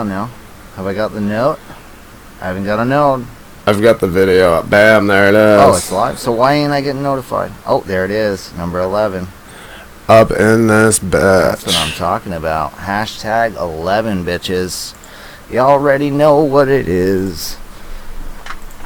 on now. Have I got the note? I haven't got a note. I've got the video up. Bam, there it is. Oh, it's live? So why ain't I getting notified? Oh, there it is. Number 11. Up in this bitch. That's what I'm talking about. Hashtag 11, bitches. You already know what it is.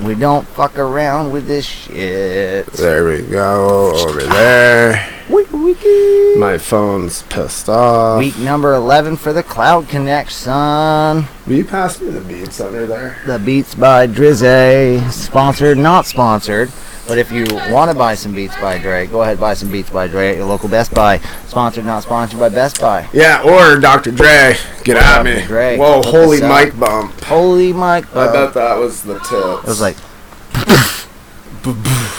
We don't fuck around with this shit. There we go. Over there. Wiki. My phone's pissed off. Week number 11 for the Cloud Connect, son. Will you pass me the beats under there? The Beats by Drizzy. Sponsored, not sponsored. But if you want to buy some Beats by Dre, go ahead, buy some Beats by Dre at your local Best Buy. Sponsored, not sponsored by Best Buy. Yeah, or Dr. Dre. Get at me. Dre. Whoa, holy mic bump. Holy mic bump. I bet that was the tip. It was like...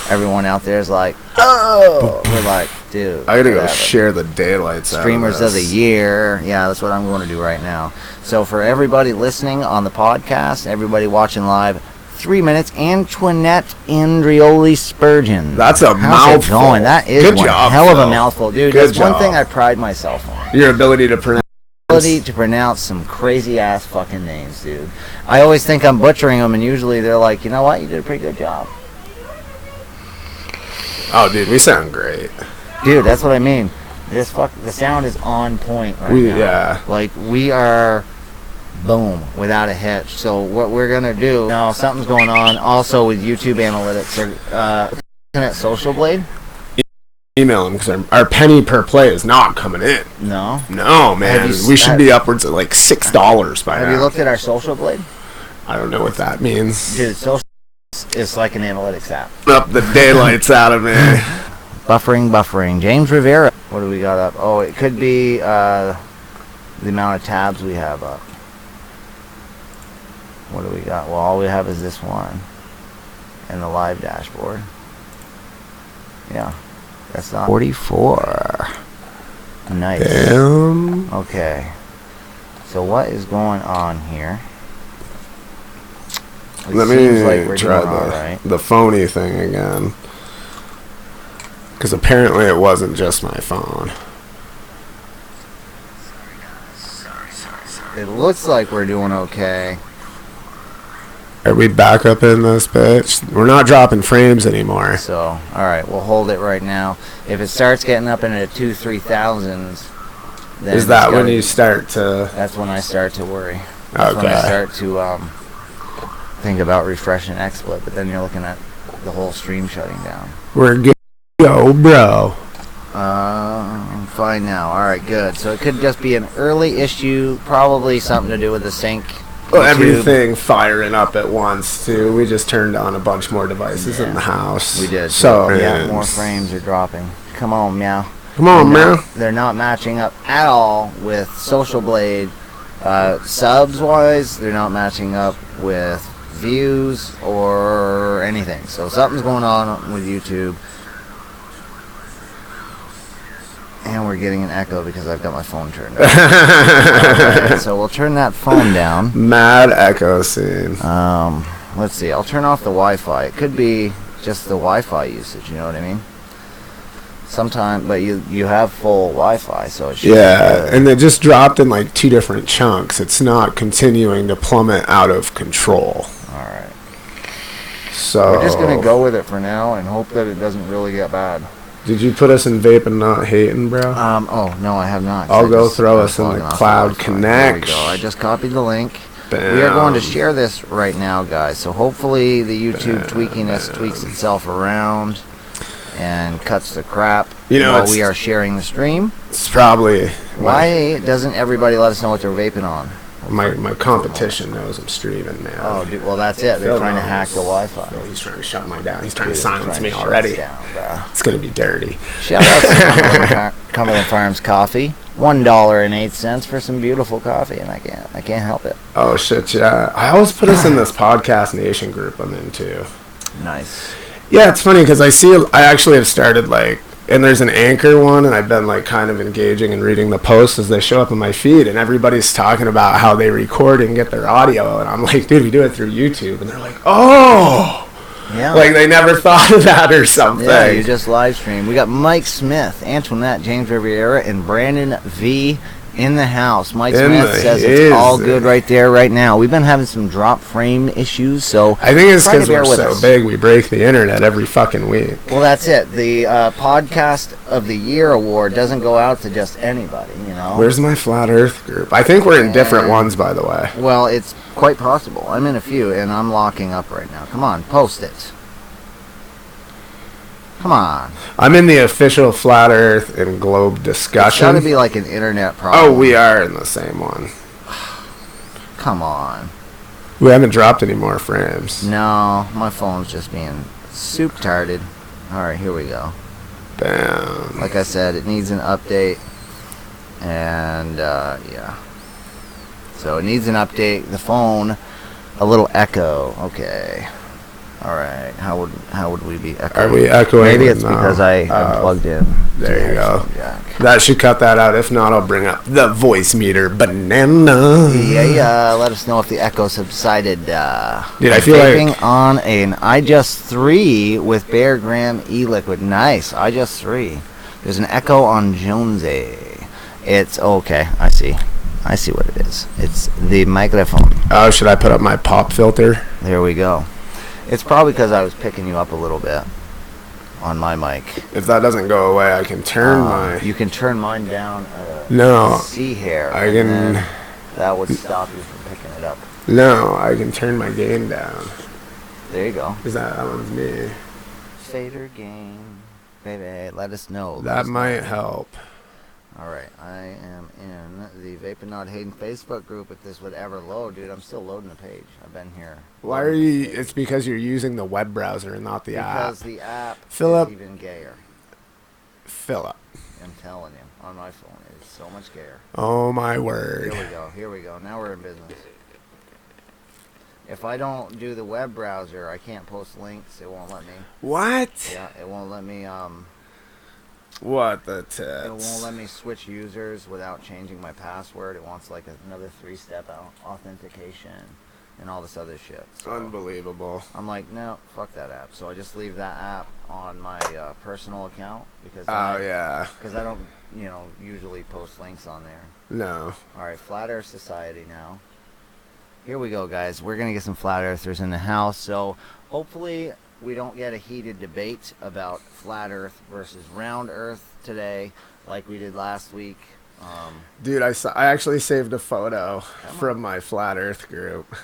Everyone out there is like, oh! We're like, dude. I gotta go share the daylights out Streamers of the year. Yeah, that's what I'm going to do right now. So for everybody listening on the podcast, everybody watching live, 3 minutes, Antoinette Andrioli Spurgeon. That's a mouthful. Going? That is Good one job, hell of a Phil. mouthful, dude. Good That's job. one thing I pride myself on. Your ability to pronounce. Ability to pronounce some crazy ass fucking names, dude. I always think I'm butchering them, and usually they're like, you know what, you did a pretty good job. Oh, dude, we sound great. Dude, that's what I mean. The sound is on point right now. Yeah. Like, we are, boom, without a hitch. So what we're going to do, now something's going on also with YouTube analytics. Looking at Social Blade? Email them because our penny per play is not coming in. No? No, man. We should be upwards of like $6 by now. Have you looked at our Social Blade? I don't know what that means. Dude, Social is like an analytics app. Up the daylights out of me. Buffering. James Rivera. What do we got up? Oh, it could be the amount of tabs we have up. What do we got? Well, all we have is this one. And the live dashboard. Yeah. That's not 44. Nice. Damn. Okay. So what is going on here? Let me try the phony thing again. Because apparently it wasn't just my phone. It looks like we're doing okay. Are we back up in this bitch? We're not dropping frames anymore. So, alright, we'll hold it right now. If it starts getting up into 2,000-3,000s, then is that when you start to... That's when I start to worry. That's when I start to think about refreshing XSplit, but then you're looking at the whole stream shutting down. We're good. Go, bro. I'm fine now. Alright, good. So it could just be an early issue, probably something to do with the sync. Well, everything firing up at once, too. We just turned on a bunch more devices in the house. We did. So, yeah, more frames are dropping. Come on, meow. Come on, man. They're not matching up at all with Social Blade. Subs-wise, they're not matching up with views or anything. So something's going on with YouTube. And we're getting an echo because I've got my phone turned down. Right, so we'll turn that phone down. Mad echo scene. Let's see. I'll turn off the Wi-Fi. It could be just the Wi-Fi usage. You know what I mean? Sometimes, but you have full Wi-Fi, so it should. Yeah, and it just dropped in like 2 different chunks. It's not continuing to plummet out of control. All right. So we're just gonna go with it for now and hope that it doesn't really get bad. Did you put us in vape and not hating, bro? Oh, no, I have not. I'll go throw us in the Cloud Connect. There we go. I just copied the link. Bam. We are going to share this right now, guys. So hopefully the YouTube tweakiness tweaks itself around and cuts the crap while we are sharing the stream. It's probably... Why doesn't everybody let us know what they're vaping on? My competition knows I'm streaming, man. Oh, dude, well, that's it. They're trying to hack the Wi-Fi. No, he's trying to shut mine down. He's trying to silence me already. It's going to be dirty. Shout out to Cumberland Farms Coffee. $1.08 for some beautiful coffee, and I can't help it. Oh, shit, yeah. I always put us in this Podcast Nation group I'm in, too. Nice. Yeah, it's funny because I actually have started, like, and there's an Anchor one, and I've been like kind of engaging and reading the posts as they show up in my feed, and everybody's talking about how they record and get their audio, and I'm like, dude, we do it through YouTube, and they're like, oh, yeah, like they never thought of that or something. Yeah, you just live stream. We got Mike Smith, Antoinette, James Riviera, and Brandon V. In the house. Mike In Smith the says it's all his. good right there, right now. We've been having some drop frame issues, so I think it's try to because bear we're with so us. big, we break the internet every fucking week. Well, that's it. The Podcast of the Year award doesn't go out to just anybody, you know? Where's my Flat Earth group? I think we're in different ones, by the way. Well, it's quite possible. I'm in a few, and I'm locking up right now. Come on, post it. Come on. I'm in the official Flat Earth and Globe It's discussion. got to be like an internet problem. Oh, we are in the same one. Come on. We haven't dropped any more frames. No, my phone's just being soup-tarded. All right, here we go. Bam. Like I said, it needs an update, and yeah. So it needs an update. The phone, a little echo. Okay. All right. How would we be echoing? Are we echoing? Maybe it's No. because I am plugged in. There you go. Jack. That should cut that out. If not, I'll bring up the voice meter banana. Yeah. Let us know if the echo subsided. Dude, I I'm feel vaping like on an iJust 3 with Bear Graham e-liquid. Nice. iJust 3. There's an echo on Jonesy. It's okay. I see what it is. It's the microphone. oh, should I put up my pop filter? There we go. It's probably because I was picking you up a little bit on my mic. If that doesn't go away, I can turn my. You can turn mine down No, C hair. I and can. then that would stop you from picking it up. No, I can turn my gain down. There you go. Is that one's me? Fader game. Baby, let us know. That might help. All right, I am in the Vaping Not Hayden Facebook group. If this would ever load, dude, I'm still loading the page. I've been here. Why are you? It's because you're using the web browser and not the app. Because the app Philip. is even gayer. Philip. I'm telling you, on my phone, it's so much gayer. Oh my word. Here we go. Now we're in business. If I don't do the web browser, I can't post links. It won't let me. What? Yeah, it won't let me. What the It tits? won't let me switch users without changing my password. It wants like another 3-step authentication and all this other shit. So Unbelievable. I'm like, no, fuck that app. So I just leave that app on my personal account because Yeah. because I don't usually post links on there. No. All right, Flat Earth Society now. Here we go, guys. We're gonna get some flat earthers in the house. So hopefully we don't get a heated debate about flat earth versus round earth today like we did last week. Dude, I actually saved a photo from my Flat Earth group.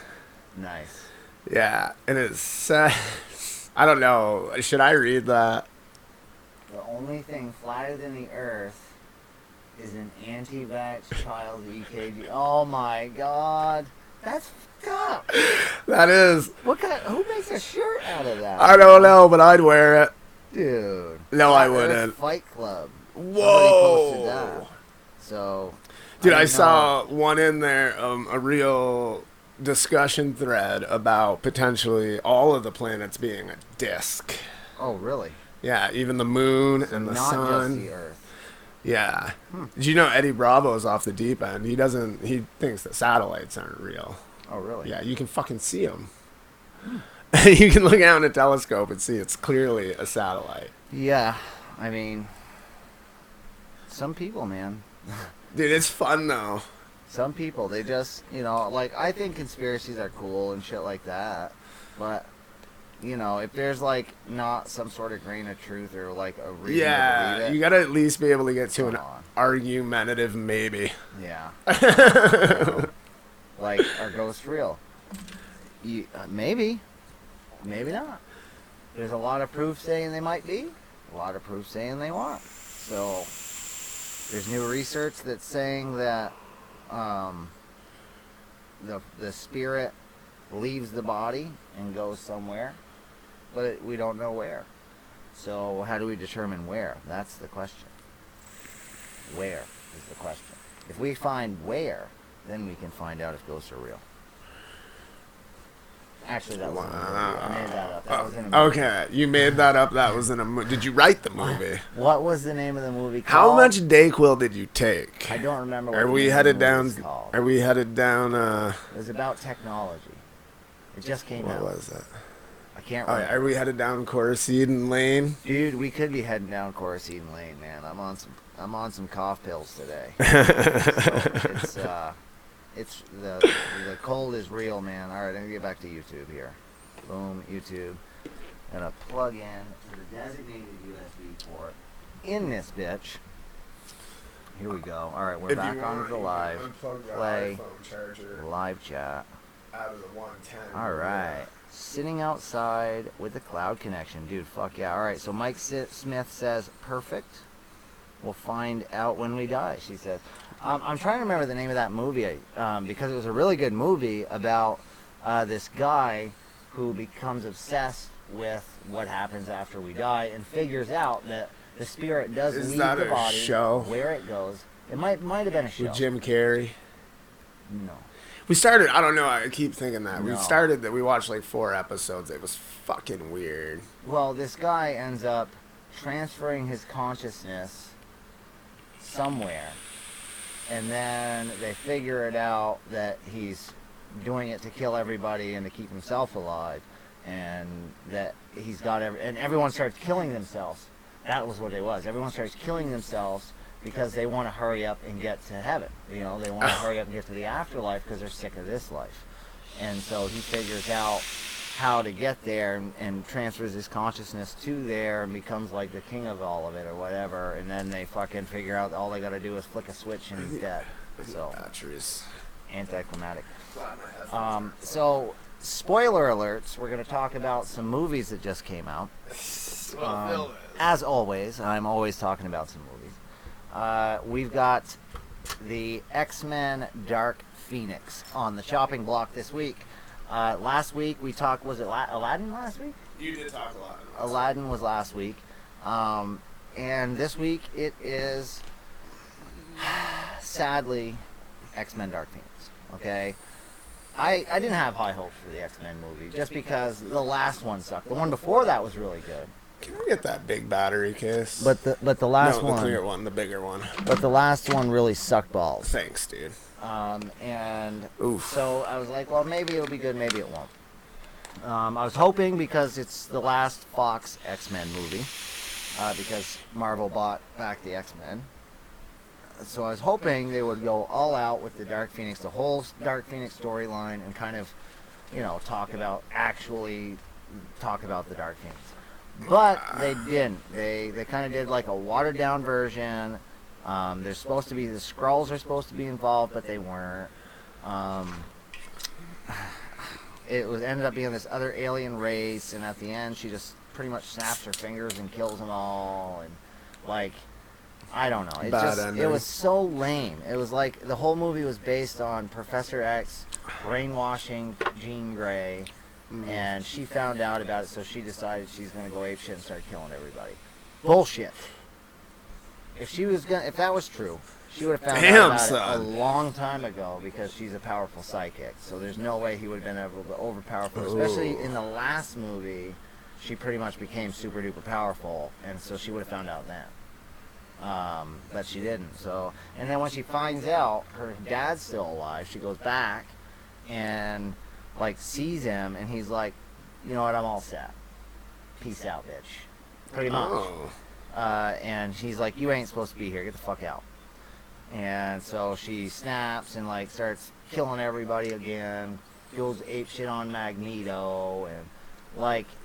Nice. Yeah, and it says, I don't know, should I read that? The only thing flatter than the earth is an anti-vax child EKG. Oh my god. That's fucked up. That is. Who makes a shirt out of that? I don't know, but I'd wear it. Dude. No, I Flat Earth wouldn't. Fight Club. Somebody Whoa. posted that. So. Dude, I didn't saw know. one in there, a real discussion thread about potentially all of the planets being a disk. Oh, really? Yeah, even the moon So and the not sun. just the earth. Yeah. Did you know Eddie Bravo's off the deep end? He thinks that satellites aren't real. Oh, really? Yeah, you can fucking see them. You can look out in a telescope and see it's clearly a satellite. Yeah. I mean, some people, man. Dude, it's fun though. Some people, they just, like, I think conspiracies are cool and shit like that. But, if there's, like, not some sort of grain of truth or, like, a reason to Yeah, believe it. you gotta at least be able to get to an Come on. argumentative maybe. Yeah. Like, are ghosts real? Maybe. Maybe not. There's a lot of proof saying they might be. A lot of proof saying they weren't. So, there's new research that's saying that the spirit leaves the body and goes somewhere, but we don't know where. So how do we determine where? That's the question. Where is the question. If we find where, then we can find out if ghosts are real. Actually, that was in a movie. I made that up. That was in a movie. Okay, you made that up. That was in a movie. Did you write the movie? What was the name of the movie called? How much Dayquil did you take? I don't remember what Are the we name of headed the down? movie was called. Are we headed down? It was about technology. It just came What out. was it? I can't Oh, remember. are we headed down Coruscant Lane? Dude, we could be heading down Coruscant Lane, man. I'm on some cough pills today. So it's the cold is real, man. All right, I'm gonna get back to YouTube here. Boom, YouTube. Gonna plug in to the designated USB port in this bitch. Here we go. All right, we're back onto the live play, live chat. Out of the 110. All right, sitting outside with a cloud connection, dude. Fuck yeah. All right, so Mike Smith says perfect. We'll find out when we die. She said. I'm trying to remember the name of that movie because it was a really good movie about this guy who becomes obsessed with what happens after we die and figures out that the spirit does leave the body. Show? Where it goes. It might have been a show. With Jim Carrey? No. We started, I don't know, I keep thinking that. No. We watched like 4 episodes. It was fucking weird. Well, this guy ends up transferring his consciousness somewhere. And then they figure it out that he's doing it to kill everybody and to keep himself alive. And that he's got and everyone starts killing themselves. That was what it was. Everyone starts killing themselves because they want to hurry up and get to heaven. You know, they want to hurry up and get to the afterlife because they're sick of this life. And so he figures out how to get there and transfers his consciousness to there and becomes like the king of all of it or whatever. And then they fucking figure out all they got to do is flick a switch and he's dead. So anticlimactic. So spoiler alerts. We're going to talk about some movies that just came out. As always, I'm always talking about some movies. We've got the X-Men Dark Phoenix on the chopping block this week. Last week we talked, was it Aladdin last week? You did talk Aladdin. Aladdin was last week. And this week it is, sadly, X-Men Dark Phoenix. Okay? I didn't have high hopes for the X-Men movie just because the last one sucked. The one before that was really good. Can I get that big battery case? But the last one, the clear one, the bigger one. But the last one really sucked balls. Thanks, dude. And Oof. So I was like, well, maybe it'll be good, maybe it won't. I was hoping because it's the last Fox X-Men movie, because Marvel bought back the X-Men. So I was hoping they would go all out with the Dark Phoenix, the whole Dark Phoenix storyline, and kind of, talk about the Dark Phoenix. But they didn't. They kind of did like a watered down version. There's supposed to be the Skrulls are supposed to be involved, but they weren't. It ended up being this other alien race, and at the end she just pretty much snaps her fingers and kills them all, and like, I don't know. It was so lame. It was like the whole movie was based on Professor X brainwashing Jean Grey. And she found out about it, so she decided she's gonna go apeshit and start killing everybody. Bullshit. If that was true, she would have found out about it a long time ago because she's a powerful psychic. So there's no way he would have been able to overpower her. Especially in the last movie, she pretty much became super duper powerful, and so she would have found out then. But she didn't. So, and then when she finds out her dad's still alive, she goes back and sees him, and he's like, you know what, I'm all set. Peace out, bitch. Pretty much. Oh. And she's like, you ain't supposed to be here. Get the fuck out. And so she snaps and starts killing everybody again. Goes apeshit on Magneto, and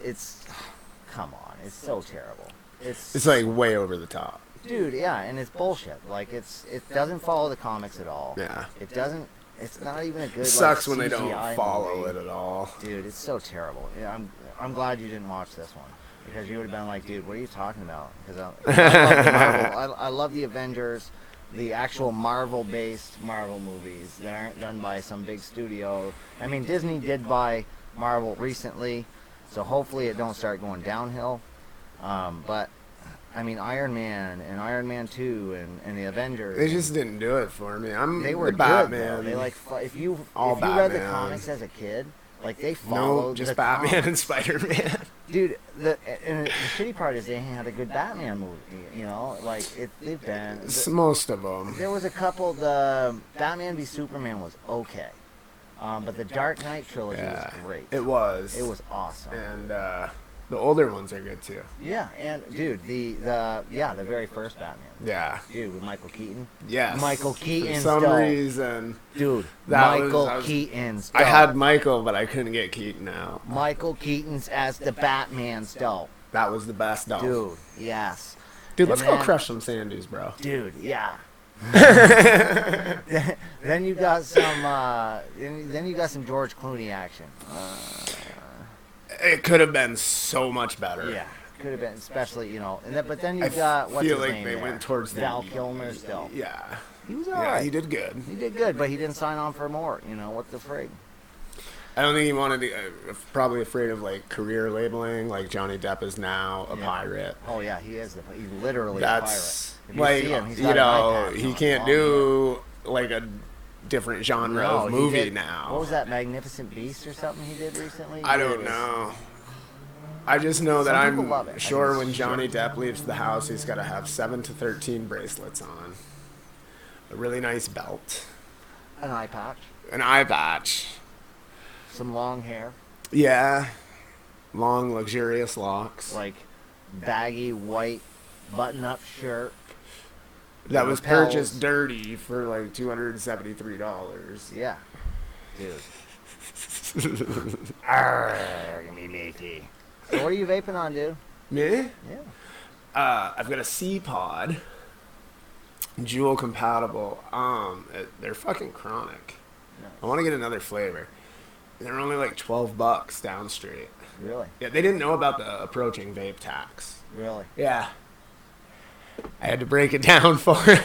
it's, come on, it's so terrible. It's like way over the top. Dude, yeah, and it's bullshit. It doesn't follow the comics at all. Yeah. It doesn't. It's not even a good. It sucks when CGI they don't follow movie. it at all. Dude, it's so terrible. Yeah, I'm glad you didn't watch this one because you would have been like, dude, what are you talking about? Because I love the Avengers, the actual Marvel-based Marvel movies that aren't done by some big studio. I mean, Disney did buy Marvel recently, so hopefully it don't start going downhill. But I mean, Iron Man and Iron Man 2 and the Avengers. They just didn't do it for me. They were the good, Batman. though. If you read the comics as a kid, they followed just the Batman comics. and Spider-Man. Dude, the shitty part is they had a good Batman movie. They've been. Most of them. There was a couple. The Batman v Superman was okay. But the Dark Knight trilogy was great. It was. It was awesome. And the older ones are good too. Yeah, and dude, the very first Batman. Yeah. Dude, with Michael Keaton. Yes. Michael Keaton. For some reason. Dude, That Michael Keaton. I had Michael, but I couldn't get Keaton out. Michael Keaton's as the Batman still. That was the best doll. Dude, yes. Dude, let's go crush some Sandys, bro. Dude, yeah. Then you got some. Then you got some George Clooney action. It could have been so much better. Yeah, could have been, especially but then you got what's feel his like name they there? went towards Val Kilmer still. Yeah. He was alright. He did good. He did good, but he didn't sign on for more. What the frig? I don't think he wanted to. Probably afraid of like career labeling. Like Johnny Depp is now a pirate. Oh yeah, he is. He's literally That's a pirate. like he's got an eye patch he on can't do like a different genre of movie now. What was that, Magnificent Beast or something he did recently? I don't know. I just know that Some people love I'm it. sure when Johnny Depp leaves the house, he's got to have 7 to 13 bracelets on, a really nice belt, An eye patch, an eye patch. some long hair, Yeah, long luxurious locks. like baggy white button-up shirt. That was lapels. purchased dirty for like $273. Yeah, dude. Arrgh, give me matey. So what are you vaping on, dude? Me? Yeah. I've got a C-Pod, Juul compatible. They're fucking chronic. Nice. I want to get another flavor. They're only like $12 down street. Really? Yeah, they didn't know about the approaching vape tax. Really? Yeah. I had to break it down for him.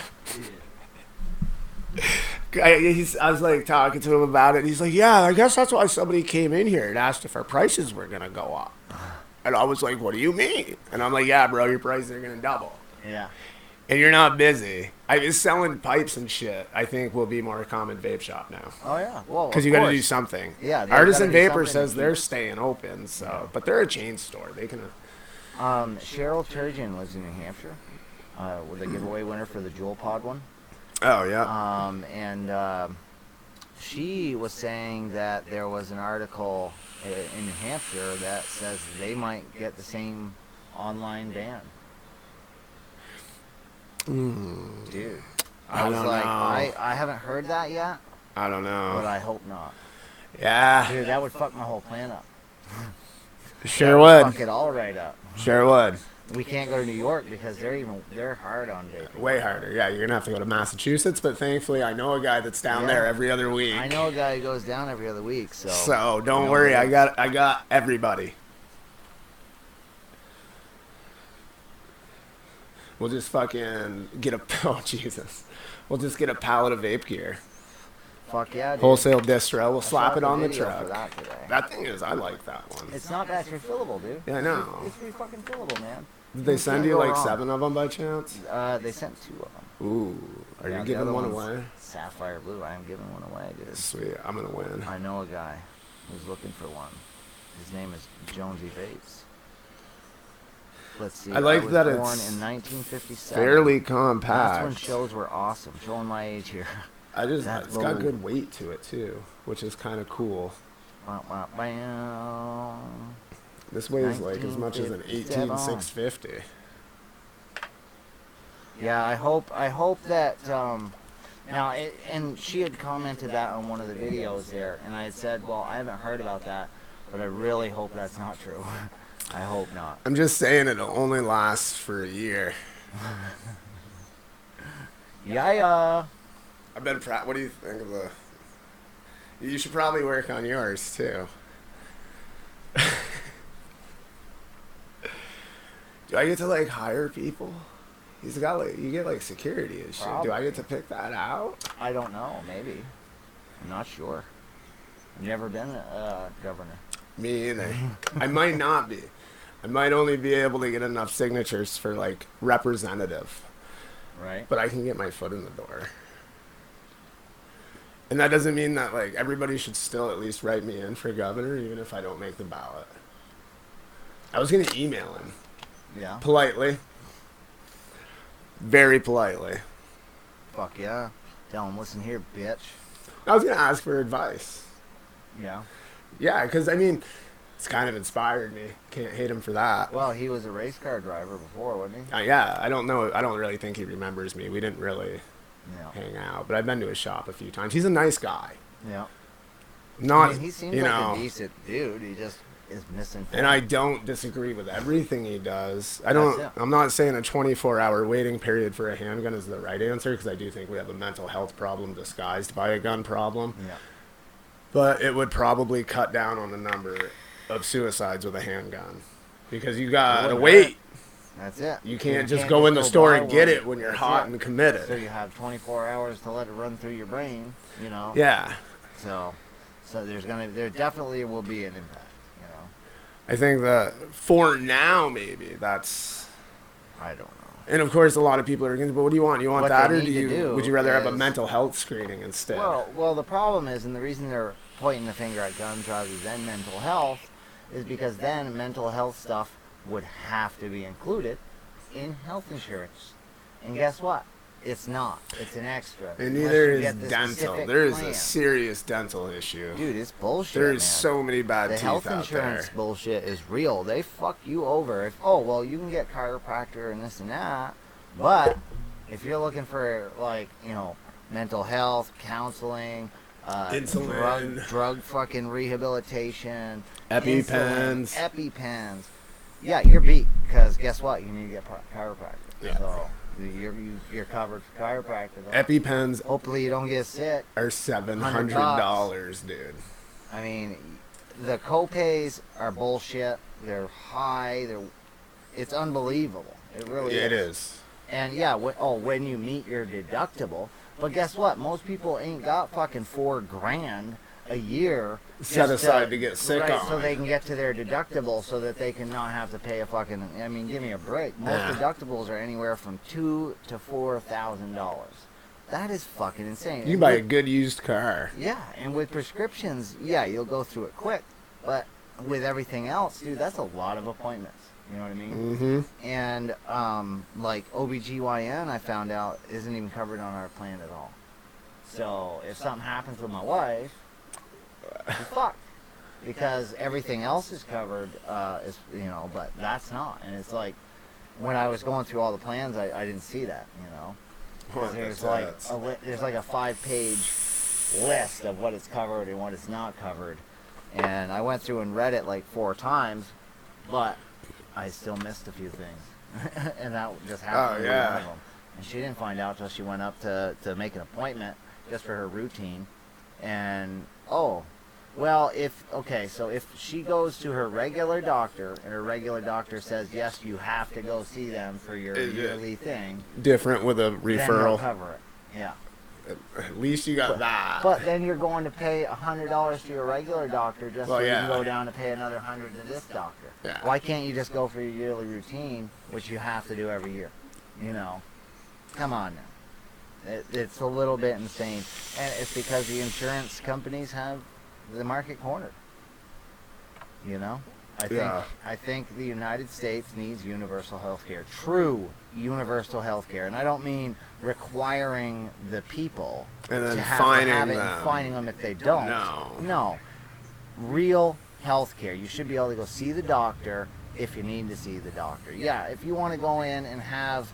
I was like talking to him about it. And he's like, yeah, I guess that's why somebody came in here and asked if our prices were going to go up. And I was like, what do you mean? And I'm like, yeah, bro, your prices are going to double. Yeah. And you're not busy. I was selling pipes and shit. I think will be more a common vape shop now. Oh yeah. Well, Because you got to do something. Yeah. Artisan Vapor says they're staying open, so but they're a chain store. They can. Cheryl Turgeon lives in New Hampshire. With the giveaway winner for the Jewel Pod one. Oh yeah. And she was saying that there was an article in New Hampshire that says they might get the same online ban. Dude, I was don't like, know. I haven't heard that yet, I don't know. but I hope not. Yeah. Dude, that would fuck my whole plan up. Sure would. Fuck it all right up. Sure would. We can't go to New York because they're hard on vaping. Way harder. Yeah, you're gonna have to go to Massachusetts, but thankfully I know a guy that's down there every other week. I know a guy who goes down every other week, so. So don't worry, I got everybody. We'll just fucking get a oh Jesus. We'll just get a pallet of vape gear. Fuck yeah, dude. Wholesale distro. We'll I slap shot it the on the video truck. for that today. That thing is, I like that one. It's not bad. It's refillable, dude. Yeah, I know. It's fucking fillable, man. Did they send can't you go like wrong. 7 of them by chance? They sent 2 of them. Ooh, are Yeah, you the giving other one one's away? Sapphire blue. I am giving one away, dude. Sweet, I'm gonna win. I know a guy who's looking for one. His name is Jonesy Vapes. Let's see. I like was that born it's in 1957. fairly That's when compact. shows were awesome. Showing my age here. It's that got little- good weight to it too, which is kind of cool. Bam. This weighs like as much as an 1957. 18650. Yeah, I hope that and she had commented that on one of the videos there, and I had said, well, I haven't heard about that, but I really hope that's not true. I hope not. I'm just saying it'll only last for a year. Yeah. I've been what do you think of the? You should probably work on yours too. Do I get to like hire people? He's got like you get like security and shit. Probably. Do I get to pick that out? I don't know. Maybe. I'm not sure. I've never been a governor. Me either. I might not be. I might only be able to get enough signatures for like representative. Right. But I can get my foot in the door. And that doesn't mean that like everybody should still at least write me in for governor, even if I don't make the ballot. I was gonna email him. Yeah. Politely. Very politely. Fuck yeah. Tell him, listen here, bitch. I was gonna ask for advice. Yeah. Yeah, because I mean, it's kind of inspired me. Can't hate him for that. Well, he was a race car driver before, wasn't Yeah, I don't know. I don't really think he remembers me. We didn't really he? Yeah. hang out, but I've been to his shop a few times. He's a nice guy. Yeah. I Not, mean, he seems you like know, a decent dude. He just is missing. and I don't disagree with everything he does. That's it. I'm not saying a 24-hour waiting period for a handgun is the right answer, because I do think we have a mental health problem disguised by a gun problem. Yeah. But it would probably cut down on the number of suicides with a handgun, because you got to wait. That's it. You can't just go in the store and get it when you're hot and committed. So you have 24 hours to let it run through your brain, you know. Yeah. So there definitely will be an impact, you know. I think that for now, maybe that's. I don't know. And of course, a lot of people are going, but what do you want? You want What that, they or need do to you? do Would you rather have a is- mental health screening instead? Well, the problem is, and the reason they're pointing the finger at guns rather than mental health, is because then mental health stuff would have to be included in health insurance. And guess what? It's not. It's an extra. And Unless neither you is get the dental. specific There is plan. a serious dental issue. Dude, it's bullshit. There's man. so many bad The teeth health out insurance there. bullshit is real. They fuck you over. If you can get chiropractor and this and that, but if you're looking for mental health counseling, Insulin. drug fucking rehabilitation, EpiPens. EpiPens, yeah, you're beat, because guess what? You need to get chiropractor. Yeah. So you're covered for chiropractor. Though. EpiPens Hopefully you don't get sick. are $700, dude. I mean, the copays are bullshit. They're high. It's unbelievable. It really is. It is. And yeah, when you meet your deductible. But guess what? Most people ain't got fucking $4,000 a year Set just aside to get sick right, on. so they can get to their deductible, so that they can not have to pay a fucking. I mean, give me a break. Most Yeah. deductibles are anywhere from $2,000 to $4,000. That is fucking insane. You can buy a good used car. Yeah, and with prescriptions, yeah, you'll go through it quick. But with everything else, dude, that's a lot of appointments. You know what I mean? Mm-hmm. And like OBGYN, I found out, isn't even covered on our plan at all. So if something happens with my wife, we're fucked. Because everything else is covered, but that's not. And it's like, when I was going through all the plans, I didn't see that, you know. 'Cause there's like a 5-page list of what it's covered and what it's not covered. And I went through and read it like 4 times, but I still missed a few things. And that just happened to be one of them. And she didn't find out till she went up to make an appointment just for her routine. And, so if she goes to her regular doctor and her regular doctor says, yes, you have to go see them for your yearly thing, Different with a then they'll referral. cover it. Yeah. At least you got that. But then you're going to pay $100 to your regular doctor just so you can go down and pay another $100 to this doctor. Yeah. Why can't you just go for your yearly routine, which you have to do every year? You know, come on now. It's a little bit insane, and it's because the insurance companies have the market cornered. You know, I think the United States needs universal health care, true universal health care, and I don't mean requiring the people And then to have fining to have it them. and fining them if they don't. No, real health care. You should be able to go see the doctor if you need to see the doctor. Yeah, if you want to go in and have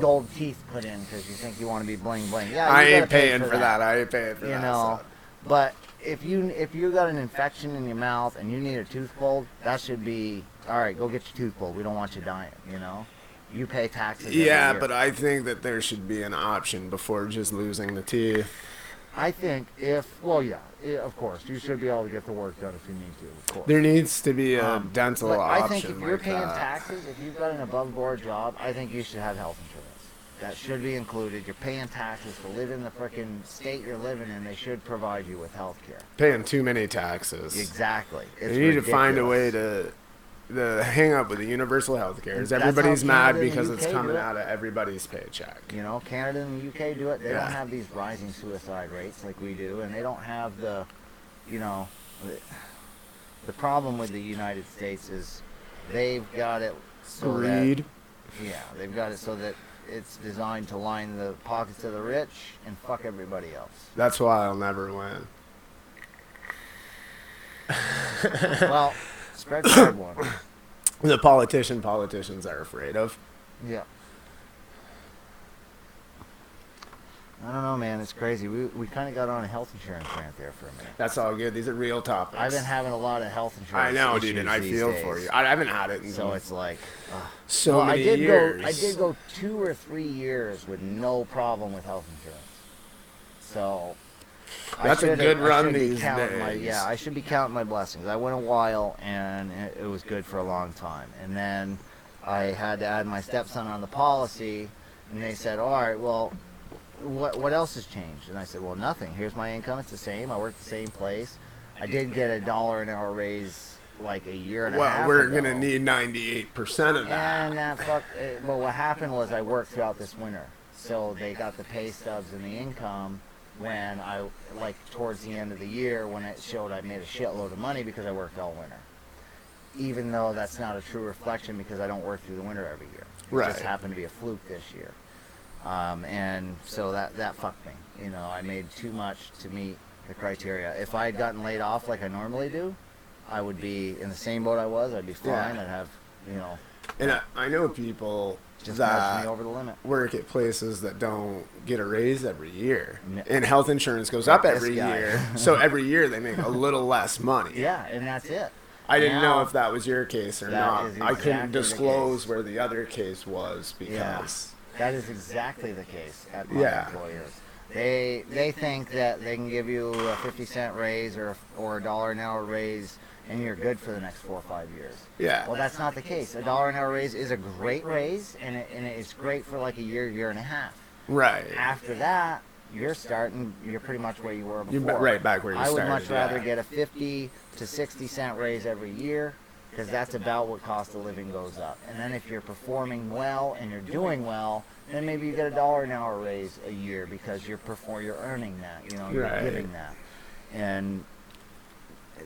gold teeth put in because you think you want to be bling bling. Yeah, I you ain't gotta pay paying for that. I ain't paying for that. You know, son. but if you got an infection in your mouth and you need a tooth pulled, that should be all right. Go get your tooth pulled. We don't want you dying. You know, you pay taxes. every Yeah, year. but I think that there should be an option before just losing the teeth. I think of course, you should be able to get the work done if you need to. Of course. There needs to be a dental But option. I think if you're like paying that. taxes, if you've got an above board job, I think you should have health insurance. That should be included. You're paying taxes to live in the frickin' state you're living in. They should provide you with health care. Paying too many taxes. Exactly. It's You need to find a way ridiculous. to hang up with the universal health care. That's how Everybody's mad Canada and because the it's UK coming do it. out of everybody's paycheck. You know, Canada and the UK do it. They Yeah. don't have these rising suicide rates like we do, and they don't have the problem with the United States is they've got it so Greed. they've got it so that it's designed to line the pockets of the rich and fuck everybody else. That's why I'll never win. Well, spread card one. The politicians are afraid of. Yeah. I don't know, man. It's crazy. We kind of got on a health insurance rant there for a minute. That's all good. These are real topics. I've been having a lot of health insurance. I know, dude, and I these feel days. for you. I haven't had it in So it's like, so many years. I did go 2 or 3 years with no problem with health insurance. So that's a good run these days. I should be counting my blessings. I went a while, and it was good for a long time. And then I had to add my stepson on the policy, and they said, all right, well, what else has changed? And I said, well, nothing. Here's my income. It's the same. I work the same place. I did get $1 an hour raise like a year and a half ago. Well, we're going to need 98% of that. And but what happened was I worked throughout this winter. So they got the pay stubs and the income when I, like, towards the end of the year, when it showed I made a shitload of money because I worked all winter. Even though that's not a true reflection because I don't work through the winter every year. It just happened to be a fluke this year. And so that fucked me. You know, I made too much to meet the criteria. If I had gotten laid off like I normally do, I would be in the same boat I was. I'd be fine. I'd have, you know. And I know people just nudge me over the limit. Work at places that don't get a raise every year. And health insurance goes up every year. So every year they make a little less money. Yeah, and that's it. I didn't know if that was your case or not. Exactly I couldn't disclose where the other case was because... Yeah. That is exactly the case at my employers. They think that they can give you a 50-cent raise or $1 an hour raise, and you're good for the next 4 or 5 years. Yeah. Well, that's not the case. $1 an hour raise is a great raise, and it's great for like a year and a half. Right. After that, you're pretty much where you were before. You're right back where you started. I would much rather get a 50 to 60-cent raise every year, because that's about what cost of living goes up. And then if you're performing well and you're doing well, then maybe you get $1 an hour raise a year because you're earning that, you know, you're giving that. And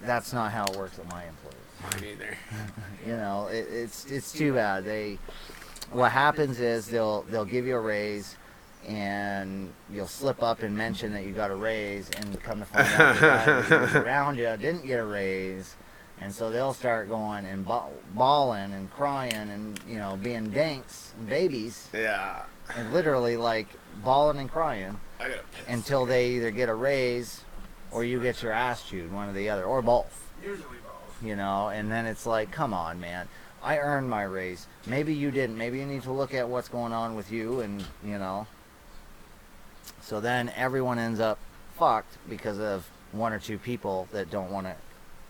that's not how it works at my employers. Mine either. You know, it's too bad. What happens is they'll give you a raise, and you'll slip up and mention that you got a raise, and come to find out the guy who was around you didn't get a raise. And so they'll start going and bawling and crying and, you know, being dinks and babies. Yeah. And literally, like, bawling and crying until they either get a raise or you get your ass chewed, one or the other, or both. Usually both. You know, and then it's like, come on, man. I earned my raise. Maybe you didn't. Maybe you need to look at what's going on with you and, you know. So then everyone ends up fucked because of 1 or 2 people that don't want to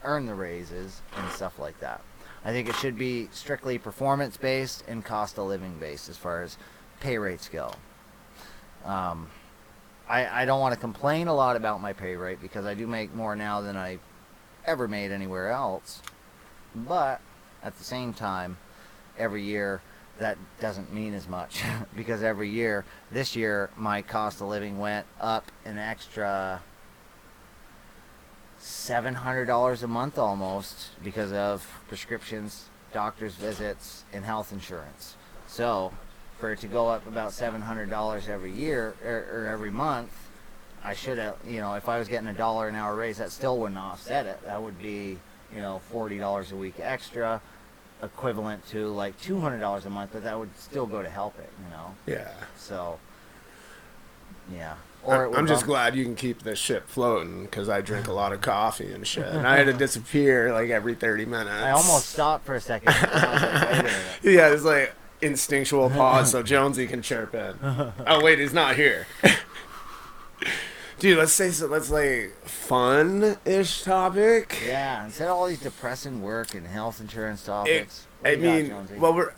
earn the raises and stuff like that. I think it should be strictly performance based and cost of living based as far as pay rates go. I don't want to complain a lot about my pay rate because I do make more now than I ever made anywhere else, but at the same time, every year that doesn't mean as much because every year, this year my cost of living went up an extra $700 a month almost because of prescriptions, doctor's visits, and health insurance. So for it to go up about $700 every year or every month, I should have, you know, if I was getting $1 an hour raise, that still wouldn't offset it. That would be, you know, $40 a week extra, equivalent to like $200 a month, but that would still go to help it, you know. Yeah. So, yeah. I'm just glad you can keep this ship floating because I drink a lot of coffee and shit. And I had to disappear like every 30 minutes. I almost stopped for a second. I was like, wait a minute. Yeah, it's like instinctual pause so Jonesy can chirp in. Oh, wait, he's not here. Dude, let's like fun-ish topic. Yeah, instead of all these depressing work and health insurance topics. Well,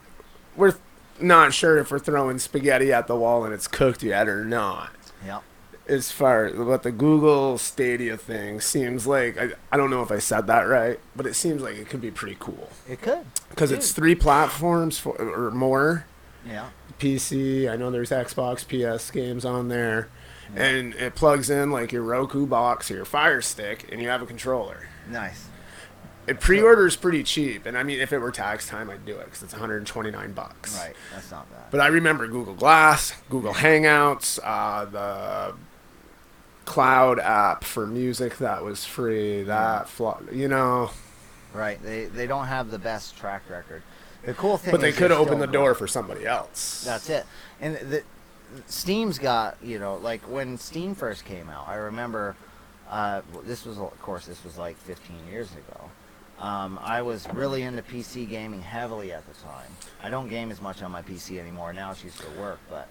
we're not sure if we're throwing spaghetti at the wall and it's cooked yet or not. Yep. As far as what the Google Stadia thing seems like, I don't know if I said that right, but it seems like it could be pretty cool. It could. Because it's 3 platforms or more. Yeah. PC, I know there's Xbox, PS games on there. Yeah. And it plugs in like your Roku box or your Fire Stick, and you have a controller. Nice. It pre-orders pretty cheap, and I mean, if it were tax time, I'd do it because it's $129. Right, that's not bad. But I remember Google Glass, Google Hangouts, the cloud app for music that was free. You know. Right. They don't have the best track record. The cool thing But they is could they're open still the door for somebody else. That's it. And Steam's got, you know, like when Steam first came out, I remember this was like 15 years ago. I was really into PC gaming heavily at the time. I don't game as much on my PC anymore. Now it's used for work, but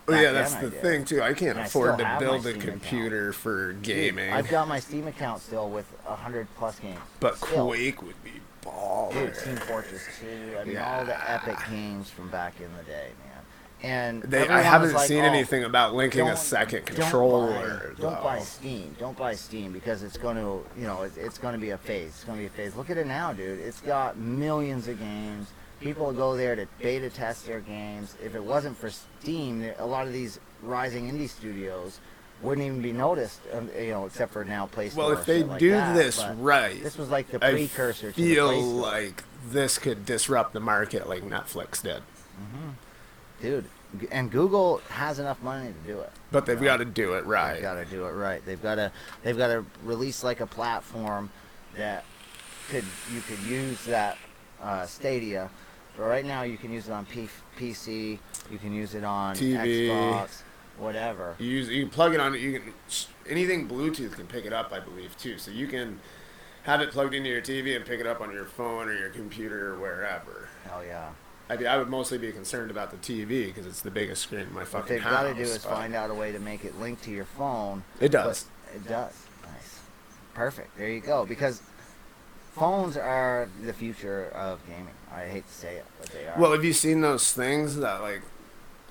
Well, yeah, that's the thing too. I can't afford to build a Steam computer for gaming. Dude, I've got my Steam account still with 100+ games. But still. Quake would be baller. Dude, Team Fortress 2. I mean, all the epic games from back in the day, man. And I haven't seen anything about linking a second controller. Don't buy Steam. Don't buy Steam because it's going to, you know, it's going to be a phase. It's going to be a phase. Look at it now, dude. It's got millions of games. People go there to beta test their games. If it wasn't for Steam, a lot of these rising indie studios wouldn't even be noticed, you know, except for now PlayStation. Well, if they do this right, this was like the precursor to the feel Play Store. like this could disrupt the market like Netflix did. Mm-hmm. Dude, and Google has enough money to do it. But they've got to do it right. They've got to do it right. They've got to release like a platform that you could use that Stadia. But right now, you can use it on PC. You can use it on TV, Xbox, whatever. You can plug it on. Anything Bluetooth can pick it up, I believe, too. So you can have it plugged into your TV and pick it up on your phone or your computer or wherever. Hell yeah. I would mostly be concerned about the TV because it's the biggest screen in my fucking house. What they've got to do is find out a way to make it link to your phone. It does. It does. Nice. Perfect. There you go. Because phones are the future of gaming. I hate to say it, but they are. Well, have you seen those things that like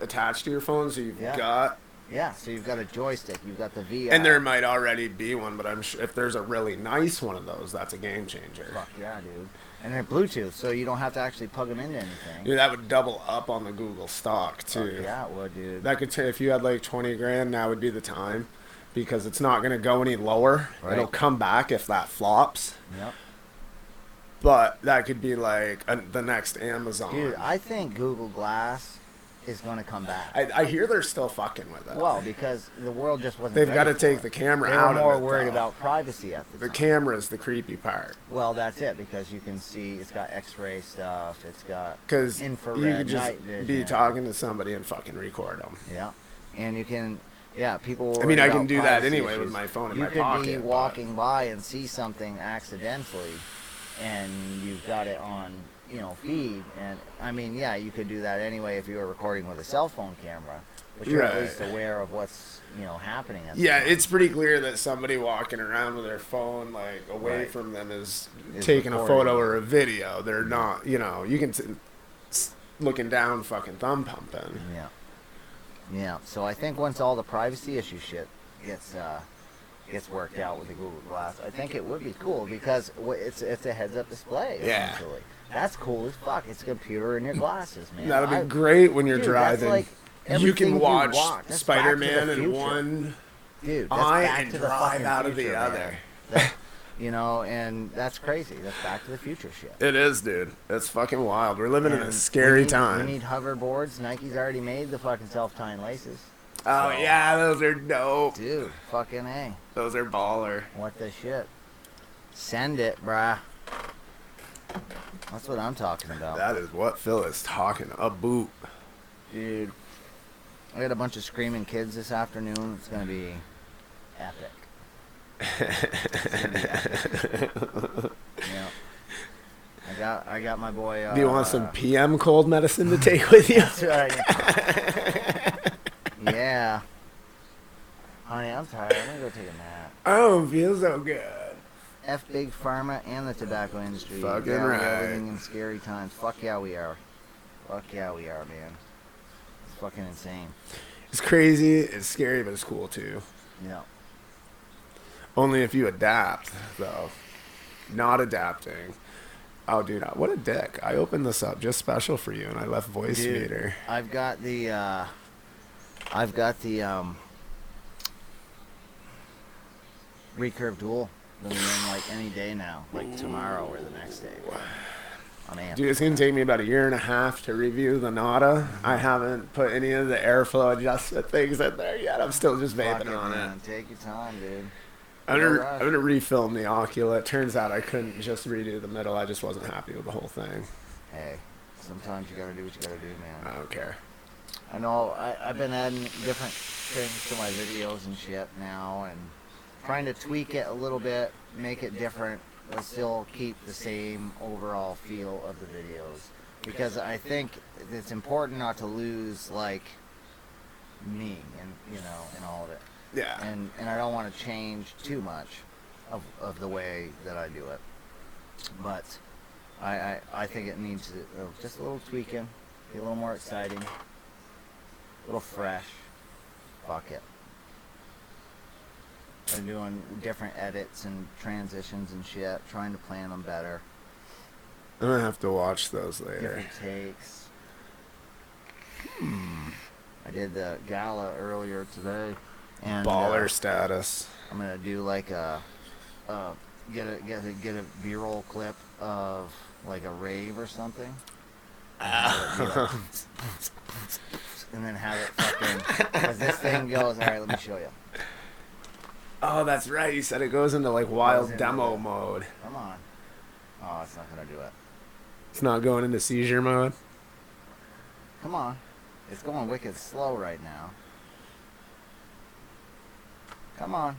attach to your phone? So you've got. Yeah, so you've got a joystick, you've got the VR. And there might already be one, but I'm sure if there's a really nice one of those, that's a game changer. Fuck yeah, dude. And they're Bluetooth, so you don't have to actually plug them into anything. Dude, that would double up on the Google stock, too. Fuck yeah, it would, dude. That could if you had like 20 grand, now would be the time. Because it's not going to go any lower. Right. It'll come back if that flops. Yep. But that could be like the next Amazon. Dude, I think Google Glass is going to come back. I hear they're still fucking with it. Well, because the world just wasn't. They've got to take the camera out of it. They were more worried about privacy at the time. The camera's the creepy part. Well, that's it, because you can see it's got X-ray stuff. It's got infrared, you could just night vision. be talking to somebody and fucking record them. Yeah, and you can. Yeah, people. I mean, I can do that anyway with my phone in my pocket. You could be walking by and see something accidentally, and you've got it on, you know, feed. And I mean, yeah, you could do that anyway if you were recording with a cell phone camera, but you're at least aware of what's, you know, happening. Yeah, it's pretty clear that somebody walking around with their phone like away from them is taking a photo or a video. They're not, you know, you can looking down, fucking thumb pumping. Yeah. Yeah, so I think once all the privacy issue shit gets worked out with the Google Glass, I think it would be cool because it's a heads-up display, essentially. That's cool as fuck. It's a computer in your glasses, man. That'll be great when you're driving. Like you can watch Spider-Man in one eye and drive out of the other. You know, and that's crazy. That's Back to the Future shit. It is, dude. It's fucking wild. We're living in a scary time. We need hoverboards. Nike's already made the fucking self-tying laces. Oh, yeah, those are dope. Dude, fucking A. Those are baller. What the shit? Send it, brah. That's what I'm talking about. That is what Phil is talking about. Dude, I got a bunch of screaming kids this afternoon. It's going to be epic. Yeah. I got my boy. Do you want some PM cold medicine to take with you? That's right. Yeah. Honey, I'm tired. I'm gonna go take a nap. I don't feel so good. F big pharma and the tobacco industry. Fucking right. We're living in scary times. Fuck yeah, we are. Fuck yeah, we are, man. It's fucking insane. It's crazy. It's scary, but it's cool too. Yeah. Only if you adapt, though. Not adapting. Oh, dude, what a dick. I opened this up just special for you, and I left voice meter. I've got the recurve dual. They'll be in like any day now, like tomorrow or the next day. I'm amped. Dude, it's going to take me about 1.5 years to review the Nada. I haven't put any of the airflow adjustment things in there yet. I'm still just Fuck vaping on man. it. Take your time, dude. I'm gonna refilm the Ocula. It turns out I couldn't just redo the middle. I just wasn't happy with the whole thing. Hey, sometimes you gotta do what you gotta do, man. I don't care. I know I've been adding different things to my videos and shit now, and trying to tweak it a little bit, make it different, but still keep the same overall feel of the videos. Because I think it's important not to lose, like, me and, you know, and all of it. Yeah. And I don't want to change too much of the way that I do it. But I think it needs just a little tweaking, be a little more exciting, a little fresh. Fuck it. I'm doing different edits and transitions and shit, trying to plan them better. I'm gonna have to watch those later. Different takes. I did the gala earlier today. And, Baller status. I'm gonna do like get a B-roll clip of like a rave or something, and then have it fucking. As this thing goes, all right, let me show you. Oh, that's right. You said it goes into like wild demo it. mode. Come on. Oh, it's not gonna do it. It's not going into seizure mode. Come on. It's going wicked slow right now. Come on.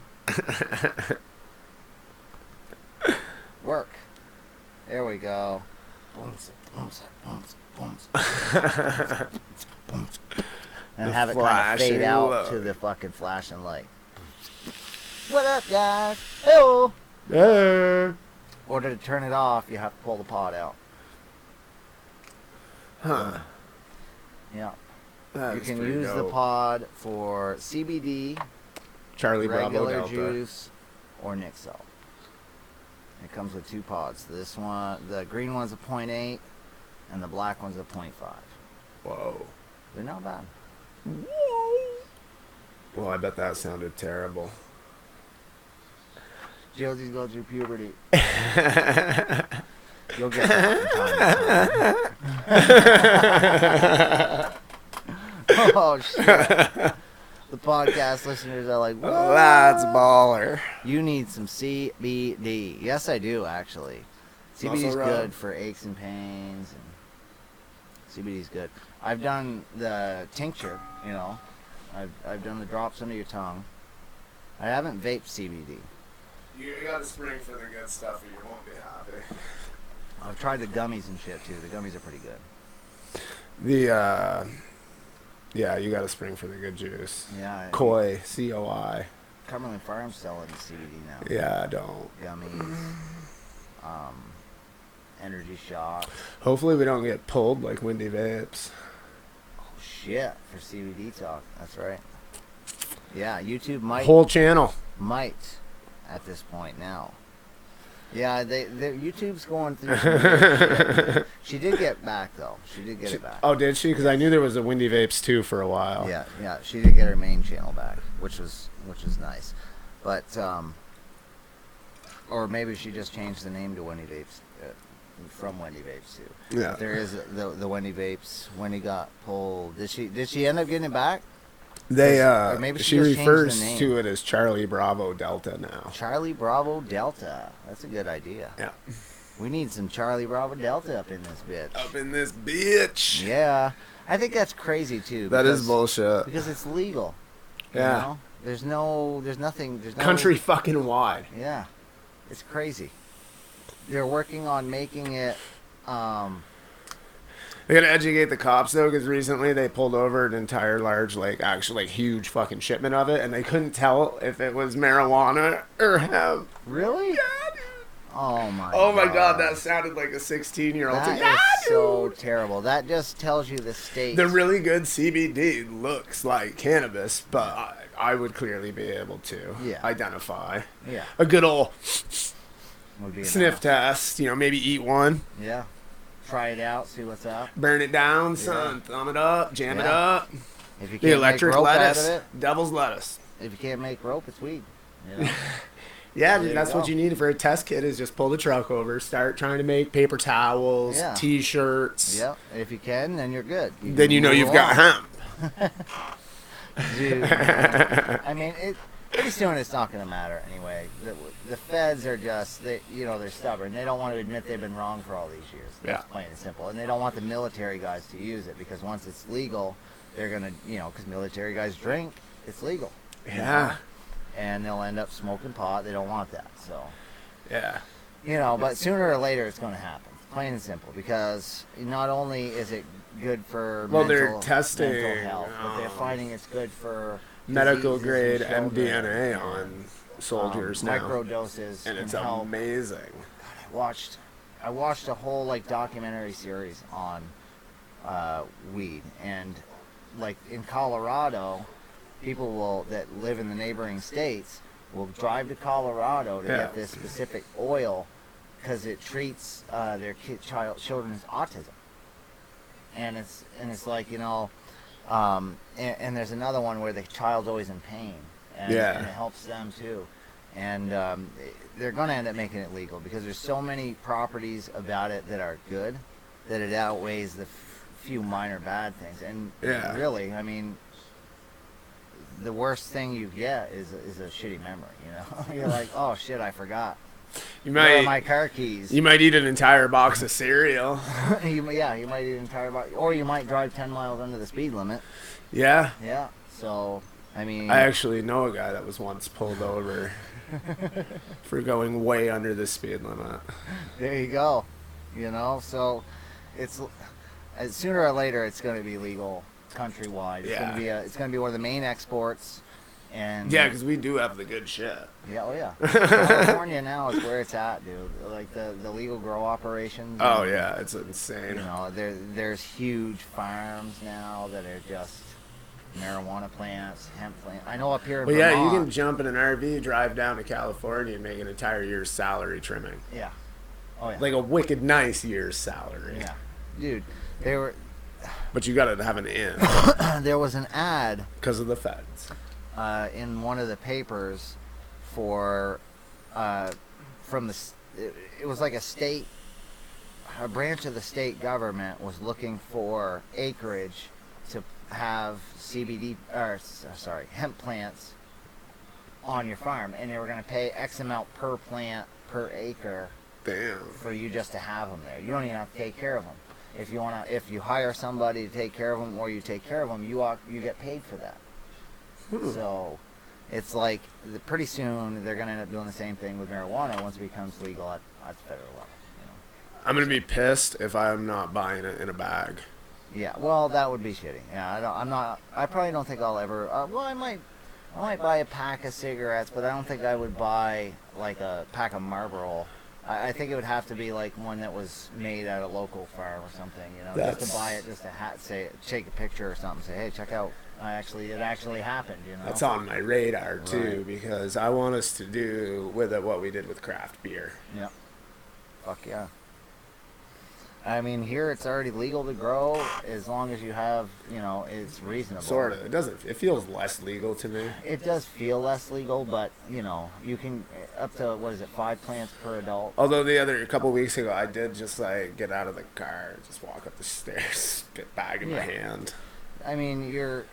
Work. There we go. And have it kind of fade out to the fucking flashing light. What up, guys? Hello. Yeah. Or to turn it off, you have to pull the pod out. Huh. Yeah. That You is can pretty use the dope. pod for CBD, Charlie Bravo regular Delta. juice, or Nixel. It comes with 2 pods. This one, the green one's a 0.8, and the black one's a 0.5. Whoa. They're not bad. Well, I bet that sounded terrible. Josie's going through puberty. You'll get that from time to time. Oh, shit. The podcast listeners are like, what? That's baller. You need some CBD. Yes, I do, actually. CBD's Muscle rub. good for aches and pains. And CBD's good. I've done the tincture, you know. I've done the drops under your tongue. I haven't vaped CBD. You gotta spring for the good stuff or you won't be happy. I've tried the gummies and shit, too. The gummies are pretty good. Yeah, you gotta spring for the good juice. Yeah. Koi, C-O-I. Cumberland Farms selling CBD now. Yeah, don't. Gummies. Energy shots. Hopefully we don't get pulled like Windy Vapes. Oh, shit. For CBD talk. That's right. Yeah, YouTube might Whole channel. at this point now. Yeah, YouTube's going through some weird shit. She did get back though. She did get it back. Oh, did she? Because I knew there was a Windy Vapes too for a while. Yeah, she did get her main channel back, which was nice. But or maybe she just changed the name to Wendy Vapes from Wendy Vapes too. Yeah. But there is the Wendy Vapes. Wendy got pulled. Did she end up getting it back? Or maybe She just changed refers the name. to it as Charlie Bravo Delta now. Charlie Bravo Delta. That's a good idea. Yeah. We need some Charlie Bravo Delta up in this bitch. Up in this bitch. Yeah. I think that's crazy too. That is bullshit. Because it's legal. Yeah. You know? There's nothing. Country fucking wide. Yeah. It's crazy. They're working on making it, They gotta educate the cops though, because recently they pulled over an entire large, like, actually huge fucking shipment of it, and they couldn't tell if it was marijuana or hemp. Really? Yeah, dude. Oh my God, that sounded like a 16-year-old. That is so terrible. That just tells you the state. The really good CBD looks like cannabis, but I would clearly be able to identify. Yeah. A good old Would be sniff enough. test, maybe eat one. Yeah. Try it out, see what's up. Burn it down, son. Thumb it up, jam it Yeah. up. If you The can't electric make rope lettuce, out of it, devil's lettuce. if you can't make rope, it's weed. You know? Yeah, There dude, you that's go. what you need for a test kit is just pull the truck over, start trying to make paper towels, Yeah. T-shirts. Yep. If you can, then you're good. Then you know move you've got along. hemp. Dude, man. I mean, pretty soon it's not going to matter anyway. The feds are just, they're stubborn. They don't want to admit they've been wrong for all these years. That's plain and simple. And they don't want the military guys to use it because once it's legal, they're going to, because military guys drink, it's legal. Yeah. And they'll end up smoking pot. They don't want that. So, Yeah. but sooner or later it's going to happen. Plain and simple. Because not only is it good for they're testing mental health, but they're finding it's good for medical diseases grade in children. mDNA on soldiers now. Micro doses And it's can help. amazing. I watched a whole documentary series on weed, and in Colorado, people that live in the neighboring states will drive to Colorado to get this specific oil because it treats their children's autism. And it's like, and there's another one where the child's always in pain, and it helps them too. And they're going to end up making it legal because there's so many properties about it that are good that it outweighs the few minor bad things. And really, I mean, the worst thing you get is a shitty memory. You're like, oh shit, I forgot. Where are my car keys? You might eat an entire box of cereal. you might eat an entire box, or you might drive 10 miles under the speed limit. Yeah. Yeah. So, I mean, I actually know a guy that was once pulled over for going way under the speed limit. There you go. So it's sooner or later it's going to be legal countrywide. It's going to be one of the main exports. And because we do have the good shit. Yeah, oh yeah. California now is where it's at, dude. Like the legal grow operations. Oh yeah, it's insane. There's huge farms now that are just marijuana plants, hemp plants. I know up here in Vermont. You can jump in an RV, drive down to California, and make an entire year's salary trimming. Yeah. Oh yeah. Like a wicked nice year's salary. Yeah, dude. They were. But you gotta have an in. There was an ad because of the feds. In one of the papers for from it was like a branch of the state government was looking for acreage to have hemp plants on your farm, and they were going to pay X amount per plant per acre. Damn. For you just to have them there. You don't even have to take care of them. If you hire somebody to take care of them, or you take care of them, you get paid for that. So it's like pretty soon they're going to end up doing the same thing with marijuana once it becomes legal at the federal level. I'm going to be pissed if I'm not buying it in a bag. Yeah, well, that would be shitty. Yeah, I probably don't think I'll ever. I might buy a pack of cigarettes, but I don't think I would buy like a pack of Marlboro. I think it would have to be like one that was made at a local farm or something. Just to buy it, just to take a picture or something, say, hey, check out. It actually happened. That's on my radar too, because I want us to do with it what we did with craft beer. Yep. Fuck yeah. I mean, here it's already legal to grow as long as you have, it's reasonable. Sort of. It feels less legal to me. It does feel less legal, but, you can, up to, 5 plants per adult? Although a couple weeks ago, I did just, get out of the car, just walk up the stairs, get bag in my hand. I mean,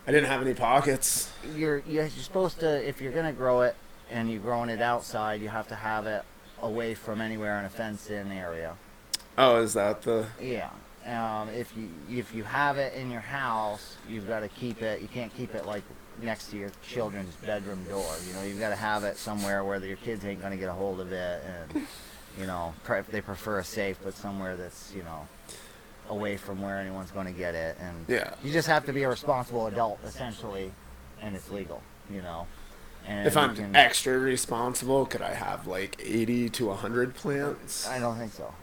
I didn't have any pockets. You're supposed to, if you're going to grow it and you're growing it outside, you have to have it away from anywhere in a fenced-in area. Oh, is that the... Yeah. If you have it in your house, you've got to keep it. You can't keep it, next to your children's bedroom door. You've got to have it somewhere where your kids ain't going to get a hold of it. And, they prefer a safe, but somewhere that's, away from where anyone's going to get it. And you just have to be a responsible adult, essentially, and it's legal, And if I'm extra responsible, could I have 80 to 100 plants? I don't think so.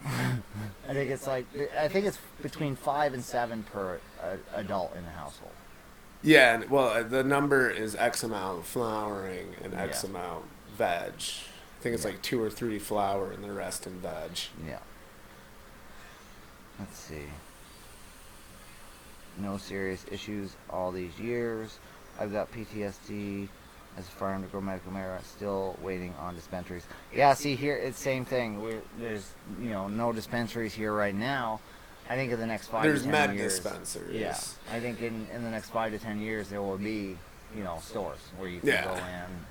I think it's between 5 and 7 per adult in the household. Yeah, well, the number is X amount flowering and X amount veg. I think it's 2 or 3 flower and the rest in veg. Yeah. Let's see. No serious issues all these years. I've got PTSD as far undergo medical marijuana, still waiting on dispensaries. Yeah, see here, it's same thing. There's no dispensaries here right now. I think in the next 5 There's to 10 med years. dispensaries. Yeah, I think in the next 5 to 10 years there will be stores where you can go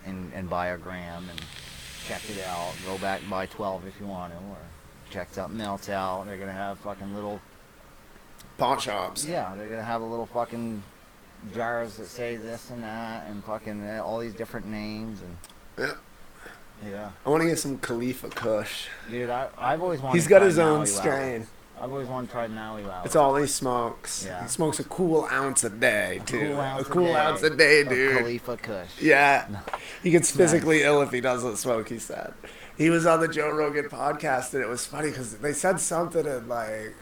in and buy a gram and check it out. Go back and buy 12 if you want to, or check something else out. They're gonna have fucking little pawn shops. Yeah, they're gonna have a little fucking jars that say this and that, and fucking all these different names and. Yeah. I want to get some Khalifa Kush. Dude, I've always wanted. He's got his own strain. I've always wanted to try Maui Wow. It's all he smokes. Yeah. He smokes a cool ounce a day, too. A cool ounce a day, dude. Khalifa Kush. Yeah. He gets physically ill if he doesn't smoke, he said. He was on the Joe Rogan podcast, and it was funny because they said something, and, like,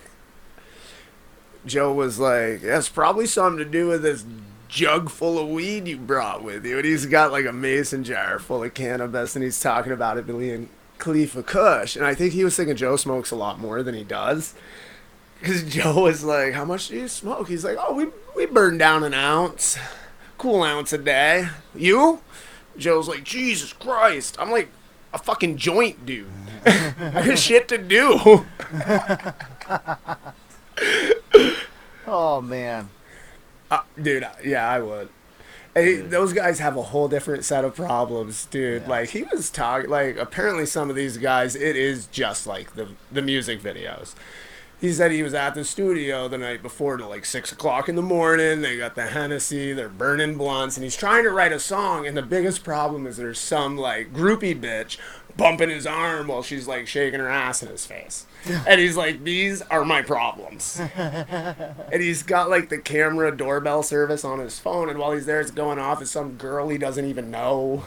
Joe was like, it's probably something to do with this jug full of weed you brought with you. And he's got, like, a mason jar full of cannabis, and he's talking about it being Khalifa Kush. And I think he was thinking Joe smokes a lot more than he does. Because Joe was like, how much do you smoke? He's like, oh, we burn down an ounce. Cool ounce a day. You? Joe's like, Jesus Christ. I'm like a fucking joint dude. I got shit to do. Oh, man. Dude, yeah, I would. Hey, those guys have a whole different set of problems, dude. Yeah. Like, he was talking, like, apparently some of these guys, it is just like the music videos. He said he was at the studio the night before till like 6 o'clock in the morning. They got the Hennessy, they're burning blunts, and he's trying to write a song, and the biggest problem is there's some, like, groupie bitch bumping his arm while she's, like, shaking her ass in his face. And he's like, these are my problems. And he's got, like, the camera doorbell service on his phone, and while he's there, it's going off. It's some girl he doesn't even know.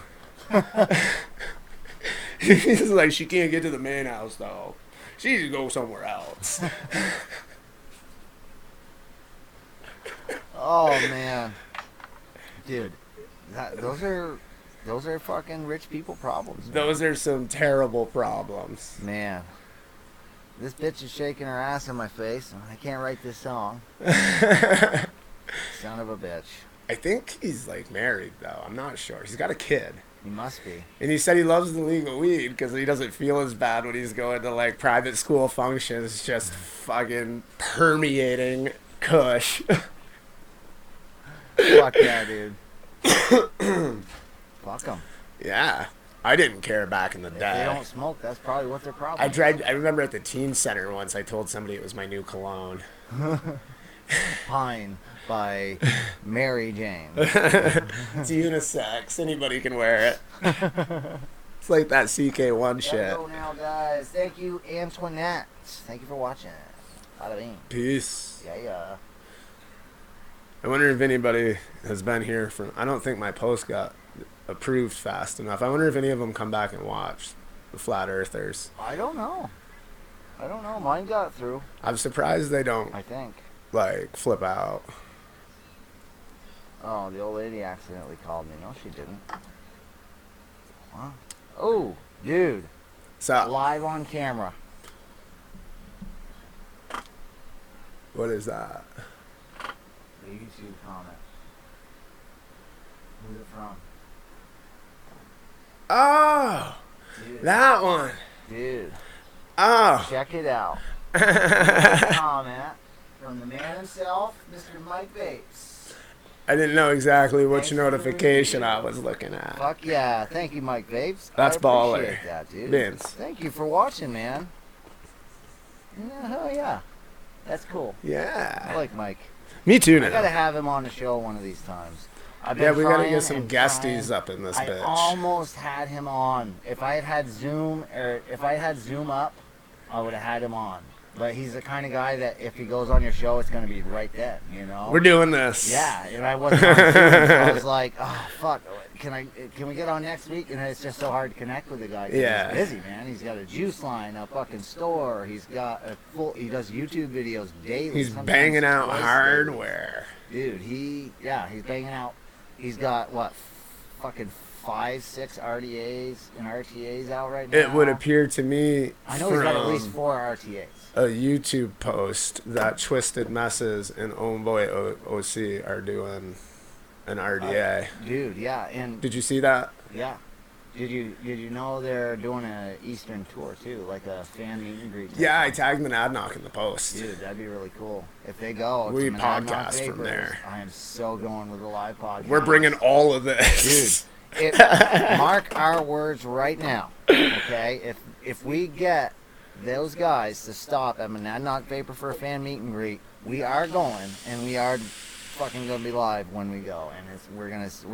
He's like, she can't get to the main house, though. She needs to go somewhere else. Oh, man. Dude, those are fucking rich people problems. Man. Those are some terrible problems. Man. This bitch is shaking her ass in my face, and I can't write this song. Son of a bitch. I think he's, like, married, though. I'm not sure. He's got a kid. He must be. And he said he loves the legal weed because he doesn't feel as bad when he's going to, like, private school functions just fucking permeating kush. Fuck yeah, dude. Fuck them. Yeah. I didn't care back in the If day. they don't smoke, that's probably what their problem is. I remember at the teen center once I told somebody it was my new cologne. Pine by Mary Jane. It's unisex. Anybody can wear it. It's like that CK1 shit. Let's go now, guys. Thank you, Antoinette. Thank you for watching. Bada bing. Peace. Yeah. I wonder if anybody has been here from... I don't think my post got approved fast enough. I wonder if any of them come back and watch the Flat Earthers. I don't know. Mine got through. I'm surprised they don't, I think. like, flip out. Oh, the old lady accidentally called me. No, she didn't. Wow. Oh, dude. So, Live on camera. what is that? The YouTube comment. Who's it from? Oh! Dude. That one! Dude. Oh! Check it out. Comment from the man himself, Mr. Mike Vapes. I didn't know exactly which Thanks for notification the I was looking at. Fuck yeah. Thank you, Mike Vapes. That's I baller. appreciate that, dude. Vince. Thank you for watching, man. Yeah, hell yeah. That's cool. I Yeah. like Mike. Me too I gotta now. have him on the show one of these times. I've been Yeah, we gotta trying get some and guesties trying. up in this I bitch. almost had him on. If I had Zoom, or if I had Zoom up, I would have had him on. But he's the kind of guy that if he goes on your show, it's gonna be right then, you know? We're doing this. Yeah, and I wasn't on Zoom, so I was like, oh fuck, can we get on next week? And it's just so hard to connect with the guy. 'Cause Yeah. he's busy, man. He's got a juice line, a fucking store. He's got he does YouTube videos daily. He's sometimes banging out twice daily. hardware. Dude, he's banging out. He's got what, fucking 5-6 RDAs and RTAs out right now. It would appear to me I know he's got at least from 4 RTAs. a YouTube post that Twisted Messes and Homeboy OC are doing an RDA. Dude, yeah, and Did you see that? yeah. Did you know they're doing a Eastern tour too, like a fan meet and greet? Yeah, I tagged Monadnock in the post. Dude, that'd be really cool if they go. We to Monadnock podcast Vapors, from there. I am so going with a live podcast. We're bringing all of this, dude. Mark our words right now, okay? If we get those guys to stop at Monadnock Vapor for a fan meet and greet, we are going, and we are fucking gonna be live when we go, and we're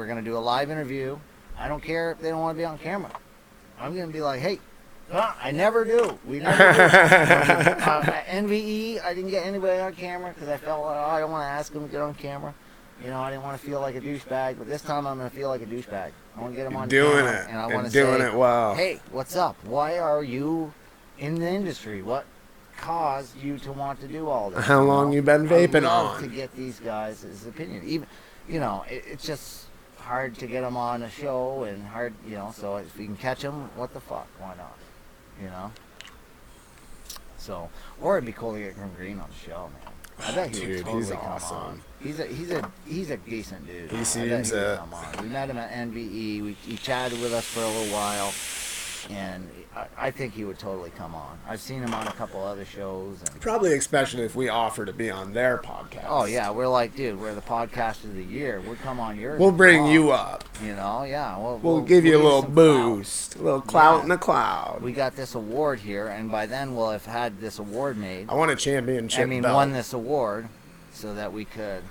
gonna do a live interview. I don't care if they don't want to be on camera. I'm going to be like, hey, I never do. We never do. At NVE, I didn't get anybody on camera because I felt like, I don't want to ask them to get on camera. You know, I didn't want to feel like a douchebag, but this time I'm going to feel like a douchebag. I want to get them on camera. And I want to say, doing it well. Hey, what's up? Why are you in the industry? What caused you to want to do all this? How long you been vaping on? To get these guys' opinion. Even, you know, it's just hard to get them on a show and hard, you know, so if we can catch them, what the fuck, why not, you know? So, or it'd be cool to get Grim Green on the show, man. I bet he would totally come on. He's a decent dude. He seems come on. We met him at NVE. He chatted with us for a little while, and I think he would totally come on. I've seen him on a couple other shows. And probably, especially if we offer to be on their podcast. Oh yeah, we're like, dude, we're the podcast of the year. We'll come on yours. We'll bring you up. You know, yeah. We'll give you a little boost, a little clout in the cloud. We got this award here, and by then we'll have had this award made. I want a championship belt. Won this award so that we could,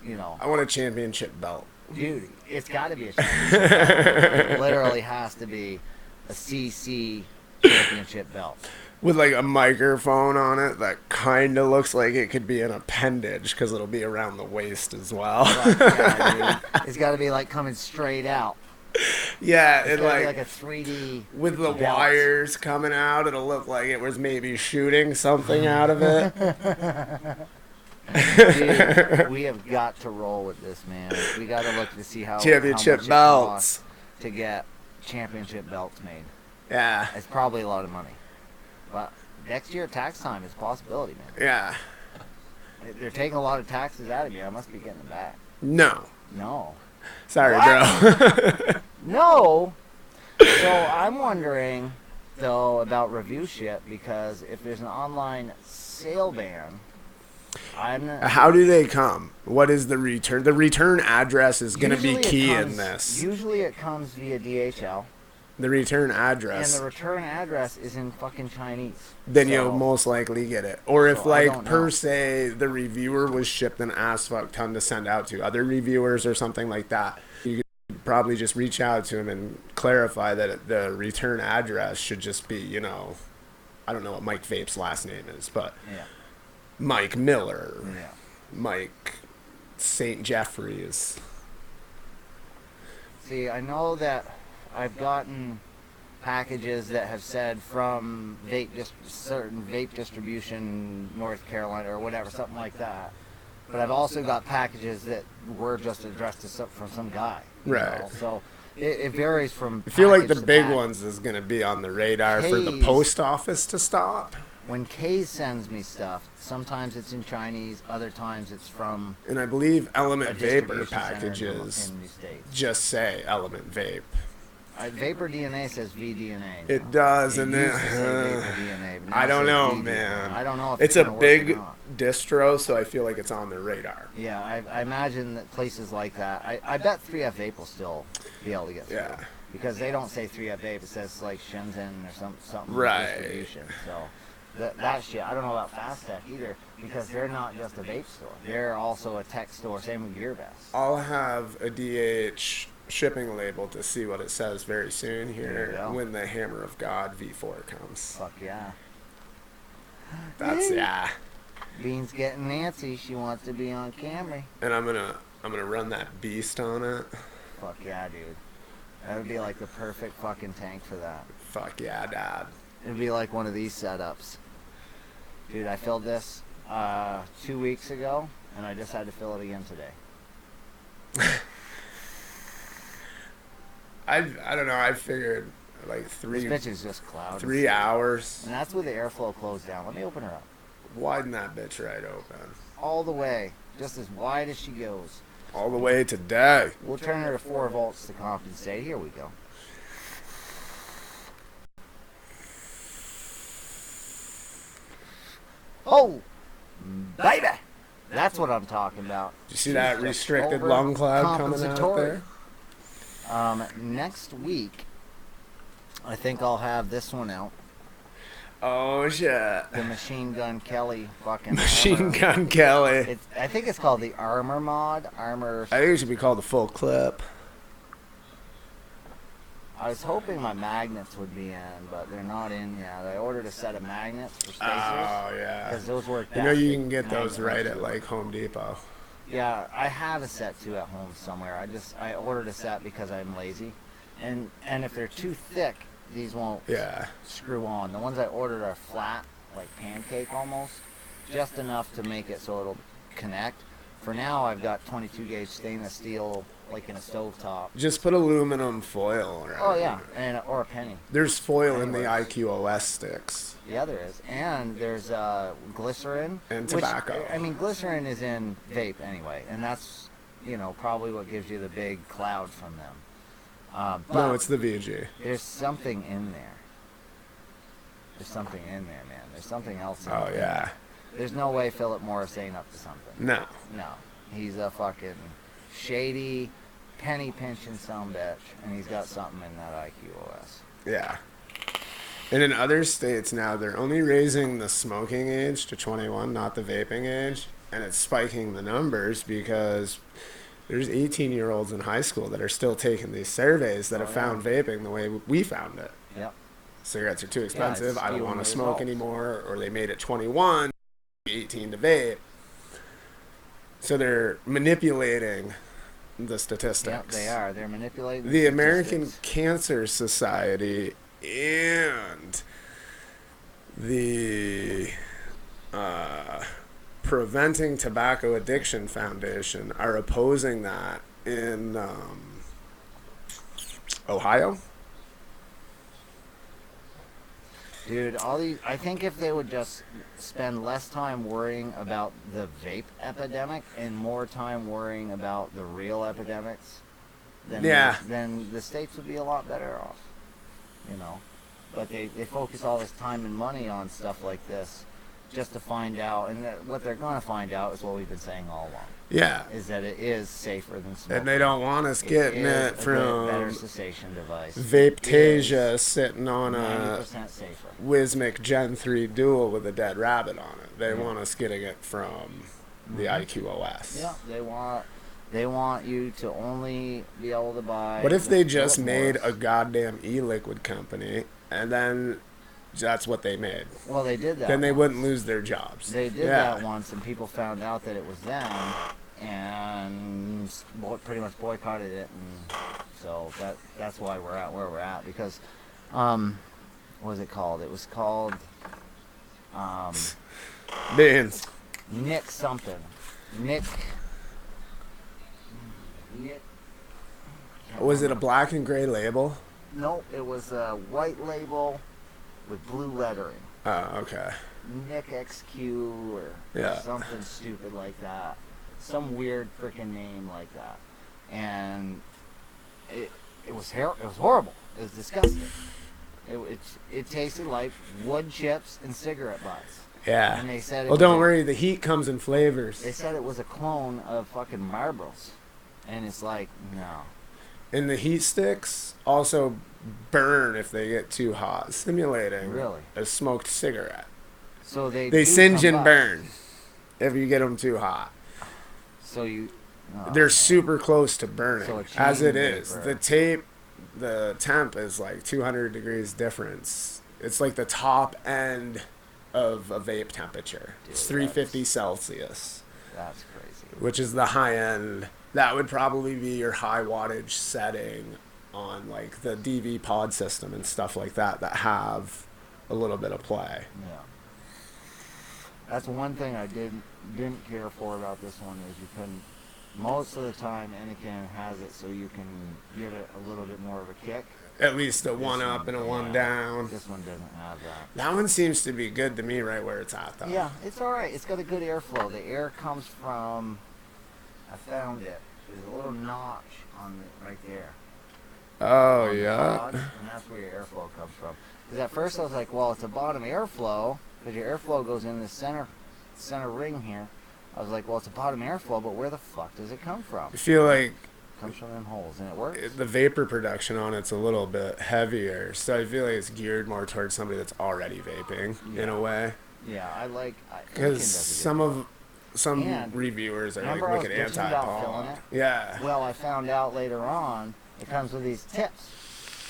you know. I want a championship belt. Dude, it's got to be a championship belt. It literally has to be a CC championship belt. With like a microphone on it that kind of looks like it could be an appendage because it'll be around the waist as well. Yeah, dude. It's got to be like coming straight out. Yeah, it's like a 3D with the belt. Wires coming out. It'll look like it was maybe shooting something out of it. Dude, we have got to roll with this, man. We got to look to see how championship much belts it costs to get championship belts made. Yeah, it's probably a lot of money. But next year, tax time is a possibility, man. Yeah. They're taking a lot of taxes out of you. I must be getting them back. No. Sorry, what? bro. No. So I'm wondering, though, about review shit, because if there's an online sale ban, how do they come? What is the return? The return address is going to be key in this. Usually it comes via DHL. The return address. And the return address is in fucking Chinese. Then you'll most likely get it. Or if, like, per se, the reviewer was shipped an ass fuck ton to send out to other reviewers or something like that, you could probably just reach out to him and clarify that the return address should just be, you know, I don't know what Mike Vape's last name is, but Mike Miller. Yeah. Mike St. Jeffries. See, I know that I've gotten packages that have said from certain vape distribution, North Carolina or whatever, something like that. But I've also got packages that were just addressed to from some guy. Right. Know? So it varies from. I feel like the big ones is going to be on the radar for the post office to stop. When Kay sends me stuff, sometimes it's in Chinese, other times it's from. And I believe Element Vapor packages in the States just say Element Vape. Vapor DNA says VDNA. It does, and then I don't know, man. I don't know if it's a big distro, so I feel like it's on their radar. Yeah, I imagine that places like that. I bet 3F Vape will still be able to get through. Yeah, because they don't say 3F Vape; it says like Shenzhen or something. Right. Distribution. So that shit. I don't know about Fast Tech either, because they're not just a vape store; they're also a tech store. Same with GearBest. I'll have a DH shipping label to see what it says very soon here when the Hammer of God V4 comes. Fuck yeah. That's Bean's getting Nancy. She wants to be on camera. And I'm gonna run that beast on it. Fuck yeah, dude. That would be like the perfect fucking tank for that. Fuck yeah, Dad. It'd be like one of these setups. Dude, I filled this 2 weeks ago, and I just had to fill it again today. I don't know. I figured like This bitch is just cloud. 3 hours. And that's with the airflow closed down. Let me open her up. Widen that bitch right open. All the way, just as wide as she goes. All the way today. We'll turn her to 4 volts to compensate. Here we go. Oh, baby. That's what I'm talking about. Did you see that restricted lung cloud coming out there? Next week, I think I'll have this one out. Oh, shit. The Machine Gun Kelly fucking Machine armor. Gun Kelly. I think it's called the Armor mod. Armor. I think it should be called the full clip. I was hoping my magnets would be in, but they're not in yet. I ordered a set of magnets for spacers. Oh, yeah. Because those work. You know you can get those right at, like, Home Depot. Yeah, I have a set too at home somewhere. I ordered a set because I'm lazy, and if they're too thick, these won't screw on. The ones I ordered are flat, like pancake almost, just enough to make it so it'll connect. For now, I've got 22 gauge stainless steel, like in a stovetop. Just put aluminum foil around. Oh yeah, or a penny. There's foil in the IQOS sticks. Yeah, there is, and there's glycerin and tobacco. Which, I mean, glycerin is in vape anyway, and that's probably what gives you the big cloud from them. No, it's the VG. There's something in there. There's something in there, man. There's something else in there. Oh yeah. There's no way Philip Morris ain't up to something. No. No, he's a fucking shady, penny pinching sumbitch, and he's got something in that IQOS. Yeah. And in other states now, they're only raising the smoking age to 21, not the vaping age. And it's spiking the numbers because there's 18-year-olds in high school that are still taking these surveys that have found vaping the way we found it. Yep. Cigarettes are too expensive. I don't want to smoke anymore. Or they made it 21, 18 to vape. So they're manipulating the statistics. Yep, they are. They're manipulating the American Cancer Society and the Preventing Tobacco Addiction Foundation are opposing that in Ohio. Dude, I think if they would just spend less time worrying about the vape epidemic and more time worrying about the real epidemics, then the states would be a lot better off, But they focus all this time and money on stuff like this just to find out, and what they're going to find out is what we've been saying all along. Yeah. Is that it is safer than smoking. And they don't want us getting it from better cessation device. Vapetasia sitting on 90% safer. Wismic Gen 3 Dual with a dead rabbit on it. They want us getting it from the IQOS. Yeah, they want you to only be able to buy. What if they just made a goddamn e-liquid company and then that's what they made? Well, they did that. Then they once. wouldn't lose their jobs. They did that once, and people found out that it was them, and pretty much boycotted it. And so that's why we're at where we're at. Because, what was it called? It was called Beans. Nick something. Nick. Was it a black and gray label? Nope, it was a white label with blue lettering. Oh, okay. Nick XQ or something stupid like that. Some weird freaking name like that. And it was horrible. It was disgusting. It tasted like wood chips and cigarette butts. Yeah. And they said well, don't worry, the heat comes in flavors. They said it was a clone of fucking Marlboros. And it's like, no. And the heat sticks also burn if they get too hot, simulating a smoked cigarette. So they singe and burn if you get them too hot. So they're super close to burning, so as it is. The temp is like 200 degrees difference. It's like the top end of a vape temperature. Dude, it's 350 Celsius. That's crazy. Which is the high end. That would probably be your high wattage setting on like the DV pod system and stuff like that have a little bit of play. Yeah. That's one thing I didn't care for about this one is you couldn't. Most of the time, Anakin has it so you can give it a little bit more of a kick. At least a one up and a one down. This one doesn't have that. That one seems to be good to me right where it's at, though. Yeah, it's all right. It's got a good airflow. The air comes from, I found it. There's a little notch on right there. Oh, on the yeah. pod, and that's where your airflow comes from. Because at first I was like, well, it's a bottom airflow, because your airflow goes in the center ring here. I was like, well, it's a bottom airflow, but where the fuck does it come from? I feel like It comes from them holes, and it works. the vapor production on it's a little bit heavier, so I feel like it's geared more towards somebody that's already vaping in a way. Yeah, I like... Because some And reviewers are like remember I was wicked bitching about filling anti-pollen. it? Yeah. Well, I found out later on, it comes with these tips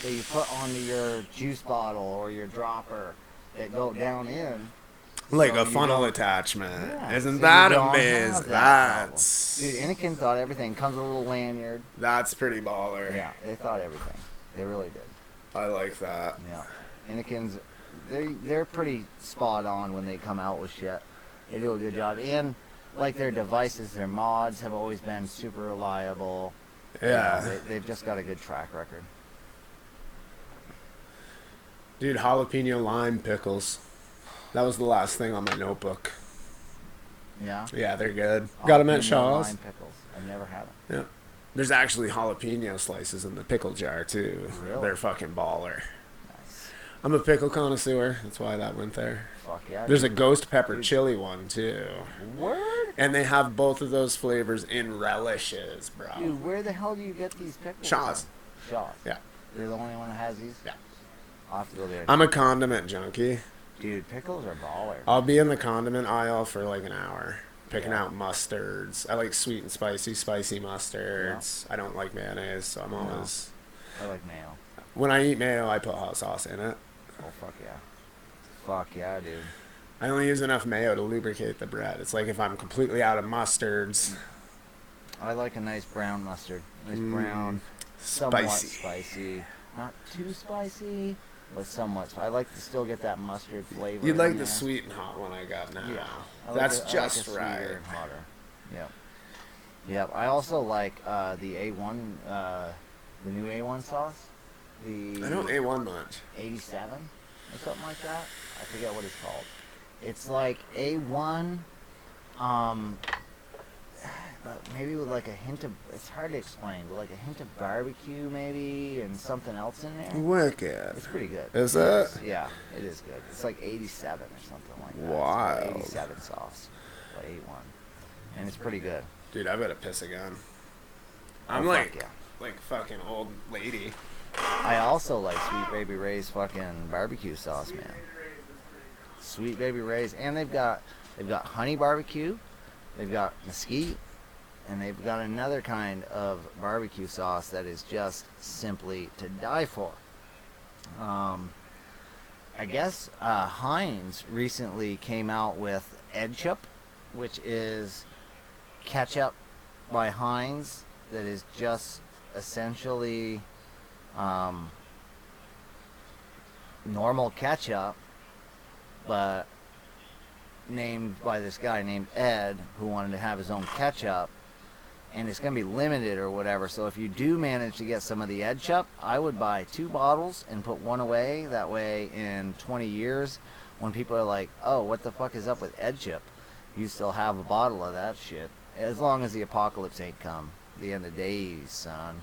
that you put onto your juice bottle or your dropper that go down in. Like So a you funnel don't- attachment. Yeah, Isn't so that you don't amazing? have that problem. That's Dude, Anakin thought everything. Comes with a little lanyard. that's pretty baller. Yeah, they thought everything. They really did. I like that. Yeah. Anakin's, they're pretty spot on when they come out with shit. They do a good job. And, like, their devices, their mods have always been super reliable. Yeah. You know, they've just got a good track record. Dude, jalapeno lime pickles. That was the last thing on my notebook. Yeah? Yeah, they're good. Got them at Jalapeno Shaw's. lime pickles. I've never had them. Yeah. There's actually jalapeno slices in the pickle jar, too. Really? They're fucking baller. Nice. I'm a pickle connoisseur. That's why that went there. Fuck yeah. There's a dude. ghost pepper Dude. chili one, too. Word? And they have both of those flavors in relishes, bro. Dude, where the hell do you get these pickles? Shaw's. from? Shaw's. Yeah. They're the only one that has these? Yeah. I'll have to go there. I'm a condiment junkie. Dude, pickles are baller. I'll be in the condiment aisle for like an hour, picking Yeah. out mustards. I like sweet and spicy mustards. I don't like mayonnaise, so I'm always... I like mayo. When I eat mayo, I put hot sauce in it. Oh, fuck yeah. Fuck yeah, dude. I only use enough mayo to lubricate the bread. It's like if I'm completely out of mustards, I like a nice brown mustard. Nice brown, somewhat spicy. Not too spicy, but somewhat. I like to still get that mustard flavor. You'd like in the there. sweet and hot one I got now. Yeah. I like That's it- I like just it sweeter right. and hotter. Yep. Yep. I also like the A1, the new A1 sauce. The I don't A1 much. 87 or something like that. I forget what it's called. It's like A1, but maybe with like a hint of, it's hard to explain, but like a hint of barbecue maybe and something else in there. Wicked. It's pretty good. Is it? Yeah, it is good. It's like 87 or something like that. Wild. It's called 87 sauce, but 81. And it's pretty good. Dude, I better piss again. Oh, I'm fuck yeah. like fucking old lady. I also like Sweet Baby Ray's fucking barbecue sauce, man. Sweet Baby Ray's, and they've got honey barbecue, they've got mesquite, and they've got another kind of barbecue sauce that is just simply to die for. I guess Heinz recently came out with Ketchup, which is ketchup by Heinz that is just essentially normal ketchup, but named by this guy named Ed, who wanted to have his own ketchup, and it's going to be limited or whatever. So if you do manage to get some of the Ketchup, I would buy 2 bottles and put one away. That way in 20 years, when people are like, oh, what the fuck is up with Ketchup, you still have a bottle of that shit, as long as the apocalypse ain't come, the end of days, son.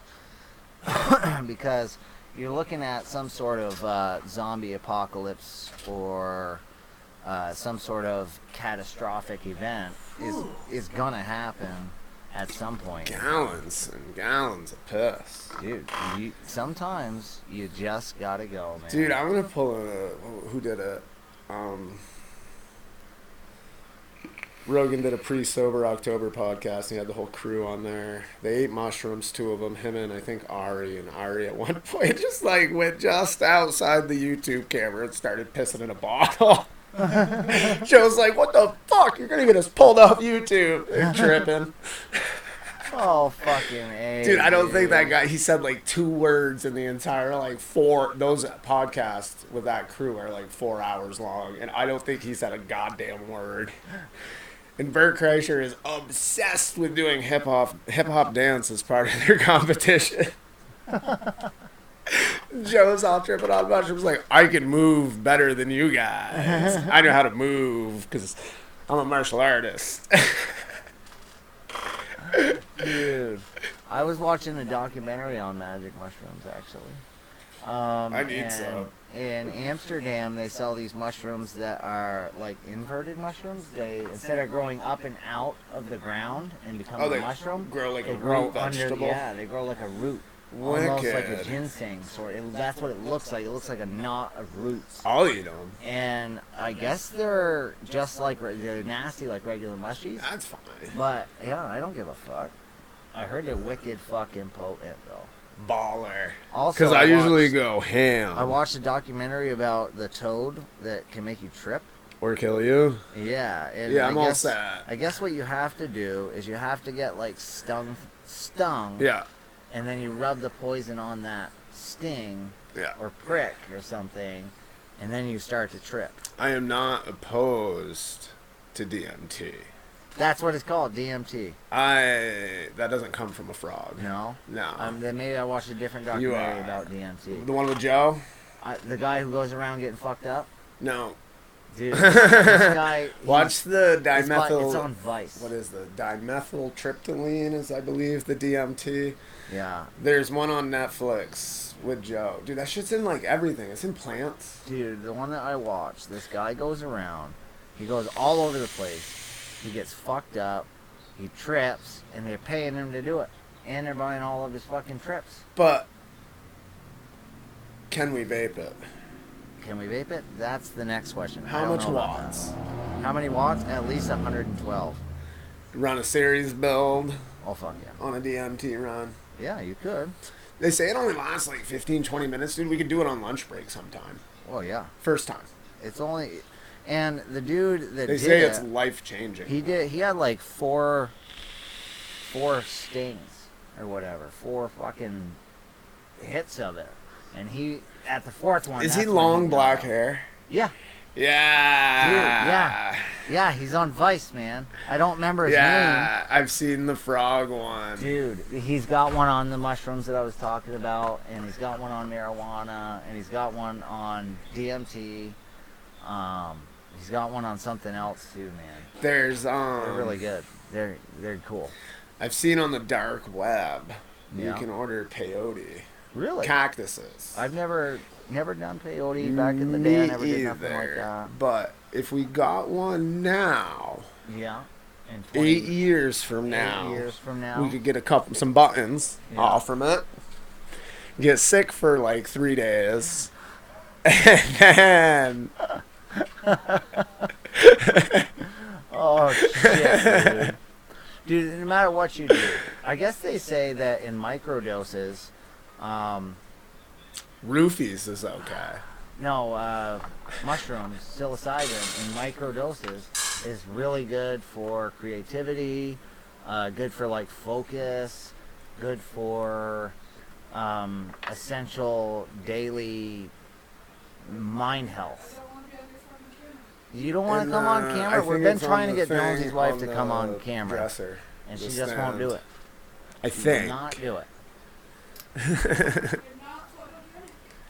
Because you're looking at some sort of zombie apocalypse or some sort of catastrophic event is gonna happen at some point. Gallons and gallons of piss. Dude, sometimes you just gotta go, man. Dude, I'm gonna pull who did it? Rogan did a pre-sober October podcast, and he had the whole crew on there. They ate mushrooms, 2 of them, him and I think Ari at one point just like went just outside the YouTube camera and started pissing in a bottle. Joe's like, what the fuck? You're gonna get us pulled off YouTube. They're tripping. Oh, fucking A. Dude, I don't think that guy, he said like 2 words in the entire like 4, those podcasts with that crew are like 4 hours long, and I don't think he said a goddamn word. And Bert Kreischer is obsessed with doing hip hop dance as part of their competition. Joe's all tripping on mushrooms like, I can move better than you guys. I know how to move because I'm a martial artist. Dude. I was watching a documentary on magic mushrooms, actually. I need some. In Amsterdam, they sell these mushrooms that are like inverted mushrooms. They, instead of growing up and out of the ground and becoming a mushroom, grow like they a grow root vegetable. Yeah, they grow like a root. Wicked. Almost like a ginseng sort. That's what it looks like. It looks like a knot of roots. I'll eat them. And I guess they're just like, they're nasty like regular mushies. That's fine. But yeah, I don't give a fuck. I heard they're wicked fucking potent though. Baller. Also, because I usually go ham. I watched a documentary about the toad that can make you trip. Or kill you. Yeah. And yeah, I'm all set. I guess what you have to do is you have to get like stung. Yeah. And then you rub the poison on that sting. Yeah. Or prick or something, and then you start to trip. I am not opposed to DMT. That's what it's called, DMT. That doesn't come from a frog. No? No. Then maybe I watched a different documentary about DMT. The one with Joe? The guy who goes around getting fucked up? No. Dude, this guy... Watch the dimethyl... It's on Vice. What is the dimethyltryptamine is, I believe, the DMT. Yeah. There's one on Netflix with Joe. Dude, that shit's in, like, everything. It's in plants. Dude, the one that I watched, this guy goes around. He goes all over the place. He gets fucked up. He trips, and they're paying him to do it. And they're buying all of his fucking trips. But can we vape it? Can we vape it? That's the next question. How much watts? How many watts? At least 112. Run a series build. Oh, fuck yeah. On a DMT run. Yeah, you could. They say it only lasts like 15, 20 minutes. Dude, we could do it on lunch break sometime. Oh, yeah. First time. It's only... And the dude that they say it's life-changing. He had like four stings or whatever. 4 fucking hits of it. And he, at the 4th one... Is he long black hair? Yeah. Yeah. Dude, yeah. Yeah, he's on Vice, man. I don't remember his name. Yeah, I've seen the frog one. Dude, he's got one on the mushrooms that I was talking about, and he's got one on marijuana, and he's got one on DMT. He's got one on something else too, man. There's They're really good. They're cool. I've seen on the dark web. Yeah. You can order peyote. Really? Cactuses. I've never done peyote back in the day. I never did nothing like that. But if we got one now, yeah, in 8 years from now, 8 years from now, we could get some buttons off from it. Get sick for like 3 days, and then. Oh shit, dude. Dude, no matter what you do, I guess they say that in microdoses, roofies is okay. No, mushrooms, psilocybin in microdoses is really good for creativity, good for like focus, good for essential daily mind health. You don't want to come on camera? We've been trying to get Jonesy's wife to come on camera. Dresser, and she just won't do it. I think. She will not do it.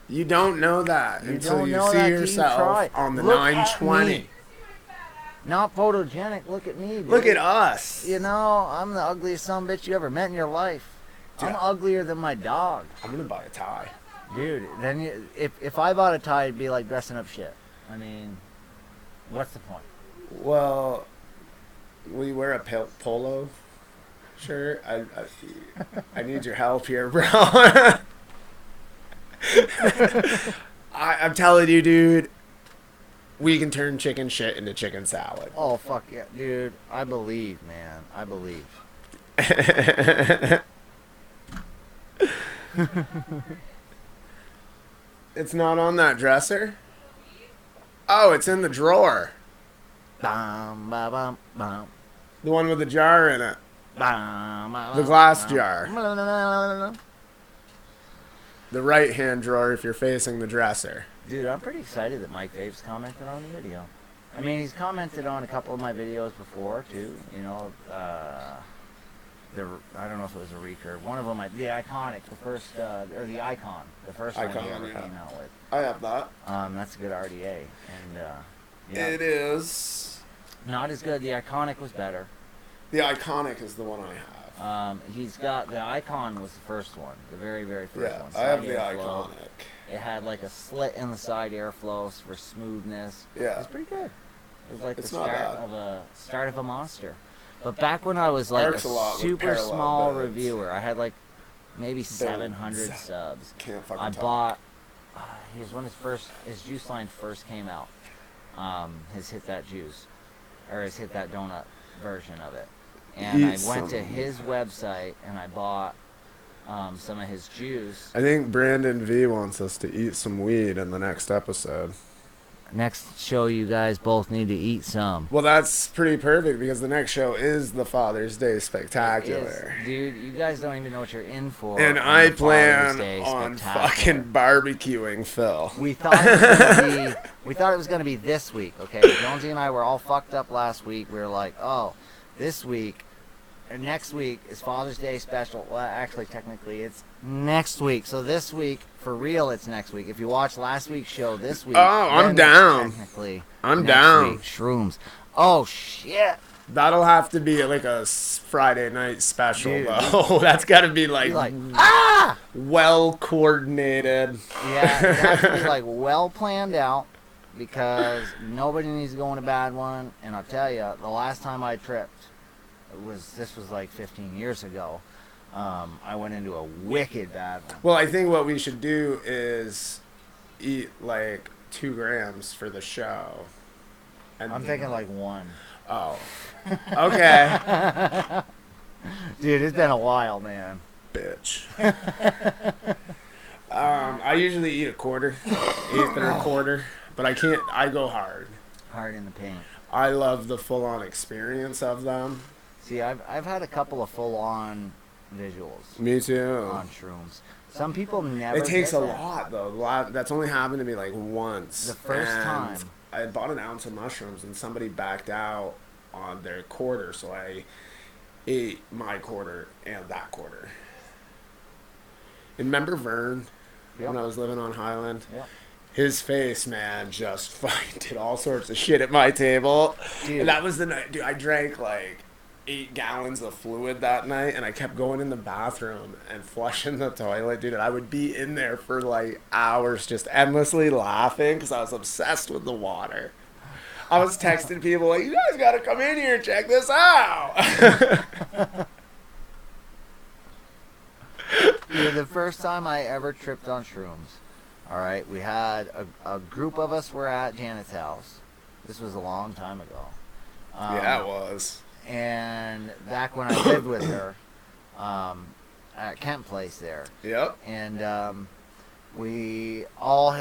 You don't know that until you see yourself on the Look 920. Not photogenic. Look at me, dude. Look at us. You know, I'm the ugliest son of a bitch you ever met in your life. Dude, I'm uglier than my dog. I'm going to buy a tie. Dude, then if I bought a tie, it'd be like dressing up shit. I mean, what's the point? Well, will you wear a polo shirt? I need your help here, bro. I'm telling you, dude, we can turn chicken shit into chicken salad. Oh, fuck yeah. Dude, I believe, man. I believe. It's not on that dresser? Oh, it's in the drawer. Bum, ba, bum, bum. The one with the jar in it. Bum, ba, The glass jar. The right-hand drawer if you're facing the dresser. Dude, I'm pretty excited that Mike Vape's commented on the video. I mean, he's commented on a couple of my videos before, too. You know, I don't know if it was a recurve. One of them, the Iconic, the first, or the Icon, the first one he ever came out with. I have that. That's a good RDA. And, yeah. It is. Not as good. The Iconic was better. The Iconic is the one I have. He's got the icon was the first one, the very very first Yeah, one. I have Side the airflow. iconic. It had like a slit in the side airflow for smoothness. Yeah. It's pretty good. It was like It's the not start of a monster. But back when I was like Works a a lot with super parallel small beds. reviewer, I had like maybe 700 subs. Can't fucking I talk. bought. He was when his juice line first came out. His Hit That Juice, or his Hit That Donut version of it. And I went to his website and I bought some of his juice. I think Brandon V wants us to eat some weed in the next episode. Next show, you guys both need to eat some. Well, that's pretty perfect because the next show is the Father's Day Spectacular. Dude, you guys don't even know what you're in for. And on I the Father's plan Day on Spectacular. fucking barbecuing Phil. We thought it was gonna be this week, okay? Jonesy and I were all fucked up last week. We were like, oh, this week and next week is Father's Day special. Well, actually, technically, it's next week. So this week, for real, it's next week. If you watch last week's show this week, Oh, I'm then down. Technically, I'm next down. week, shrooms. Oh shit. That'll have to be like a Friday night special, Dude, though. That's got to be like well coordinated. Yeah, it has to be like well planned out because nobody needs to go in a bad one. And I'll tell you, the last time I tripped, this was like 15 years ago. I went into a wicked bad one. Well, I think what we should do is eat like 2 grams for the show. And I'm thinking like 1. Oh. Okay. Dude, it's been a while, man. Bitch. I usually eat a quarter, 1/8 but I can't. I go hard. Hard in the paint. I love the full-on experience of them. See, I've had a couple of full-on visuals. Me too. On shrooms. Some people never. It takes get a that. lot though. That's only happened to me like once. The first time. I had bought an ounce of mushrooms and somebody backed out on their quarter, so I ate my quarter and that quarter. And remember Vern? Yep. When I was living on Highland? Yep. His face, man, just fucking did all sorts of shit at my table. Dude. And that was the night, dude, I drank like 8 gallons of fluid that night, and I kept going in the bathroom and flushing the toilet, dude. And I would be in there for like hours just endlessly laughing because I was obsessed with the water. I was texting people like, you guys got to come in here and check this out. Dude, the first time I ever tripped on shrooms, all right, we had a group of us were at Janet's house. This was a long time ago. Yeah, it was. And back when I lived with her, at Kent Place there. Yep. And we all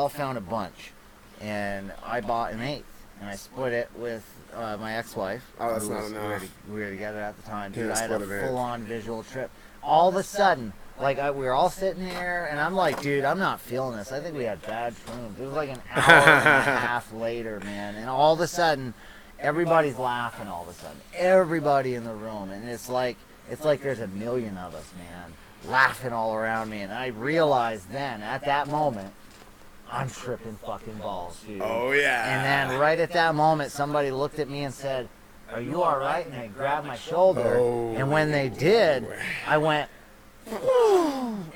found a bunch, and I bought an 1/8, and I split it with my ex-wife. Oh, that's not enough. We were together at the time. Dude, Yeah, I had a split an 1/8. full-on visual trip. All of a sudden, like we were all sitting there, and I'm like, dude, I'm not feeling this. I think we had bad shrooms. It was like an hour and a half later, man, and all of a sudden, everybody's laughing. All of a sudden, everybody in the room, and it's like there's a million of us, man, laughing all around me. And I realized then, at that moment, I'm tripping fucking balls, dude. Oh, yeah. And then right at that moment, somebody looked at me and said, "Are you all right?" And they grabbed my shoulder. Oh. And when they did, I went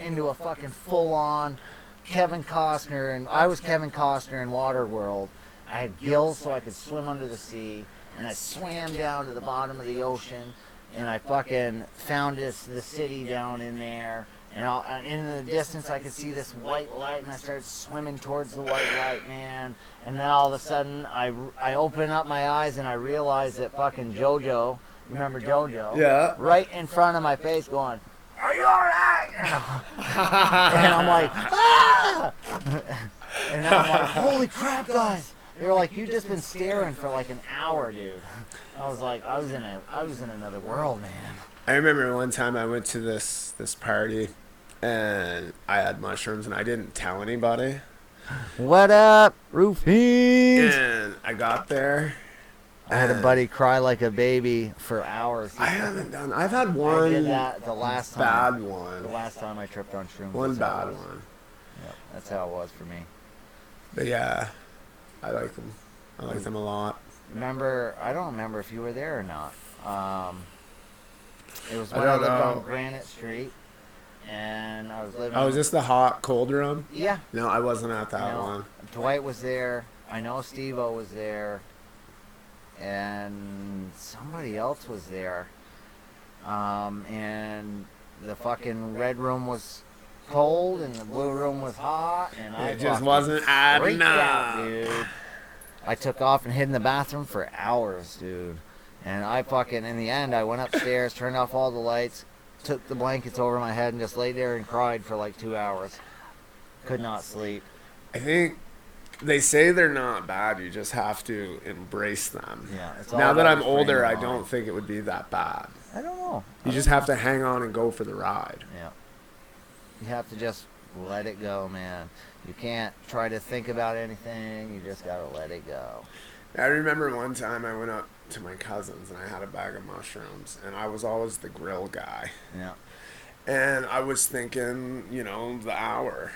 into a fucking full-on Kevin Costner, and I was Kevin Costner in Waterworld. I had gills so I could swim under the sea, and I swam down to the bottom of the ocean, and I fucking found the city down in there. And in the distance, I could see this white light, and I started swimming towards the white light, man. And then all of a sudden, I open up my eyes, and I realize that fucking JoJo, remember JoJo? Yeah. Right in front of my face going, "Are you all right?" And I'm like, "Ah!" And then I'm like, "Holy crap, guys." They were like, "You've just been staring for like an hour, dude." I was like, I was in another world, man. I remember one time I went to this party, and I had mushrooms, and I didn't tell anybody. What up, Roofies? And I got there. I had a buddy cry like a baby for hours. I've had one I did that the last time. bad The one. last time I tripped on shrooms. One that's how bad it was. one. Yep, that's how it was for me. But yeah, I like them. I like them a lot. I don't remember if you were there or not. It was I when I don't lived know. on Granite Street, and I was living. Oh, is this the hot cold room? Yeah. No, I wasn't at that one. Dwight was there. I know Steve-O was there, and somebody else was there. And the fucking red room was cold, and the blue room was hot, and I It just wasn't adding freaked out, up. dude. I took off and hid in the bathroom for hours, dude. And I fucking, in the end, I went upstairs, turned off all the lights, took the blankets over my head, and just laid there and cried for like 2 hours. Could not sleep. I think they say they're not bad. You just have to embrace them. Yeah. It's all Now that about I'm your frame older, of I mind. don't think it would be that bad. I don't know. You just have to hang on and go for the ride. Yeah. You have to just let it go, man. You can't try to think about anything. You just gotta let it go. I remember one time I went up to my cousin's and I had a bag of mushrooms, and I was always the grill guy. Yeah. And I was thinking, you know, the hour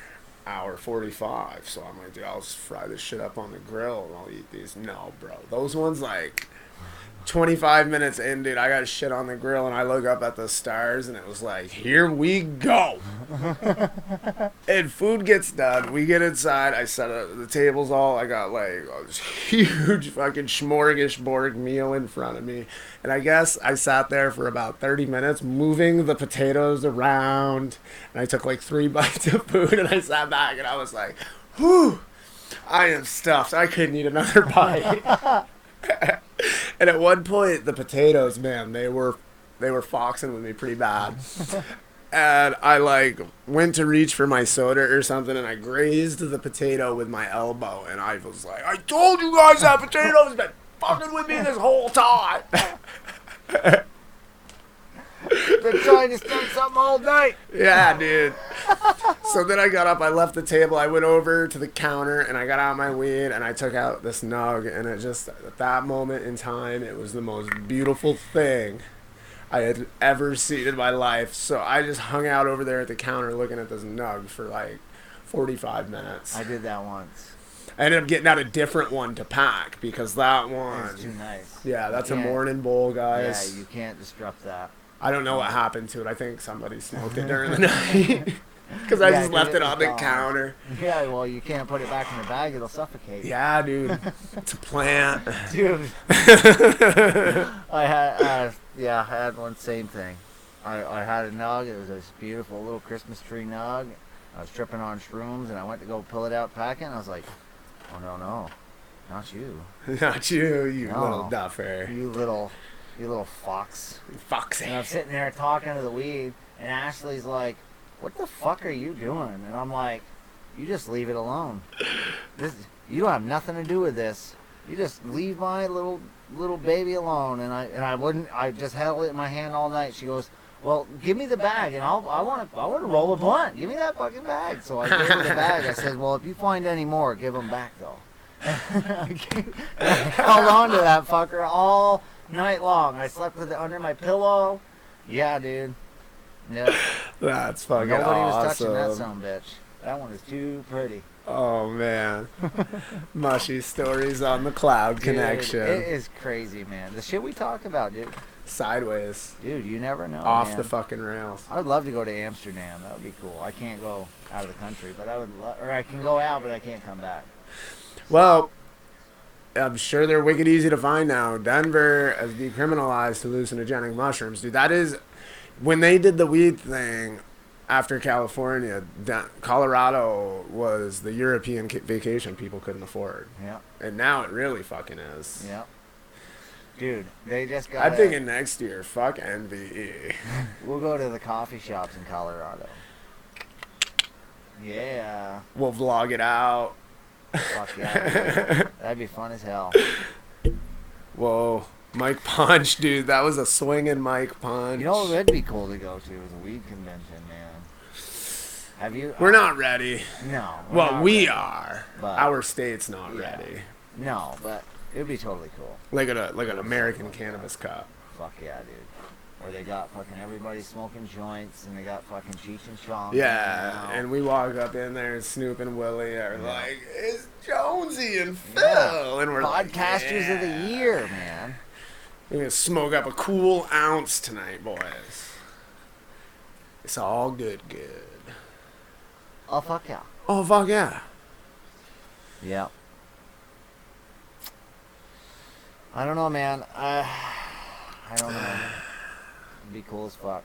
45. So I'm like, dude, I'll just fry this shit up on the grill and I'll eat these. No, bro. Those ones, like, 25 minutes in, dude, I got shit on the grill, and I look up at the stars, and it was like, here we go. And food gets done. We get inside. I set up the tables all. I got, like, this huge fucking smorgasbord meal in front of me. And I guess I sat there for about 30 minutes moving the potatoes around. And I took, like, 3 bites of food, and I sat back, and I was like, whew, I am stuffed. I couldn't eat another bite. And at one point, the potatoes, man, they were foxing with me pretty bad. And I, like, went to reach for my soda or something, and I grazed the potato with my elbow. And I was like, I told you guys that potato's been fucking with me this whole time. Been trying to start something all night. Yeah, dude. So then I got up, I left the table, I went over to the counter, and I got out my weed, and I took out this nug, and it just, at that moment in time, it was the most beautiful thing I had ever seen in my life. So I just hung out over there at the counter looking at this nug for like 45 minutes. I did that once. I ended up getting out a different one to pack, because that one... It's too nice. Yeah, that's a morning bowl, guys. Yeah, you can't disrupt that. I don't know what happened to it. I think somebody smoked it during the night. Because I just left it on the counter. Yeah, well, you can't put it back in the bag. It'll suffocate. Yeah, dude. It's a plant. Dude. I had one same thing. I had a nug. It was this beautiful little Christmas tree nug. I was tripping on shrooms, and I went to go pull it out, pack it, and I was like, oh, no. Not you. Not you, you No. little duffer. You little fox. Foxy. And I'm sitting there talking to the weed, and Ashley's like, what the fuck are you doing? And I'm like, you just leave it alone. You don't have nothing to do with this. You just leave my little baby alone. And I just held it in my hand all night. She goes, well, give me the bag, and I want to roll a blunt. Give me that fucking bag. So I gave her the bag. I said, well, if you find any more, give them back, though. I held on to that fucker all night long. I slept with it under my pillow. Yeah, dude. Yeah. That's fucking Nobody awesome. was touching that son of a bitch. That one is too pretty. Oh, man. Mushy stories on the cloud Dude, connection. It is crazy, man. The shit we talk about, dude. Sideways. Dude, you never know, Off man. the fucking rails. I would love to go to Amsterdam. That would be cool. I can't go out of the country, but I would or I can go out, but I can't come back. Well, I'm sure they're wicked easy to find now. Denver has decriminalized hallucinogenic mushrooms. Dude, that is... When they did the weed thing after California, Colorado was the European vacation people couldn't afford. Yeah. And now it really fucking is. Yeah. Dude, they just got... I'm thinking next year, fuck NVE. We'll go to the coffee shops in Colorado. Yeah. We'll vlog it out. Fuck yeah, dude. That'd be fun as hell. Whoa. Mike Punch, dude. That was a swinging Mike Punch. You know what would be cool to go to is a weed convention, man. Have you... We're not ready. No. Well, we ready. are. But Our state's not yeah. ready. No, but it would be totally cool. Like an American Cannabis Cup. Fuck yeah, dude. Where they got fucking everybody smoking joints, and they got fucking Cheech and Chong. Yeah, and we walk up in there, and Snoop and Willie are like, it's Jonesy and Phil. Yeah. And we're Podcasters like, of the year, man. We're gonna smoke up a cool ounce tonight, boys. It's all good. Oh, fuck yeah. Oh, fuck yeah. Yeah. I don't know, man. I don't know. It'd be cool as fuck.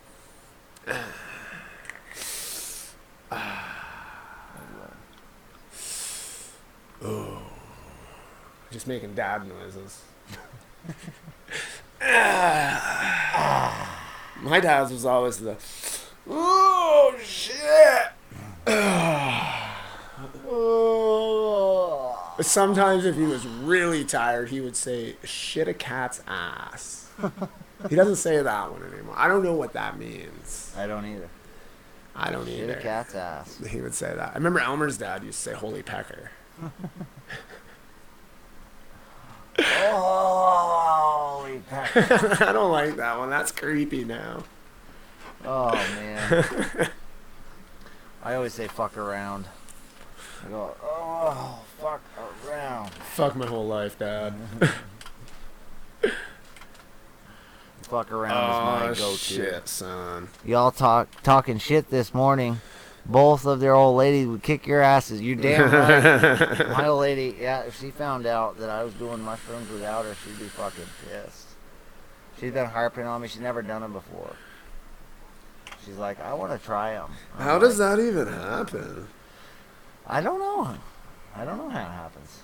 Oh. Just making dad noises. My dad's was always the, oh, shit. But sometimes if he was really tired, he would say, shit a cat's ass. He doesn't say that one anymore. I don't know what that means. I don't either. I don't either. Shit a cat's ass. He would say that. I remember Elmer's dad used to say, holy pecker. Holy pecker. I don't like that one. That's creepy now. Oh, man. I always say fuck around. I go, oh, fuck around. Fuck my whole life, Dad. Fuck around is my go-to. Shit, son. Y'all talking shit this morning. Both of their old ladies would kick your asses. You damn right. My old lady, yeah, if she found out that I was doing mushrooms without her, she'd be fucking pissed. She's been harping on me. She's never done them before. She's like, I want to try them. How does that even happen? I don't know. I don't know how it happens.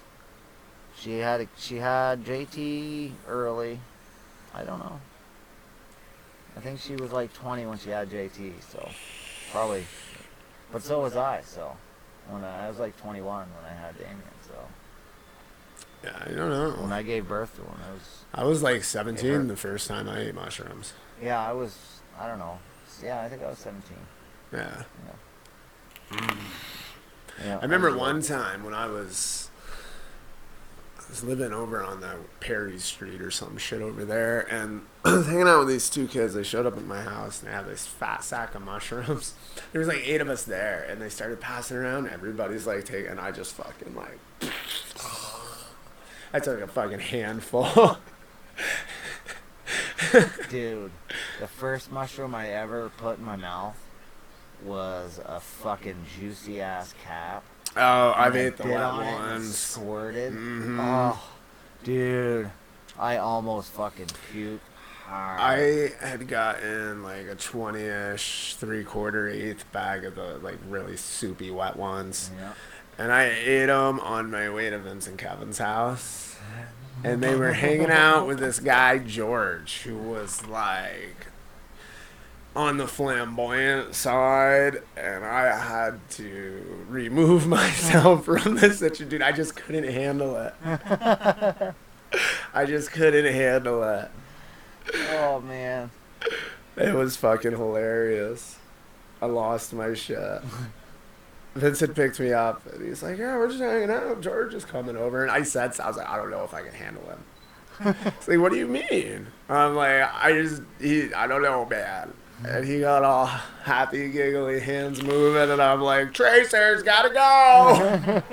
She had JT early. I don't know. I think she was like 20 when she had JT, so probably. But so was I, so when I was like 21 when I had Damien, so. Yeah, I don't know. When I gave birth to him, I was like 17 the first time I ate mushrooms. Yeah, I don't know. Yeah, I think I was 17. Yeah. Yeah, I remember one time when I was living over on the Perry Street or some shit over there, and I was hanging out with these two kids. They showed up at my house, and they had this fat sack of mushrooms. There was like 8 of us there, and they started passing around. Everybody's like taking, and I just fucking like, I took a fucking handful. Dude, the first mushroom I ever put in my mouth was a fucking juicy ass cap. Oh, I've ate the bit wet on it and ones. squirted. Mm-hmm. Oh, dude, I almost fucking puked hard. I had gotten like a 20-ish, 3/4 bag of the like really soupy wet ones. Yeah. And I ate them on my way to Vince and Kevin's house. And they were hanging out with this guy, George, who was like on the flamboyant side. And I had to remove myself from this situation. Dude, I just couldn't handle it. I just couldn't handle it. Oh, man. It was fucking hilarious. I lost my shit. Vincent picked me up, and he's like, yeah, we're just hanging out. George is coming over. And I was like, I don't know if I can handle him. He's like, what do you mean? I'm like, I don't know, man. And he got all happy, giggly, hands moving, and I'm like, Tracer's gotta go!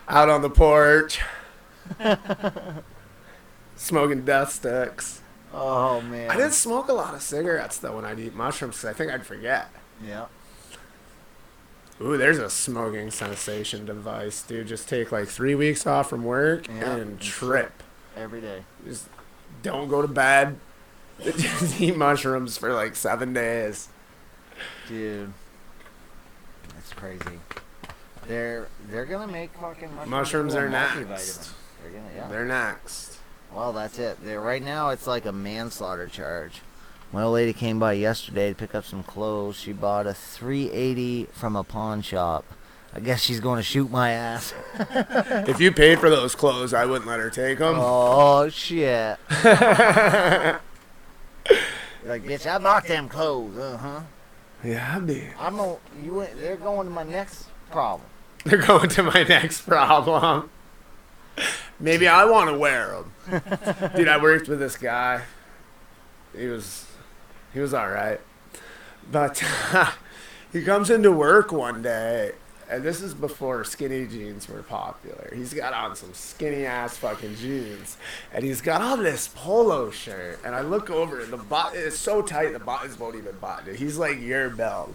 Out on the porch. Smoking death sticks. Oh, man. I didn't smoke a lot of cigarettes, though, when I'd eat mushrooms, because I think I'd forget. Yeah. Ooh, there's a smoking cessation device, dude. Just take like 3 weeks off from work and trip. Every day. Just don't go to bed. Just eat mushrooms for like 7 days. Dude. That's crazy. They're gonna make fucking mushrooms are multivitamin. next. They're next. Well, that's it. Right now it's like a manslaughter charge. My old lady came by yesterday to pick up some clothes. She bought a $380 from a pawn shop. I guess she's going to shoot my ass. If you paid for those clothes, I wouldn't let her take them. Oh, shit. Like, bitch, I bought them clothes. Uh-huh. Yeah, I be. They're going to my next problem. They're going to my next problem. Maybe I want to wear them. Dude, I worked with this guy. He was all right. But he comes into work one day, And this is before skinny jeans were popular. He's got on some skinny ass fucking jeans. And he's got on this polo shirt. And I look over and the button is so tight the buttons won't even button it. He's like your build.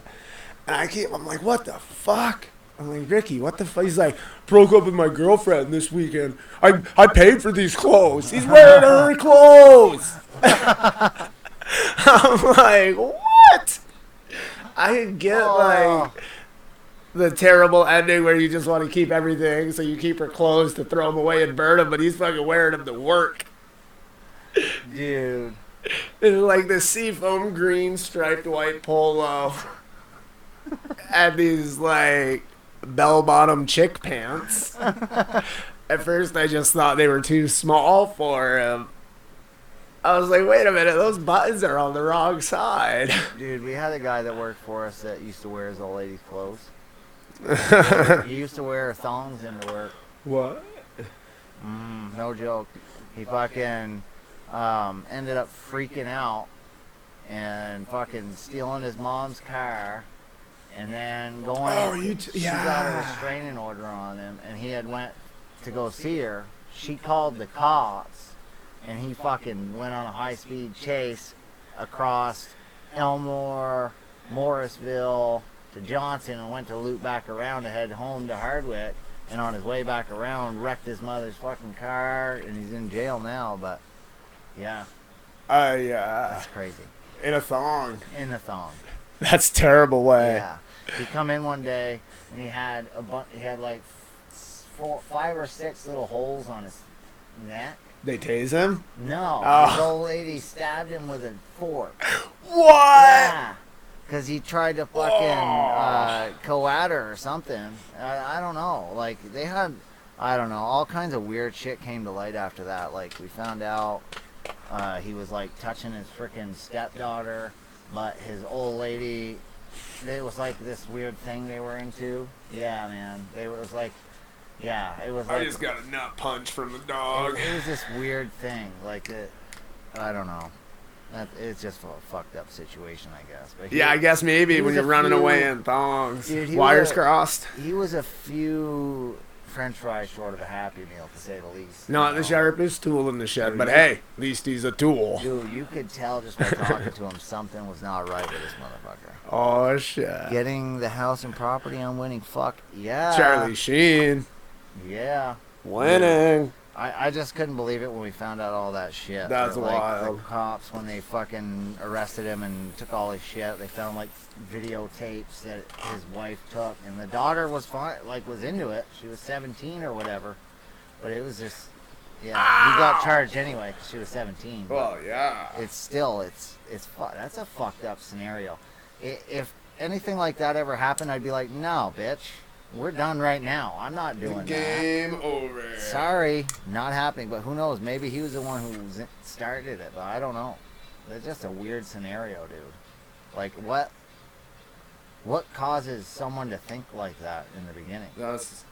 And I'm like, what the fuck? I'm like, Ricky, what the fuck? He's like, broke up with my girlfriend this weekend. I paid for these clothes. He's wearing her clothes. I'm like, what? I get like the terrible ending where you just want to keep everything, so you keep her clothes to throw them away and burn them, but he's fucking wearing them to work. Dude. It's like the seafoam green striped white polo and these like bell-bottom chick pants. At first I just thought they were too small for him. I was like, wait a minute, those buttons are on the wrong side. Dude, we had a guy that worked for us that used to wear his old lady's clothes. He used to wear thongs into work. What? No joke. He fucking ended up freaking out and fucking stealing his mom's car and then going. She got a restraining order on him, and he had went to go see her. She called the cops, and he fucking went on a high-speed chase across Elmore, Morrisville to Johnson, and went to loop back around to head home to Hardwick. And on his way back around, wrecked his mother's fucking car, and he's in jail now. But yeah, that's crazy. In a thong. In the thong. That's terrible way. Yeah, he come in one day and he had he had like 5 or 6 little holes on his neck. They tase him? No, his old lady stabbed him with a fork. What? Yeah, because he tried to fucking co-at her or something. I don't know. Like they had, I don't know, all kinds of weird shit came to light after that. Like we found out he was like touching his freaking stepdaughter, but his old lady, it was like this weird thing they were into. Yeah, man, it was like. Yeah, it was like... I just got a nut punch from the dog. It was this weird thing. Like, I don't know. It's just a fucked up situation, I guess. But I guess maybe when you're running away in thongs. Dude, wires crossed. He was a few french fries short of a Happy Meal, to say the least. Not the sharpest tool in the shed, but hey, at least he's a tool. Dude, you could tell just by talking to him something was not right with this motherfucker. Oh, shit. Getting the house and property on winning, fuck, yeah. Charlie Sheen. Yeah. Winning. I just couldn't believe it when we found out all that shit. That's like, wild. The cops, when they fucking arrested him and took all his shit, they found like videotapes that his wife took, and the daughter was fine, like was into it. She was 17 or whatever, but it was just, he got charged anyway because she was 17. Well, yeah. It's still, that's a fucked up scenario. If anything like that ever happened, I'd be like, no, bitch. We're done right now. I'm not doing that. Game over. Sorry, not happening. But who knows? Maybe he was the one who started it. But I don't know. That's just a weird scenario, dude. Like, what causes someone to think like that in the beginning? That's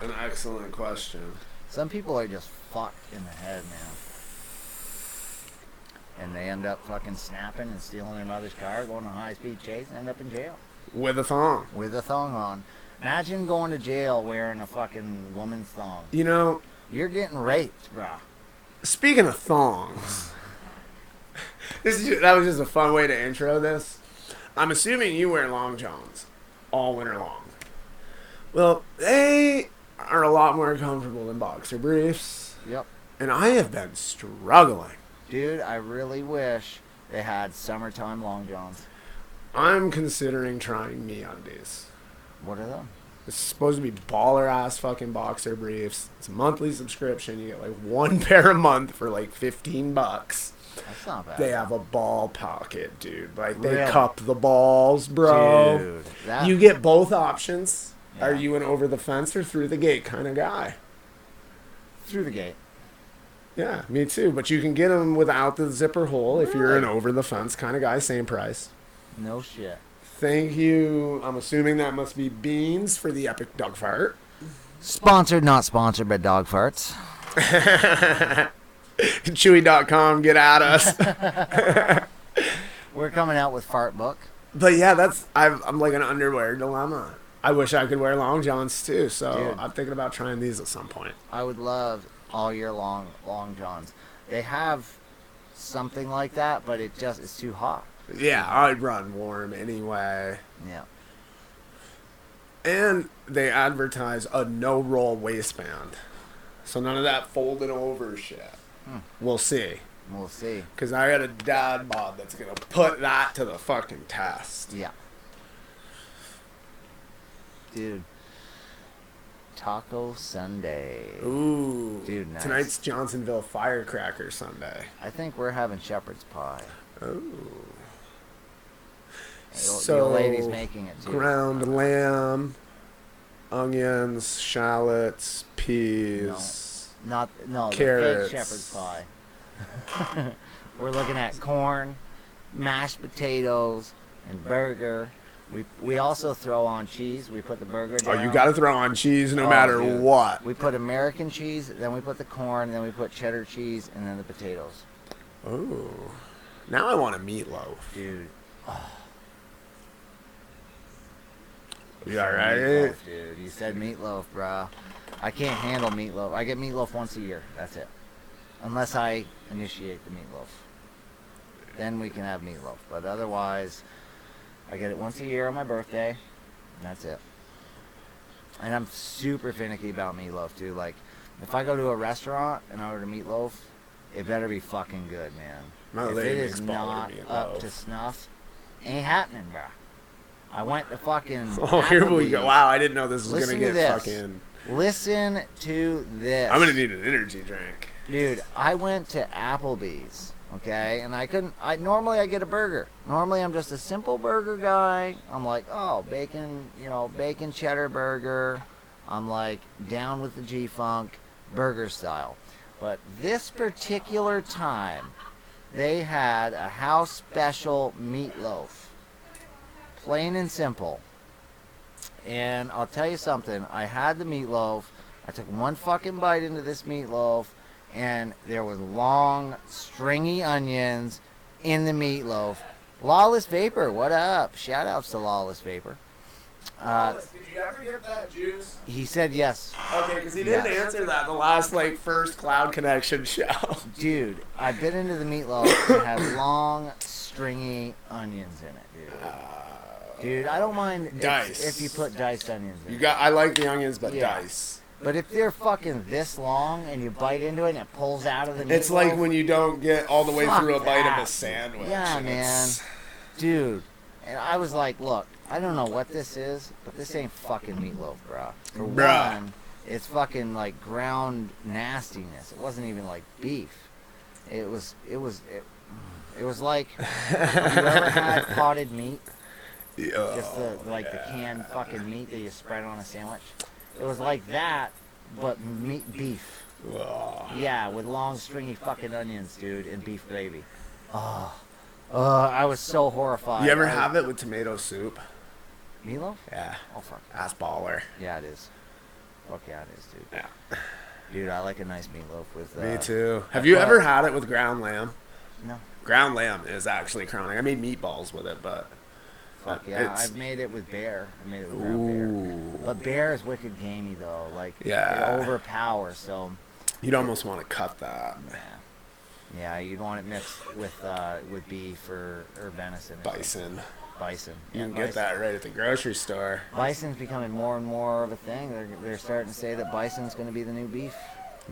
an excellent question. Some people are just fucked in the head, man. And they end up fucking snapping and stealing their mother's car, going on a high-speed chase, and end up in jail. With a thong. With a thong on. Imagine going to jail wearing a fucking woman's thong. You know... You're getting raped, bro. Speaking of thongs... that was just a fun way to intro this. I'm assuming you wear long johns all winter long. Well, they are a lot more comfortable than boxer briefs. Yep. And I have been struggling. Dude, I really wish they had summertime long johns. I'm considering trying MeUndies. What are them? It's supposed to be baller-ass fucking boxer briefs. It's a monthly subscription. You get like 1 pair a month for like $15. That's not bad. They have a ball pocket, dude. Like, they Really? cup the balls, bro. Dude. You get both options. Yeah. Are you an over-the-fence or through-the-gate kind of guy? Through the gate. Yeah, me too. But you can get them without the zipper hole if you're an Really? over-the-fence kind of guy. Same price. No shit. Thank you. I'm assuming that must be Beans for the epic dog fart. Sponsored, not sponsored by dog farts. Chewy.com, get at us. We're coming out with Fart Book. But yeah, I'm like an underwear dilemma. I wish I could wear long johns too, so Dude. I'm thinking about trying these at some point. I would love all year long johns. They have something like that, but it's too hot. Yeah, I'd run warm anyway. Yeah. And they advertise a no-roll waistband. So none of that folding over shit. We'll see. We'll see. Because I got a dad bod that's going to put that to the fucking test. Yeah. Dude. Taco Sunday. Ooh. Dude, nice. Tonight's Johnsonville Firecracker Sunday. I think we're having shepherd's pie. Ooh. The old lady's making it too. Ground lamb, onions, shallots, peas. No, carrots. the fake shepherd's pie. We're looking at corn, mashed potatoes, and burger. We also throw on cheese. We put the burger down. Oh, you got to throw on cheese no matter dude. what. We put American cheese, then we put the corn, then we put cheddar cheese, and then the potatoes. Ooh. Now I want a meatloaf. Dude. Oh. You alright? Meatloaf, dude. You said meatloaf, bruh. I can't handle meatloaf. I get meatloaf once a year. That's it. Unless I initiate the meatloaf. Then we can have meatloaf. But otherwise, I get it once a year on my birthday. And that's it. And I'm super finicky about meatloaf, too. Like, if I go to a restaurant and I order meatloaf, it better be fucking good, man. My If lady it makes is baller not meatloaf. up to snuff, ain't happening, bruh. I went to fucking Oh, here we Applebee's. go. Wow, I didn't know this was going Listen to to get this. fucking... Listen to this. I'm going to need an energy drink. Dude, I went to Applebee's, okay? And normally I get a burger. Normally I'm just a simple burger guy. I'm like, oh, bacon cheddar burger. I'm like down with the G-Funk burger style. But this particular time, they had a house special meatloaf. Plain and simple. And I'll tell you something. I had the meatloaf. I took one fucking bite into this meatloaf, and there was long, stringy onions in the meatloaf. Lawless Vapor, what up? Shout outs to Lawless Vapor. Did you ever get that juice? He said yes. Okay, because he didn't answer that the last, first Cloud Connection show. Dude, I bit into the meatloaf and it had long, stringy onions in it, dude. Dude, I don't mind if you put diced onions in it. I like the onions, but Yeah. dice. But if they're fucking this long and you bite into it and it pulls out of the meatloaf... It's like when you don't get all the way Fuck through a bite of that. a sandwich. Yeah, and man. Dude. And I was like, look, I don't know what this is, but this ain't fucking meatloaf, bro. For Bruh. one, it's fucking like ground nastiness. It wasn't even like beef. It was like, have you ever had potted meat? Just the canned fucking meat that you spread on a sandwich. It was like that, but beef. Yeah, with long, stringy fucking onions, dude, and beef gravy. I was so horrified. You ever have it with tomato soup? Meatloaf? Yeah. Oh, fuck. Ass baller. Yeah, it is. Fuck yeah, it is, dude. Yeah. Dude, I like a nice meatloaf with... Me too. Have you ever had it with ground lamb? No. Ground lamb is actually crowning. I made meatballs with it, but... Fuck yeah, I've made it with bear. I made it with ground bear. But bear is wicked gamey, though. Like, Yeah. it overpowers, so... You'd almost want to cut that. Yeah, you'd want it mixed with beef or venison. Bison. Bison. You Yeah, can get bison. that right at the grocery store. Bison's becoming more and more of a thing. They're starting to say that bison's going to be the new beef.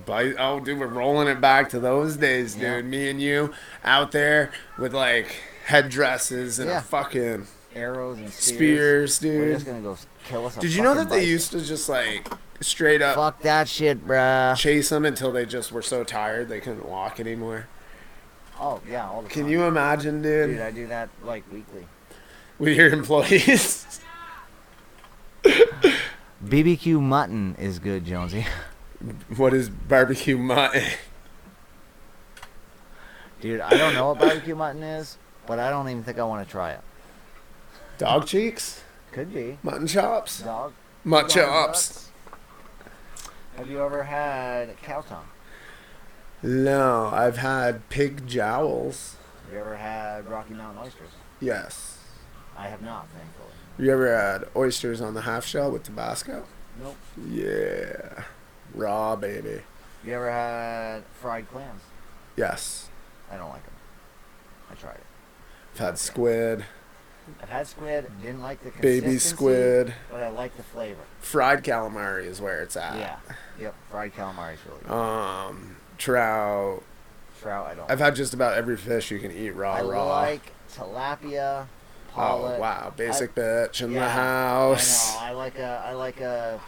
Oh, dude, we're rolling it back to those days, dude. Yeah. Me and you out there with, headdresses and a fucking... Arrows and Spears, dude. We're just going to go kill us a Did you know that fucking they used to just, straight up Fuck that shit, bruh. chase them until they just were so tired they couldn't walk anymore? Oh, yeah, all the time. Can you imagine, dude? Dude, I do that, weekly. With your employees? BBQ mutton is good, Jonesy. What is barbecue mutton? Dude, I don't know what barbecue mutton is, but I don't even think I want to try it. Dog cheeks? Could be. Mutton chops? Dog. Mutt dog chops? nuts. Have you ever had cow tongue? No, I've had pig jowls. Have you ever had Rocky Mountain oysters? Yes. I have not, thankfully. You ever had oysters on the half shell with Tabasco? Nope. Yeah. Raw, baby. You ever had fried clams? Yes. I don't like them. I tried it. I've had squid. I've had squid. Didn't like the consistency. Baby squid. But I like the flavor. Fried calamari is where it's at. Yeah. Yep. Fried calamari is really good. Trout. Trout, I don't. I've had just about every fish you can eat raw. I like tilapia, pollock. Oh wow, basic bitch in the house. I know. I like a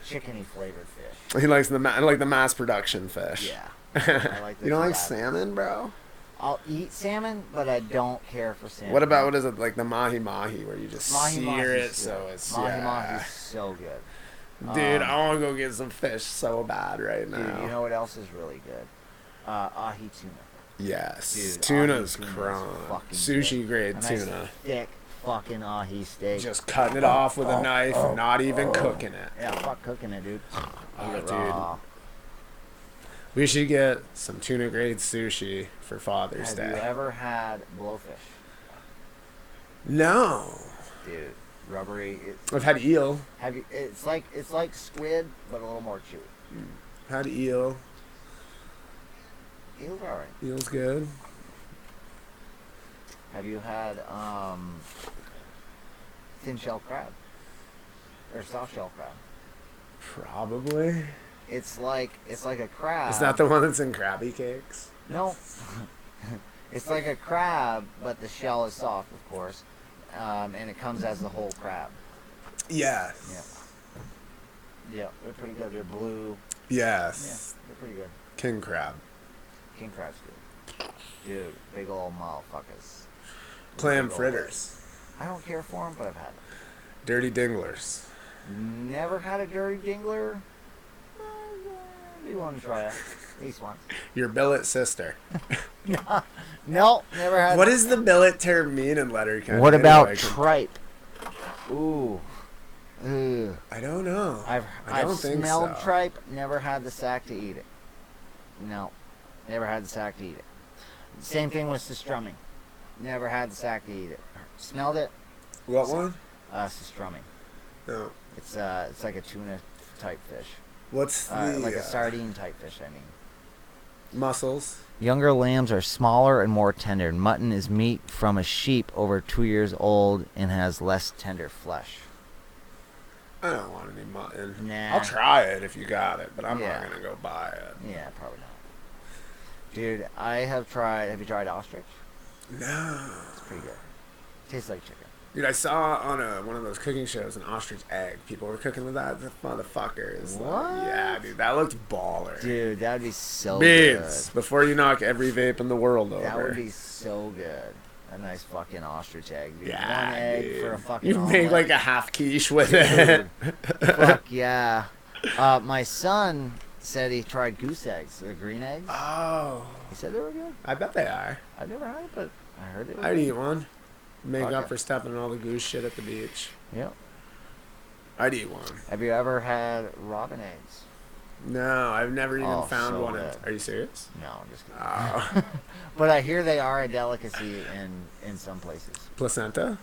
chickeny flavored fish. He likes the mass production fish. Yeah. I like the You don't like tilapia. salmon, bro? I'll eat salmon, but I don't care for salmon. What is it like the mahi mahi where you just sear mahi's it so good. it's Mahi's so good. Dude, I want to go get some fish so bad right now. Dude, you know what else is really good? Ahi tuna. Yes. Dude, Tuna's ahi tuna is crumb. fucking Sushi good. grade A nice tuna. thick fucking ahi steak. Just cutting it off with a knife, not even cooking it. Yeah, fuck cooking it, dude. Oh, Eat it dude. raw. We should get some tuna grade sushi for Father's Have Day. you ever had blowfish? No. Dude, rubbery. I've had eel. Have you? It's like squid, but a little more chewy. Had eel. Eel's alright. Eel's good. Have you had thin shell crab or soft shell crab? Probably. It's like a crab. Is that the one that's in Krabby Cakes? No. It's like a crab, but the shell is soft, of course, and it comes as the whole crab. Yes. Yeah, they're pretty good. They're blue. Yes. Yeah, they're pretty good. King crab. King crab's good. Dude, big old motherfuckers. Clam Big old- fritters. I don't care for them, but I've had them. Dirty dinglers. Never had a dirty dingler. You want to try it? At least once. Your billet sister. No, never had. What does the billet term mean in Letterkenny? What about Anyway, tripe? Ooh. Ugh. I don't know. I've don't think smelled so. tripe, never had the sack to eat it. No, never had the sack to eat it. Same thing with strumming. Never had the sack to eat it. Smelled it. What one? Strumming. No. It's like a tuna type fish. What's the Like a sardine type fish, I mean. mussels? Younger lambs are smaller and more tender. Mutton is meat from a sheep over 2 years old and has less tender flesh. I don't want any mutton. Nah. I'll try it if you got it, but I'm Yeah. not gonna go buy it. Yeah, probably not. Dude, I have tried. Have you tried ostrich? No. It's pretty good. Tastes like chicken. Dude, I saw on one of those cooking shows an ostrich egg. People were cooking with that. The motherfuckers. What? Yeah, dude, that looked baller. Dude, that would be so Beans, good. before you knock every vape in the world over. That would be so good. A nice fucking ostrich egg, dude. Yeah, One egg dude. for a fucking You make omelet. like a half quiche with Dude. it. Fuck yeah. My son said he tried goose eggs, or green eggs. Oh, He said they were good. I bet they are. I've never had it, but I heard it. I'd eat one. Make Fuck up it. for stepping in all the goose shit at the beach. Yep. I'd eat one. Have you ever had robin eggs? No, I've never even Oh, found so one. good. Are you serious? No, I'm just kidding. Oh. But I hear they are a delicacy in some places. Placenta?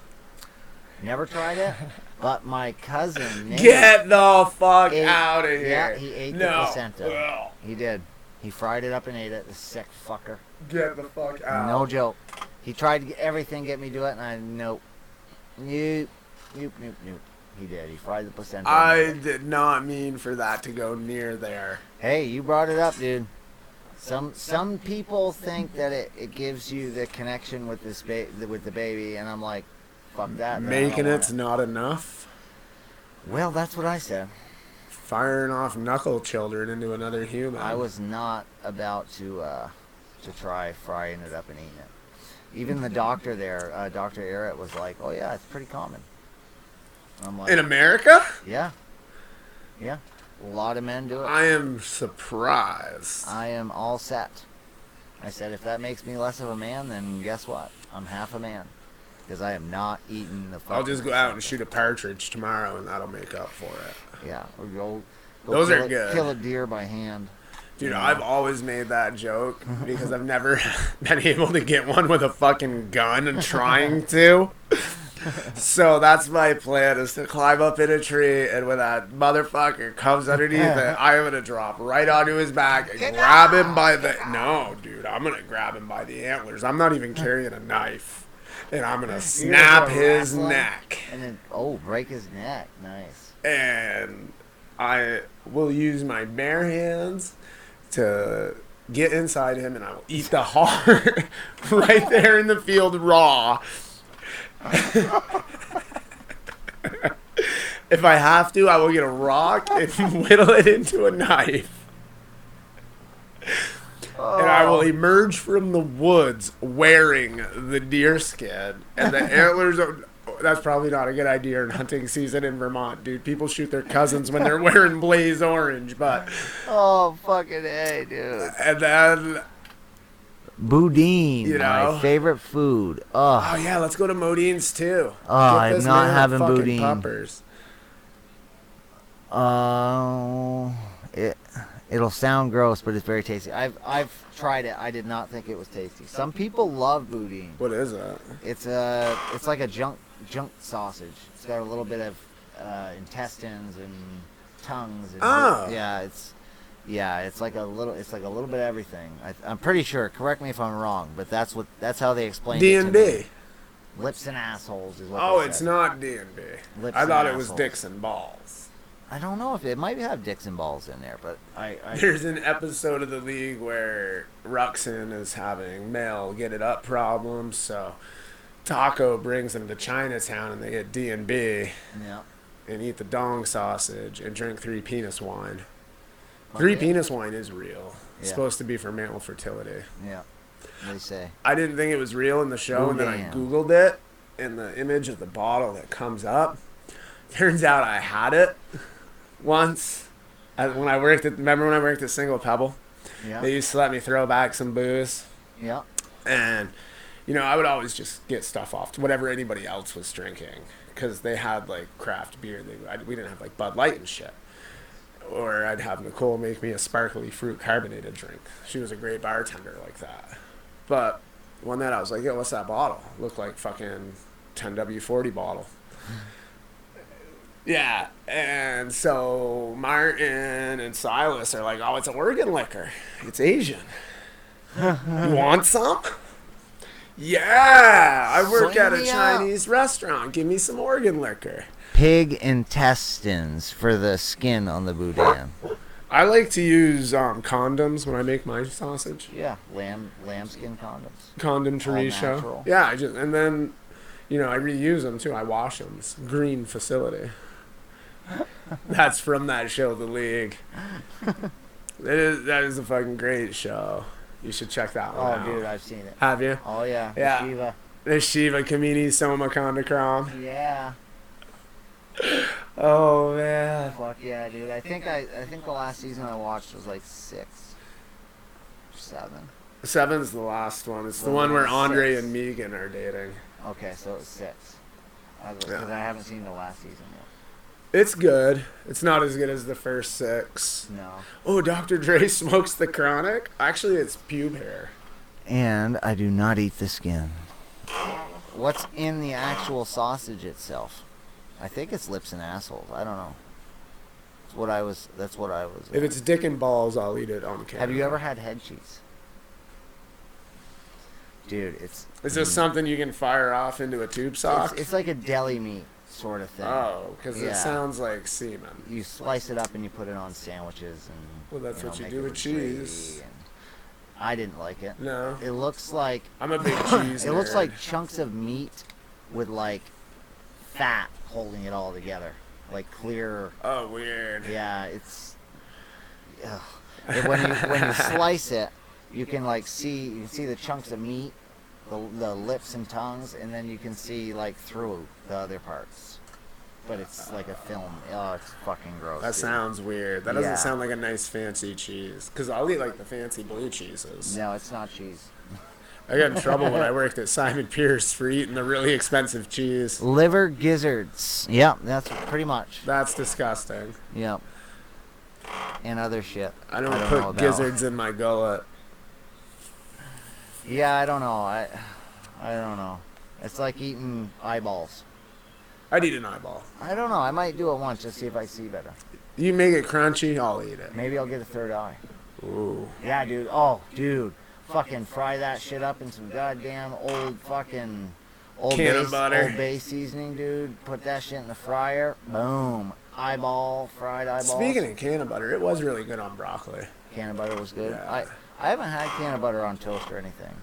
Never tried it, but my cousin Nate Get the fuck ate- out of here. Yeah, he ate the No. placenta. Ugh. He did. He fried it up and ate it. The sick fucker. Get the fuck out. No joke. He tried to get everything, get me to do it, and I nope. Nope. He did. He fried the placenta. I did not mean for that to go near there. Hey, you brought it up, dude. Some people think that it gives you the connection with this with the baby, and I'm like, fuck that. man, I Making don't want it's not enough. Well, that's what I said. Firing off knuckle children into another human. I was not about to try frying it up and eating it. Even the doctor there, Dr. Arrett, was like, "Oh yeah, it's pretty common." I'm like, In America? yeah, a lot of men do it. I am surprised. I am all set. I said, if that makes me less of a man, then guess what? I'm half a man. Because I am not eating the fucking... I'll just go out and shoot a partridge tomorrow, and that'll make up for it. Yeah. Or go Those kill are good. Kill a deer by hand. Dude, Yeah. I've always made that joke because I've never been able to get one with a fucking gun and trying to. So that's my plan, is to climb up in a tree, and when that motherfucker comes underneath it, I'm gonna drop right onto his back and grab him by the... No, dude, I'm gonna grab him by the antlers. I'm not even carrying a knife. And I'm gonna snap his neck. And then, break his neck. Nice. And I will use my bare hands to get inside him, and I will eat the heart right there in the field raw. If I have to, I will get a rock and whittle it into a knife. And I will emerge from the woods wearing the deer skin and the antlers. That's probably not a good idea in hunting season in Vermont, dude. People shoot their cousins when they're wearing blaze orange, but... Oh, fucking A, dude. And then... Boudin, my favorite food. Oh, yeah, let's go to Modine's, too. I'm not having boudin. Pumpers. It'll sound gross, but it's very tasty. I've tried it. I did not think it was tasty. Some people love boudin. What is that? It's like a junk sausage. It's got a little bit of intestines and tongues. And it's like a little bit of everything. I'm pretty sure. Correct me if I'm wrong, but that's how they explained it to me. D&D. Lips and assholes is what. Oh, they it's said. not D&D. I thought it was dicks and balls. I don't know if it might have dicks and balls in there, but There's an episode of the league where Ruxin is having male get it up problems, so Taco brings them to Chinatown and they get D&B and eat the dong sausage and drink 3 penis wine. 3 penis wine is real. It's supposed to be for male fertility. Yeah, they say. I didn't think it was real in the show, and then I Googled it, and the image of the bottle that comes up, turns out I had it once. Remember when I worked at Single Pebble? Yeah. They used to let me throw back some booze. Yeah. And, I would always just get stuff off to whatever anybody else was drinking, because they had, like, craft beer. We didn't have, like, Bud Light and shit. Or I'd have Nicole make me a sparkly fruit carbonated drink. She was a great bartender like that. But one night I was like, yo, what's that bottle? Looked like fucking 10W40 bottle. Yeah, and so Martin and Silas are like, oh, it's Oregon liquor. It's Asian. You want some? Yeah, I work at a Chinese restaurant. Give me some Oregon liquor. Pig intestines for the skin on the boudin. I like to use condoms when I make my sausage. Yeah, lambskin condoms. Condom chorizo. Yeah, and then, I reuse them too. I wash them. It's a green facility. That's from that show, The League. That is a fucking great show. You should check that one out. Oh, dude, I've seen it. Have you? Oh, yeah. Yeah. Shiva. The Shiva Kamini Soma Kondakram. Yeah. Oh, man. Fuck yeah, dude. I think the last season I watched was like 6 or 7. 7's the last one. It's the one where Andre and Megan are dating. Okay, so it's 6. Because I haven't seen the last season yet. It's good. It's not as good as the first 6. No. Oh, Dr. Dre smokes the chronic? Actually, it's pube hair. And I do not eat the skin. What's in the actual sausage itself? I think it's lips and assholes. I don't know. That's what I was. If it's dick and balls, I'll eat it on camera. Have you ever had head cheese? Dude, it's... Is this something you can fire off into a tube sock? It's like a deli meat sort of thing. Oh, because it sounds like semen. You slice it up and you put it on sandwiches. And well, that's what you do with cheese. I didn't like it. No. It looks like... I'm a big cheese It looks like chunks of meat with, like, fat holding it all together. Like clear... Oh, weird. Yeah, it's... When you slice it, you can, like, see the chunks of meat, the lips and tongues, and then you can see, like, through the other parts. But it's like a film. Oh, it's fucking gross. That sounds weird. That doesn't sound like a nice fancy cheese. Because I'll eat like the fancy blue cheeses. No, it's not cheese. I got in trouble when I worked at Simon Pierce for eating the really expensive cheese. Liver gizzards. Yep, that's pretty much. That's disgusting. Yep. And other shit. I don't put gizzards in my gullet. Yeah, I don't know. I don't know. It's like eating eyeballs. I'd eat an eyeball. I don't know. I might do it once just see if I see better. You make it crunchy, I'll eat it. Maybe I'll get a third eye. Ooh. Yeah, dude. Oh, dude. Fucking fry that shit up in some goddamn old butter. Old Bay seasoning, dude. Put that shit in the fryer. Boom. Fried eyeballs. Speaking of can of butter, it was really good on broccoli. Can of butter was good. Yeah. I haven't had can of butter on toast or anything.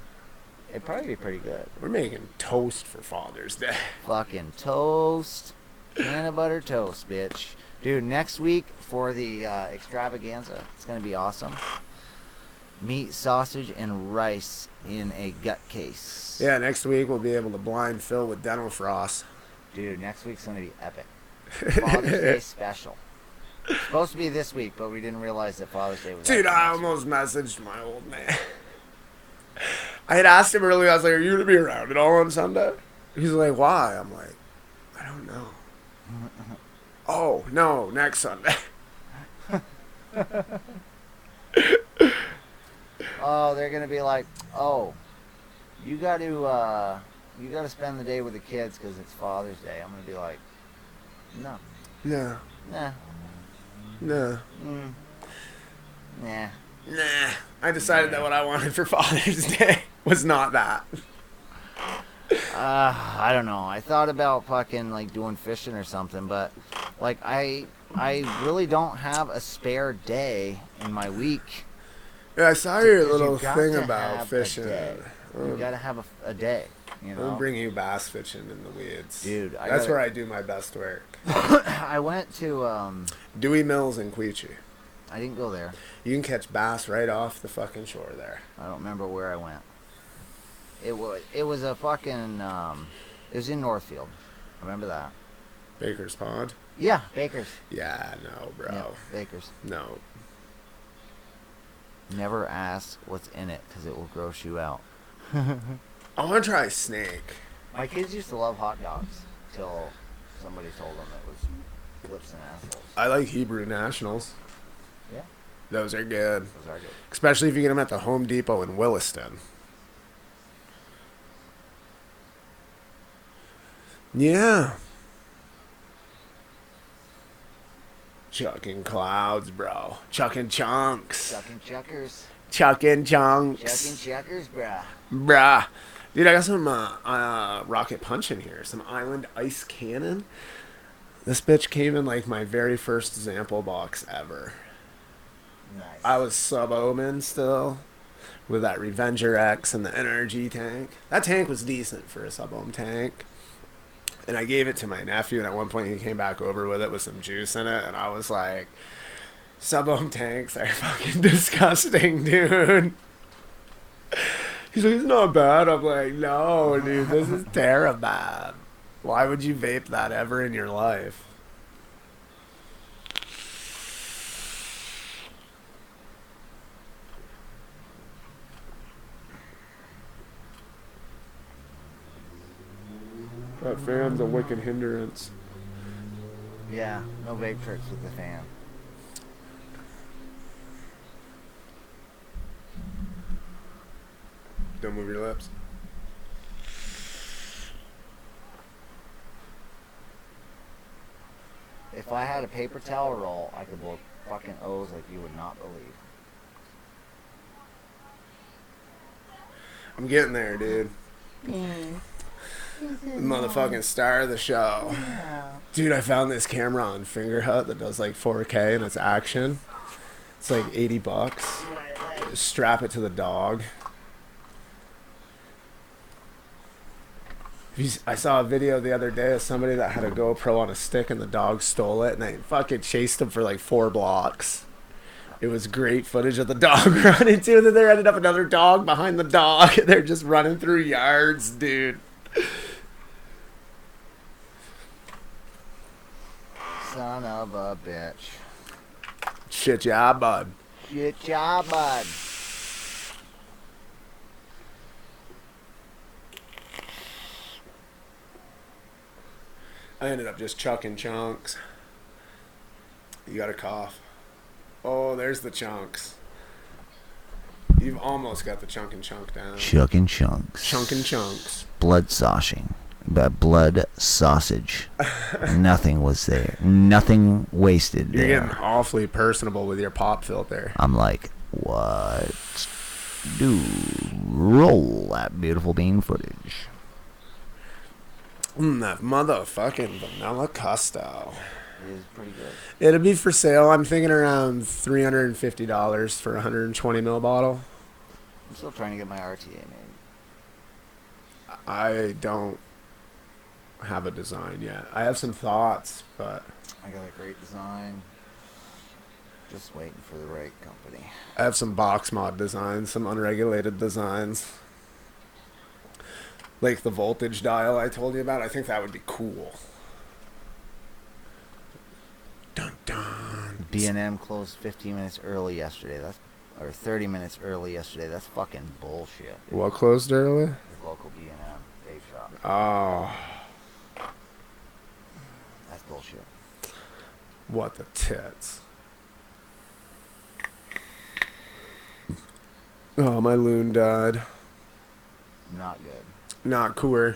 It'd probably be pretty good. We're making toast for Father's Day. Fucking toast. Can of butter toast, bitch. Dude, next week for the extravaganza, it's going to be awesome. Meat, sausage, and rice in a gut case. Yeah, next week we'll be able to blind Phil with dental floss. Dude, next week's going to be epic. Father's Day special. It's supposed to be this week, but we didn't realize that Father's Day was... Dude, I almost messaged my old man. I had asked him earlier, I was like, are you going to be around at all on Sunday? He's like, why? I'm like, I don't know. Oh, no, next Sunday. Oh, they're going to be like, oh, you got to spend the day with the kids because it's Father's Day. I'm going to be like, no. No. Nah. No. Nah. Nah. I decided that what I wanted for Father's Day was not that. I don't know. I thought about fucking like doing fishing or something, but like I really don't have a spare day in my week. Yeah, I saw your Because little you've got thing to about have a fishing. day. You gotta have a day. You know. I'll bring you bass fishing in the weeds. Dude, that's where I do my best work. I went to Dewey Mills in Queechee. I didn't go there. You can catch bass right off the fucking shore there. I don't remember where I went. It was a fucking it was in Northfield. Remember that? Baker's Pond? Yeah, Baker's. Yeah, no, bro. Yeah, Baker's. No. Never ask what's in it because it will gross you out. I want to try snake. My kids used to love hot dogs till somebody told them it was lips and assholes. I like Hebrew Nationals. Yeah. Those are good. Those are good. Especially if you get them at the Home Depot in Williston. Yeah. Chucking clouds, bro. Chucking chunks. Chucking chuckers. Chucking chunks. Chucking chuckers, bruh. Bruh. Dude, I got some rocket punch in here. Some Island Ice Cannon. This bitch came in like my very first sample box ever. Nice. I was sub-ohming still with that Revenger X and the NRG tank. That tank was decent for a sub-ohm tank. And I gave it to my nephew, and at one point he came back over with it with some juice in it, and I was like, sub-ohm tanks are fucking disgusting, dude. He's like, it's not bad. I'm like, no, dude, this is terrible. Why would you vape that ever in your life? That fan's a wicked hindrance. Yeah, no vape tricks with the fan. Don't move your lips. If I had a paper towel roll, I could blow fucking O's like you would not believe. I'm getting there, dude. Motherfucking star of the show. Dude, I found this camera on Fingerhut that does like 4K and it's action. It's like $80. Just strap it to the dog. I saw a video the other day of somebody that had a GoPro on a stick and the dog stole it and they fucking chased him for like 4 blocks. It was great footage of the dog running too, and then there ended up another dog behind the dog and they're just running through yards, dude. Son of a bitch. Shit, yeah, bud. Shit job, bud. I ended up just chucking chunks. You got a cough. Oh, there's the chunks. You've almost got the chunk and chunk down. Chucking chunks. Chunking chunks. Blood sloshing. but blood sausage. Nothing was there. Nothing wasted You're there. getting awfully personable with your pop filter. I'm like, what? Dude, roll that beautiful bean footage. That motherfucking vanilla Custo. It is pretty good. It'll be for sale. I'm thinking around $350 for a 120 ml bottle. I'm still trying to get my RTA made. I don't have a design yet. I have some thoughts, but I got a great design. Just waiting for the right company. I have some box mod designs, some unregulated designs. Like the voltage dial I told you about. I think that would be cool. Dun dun. B&M closed 15 minutes early yesterday. Or 30 minutes early yesterday. That's fucking bullshit. What closed early? The local B&M vape shop. Oh, That's bullshit. what the tits. Oh, my loon died. Not good. Not cool. No.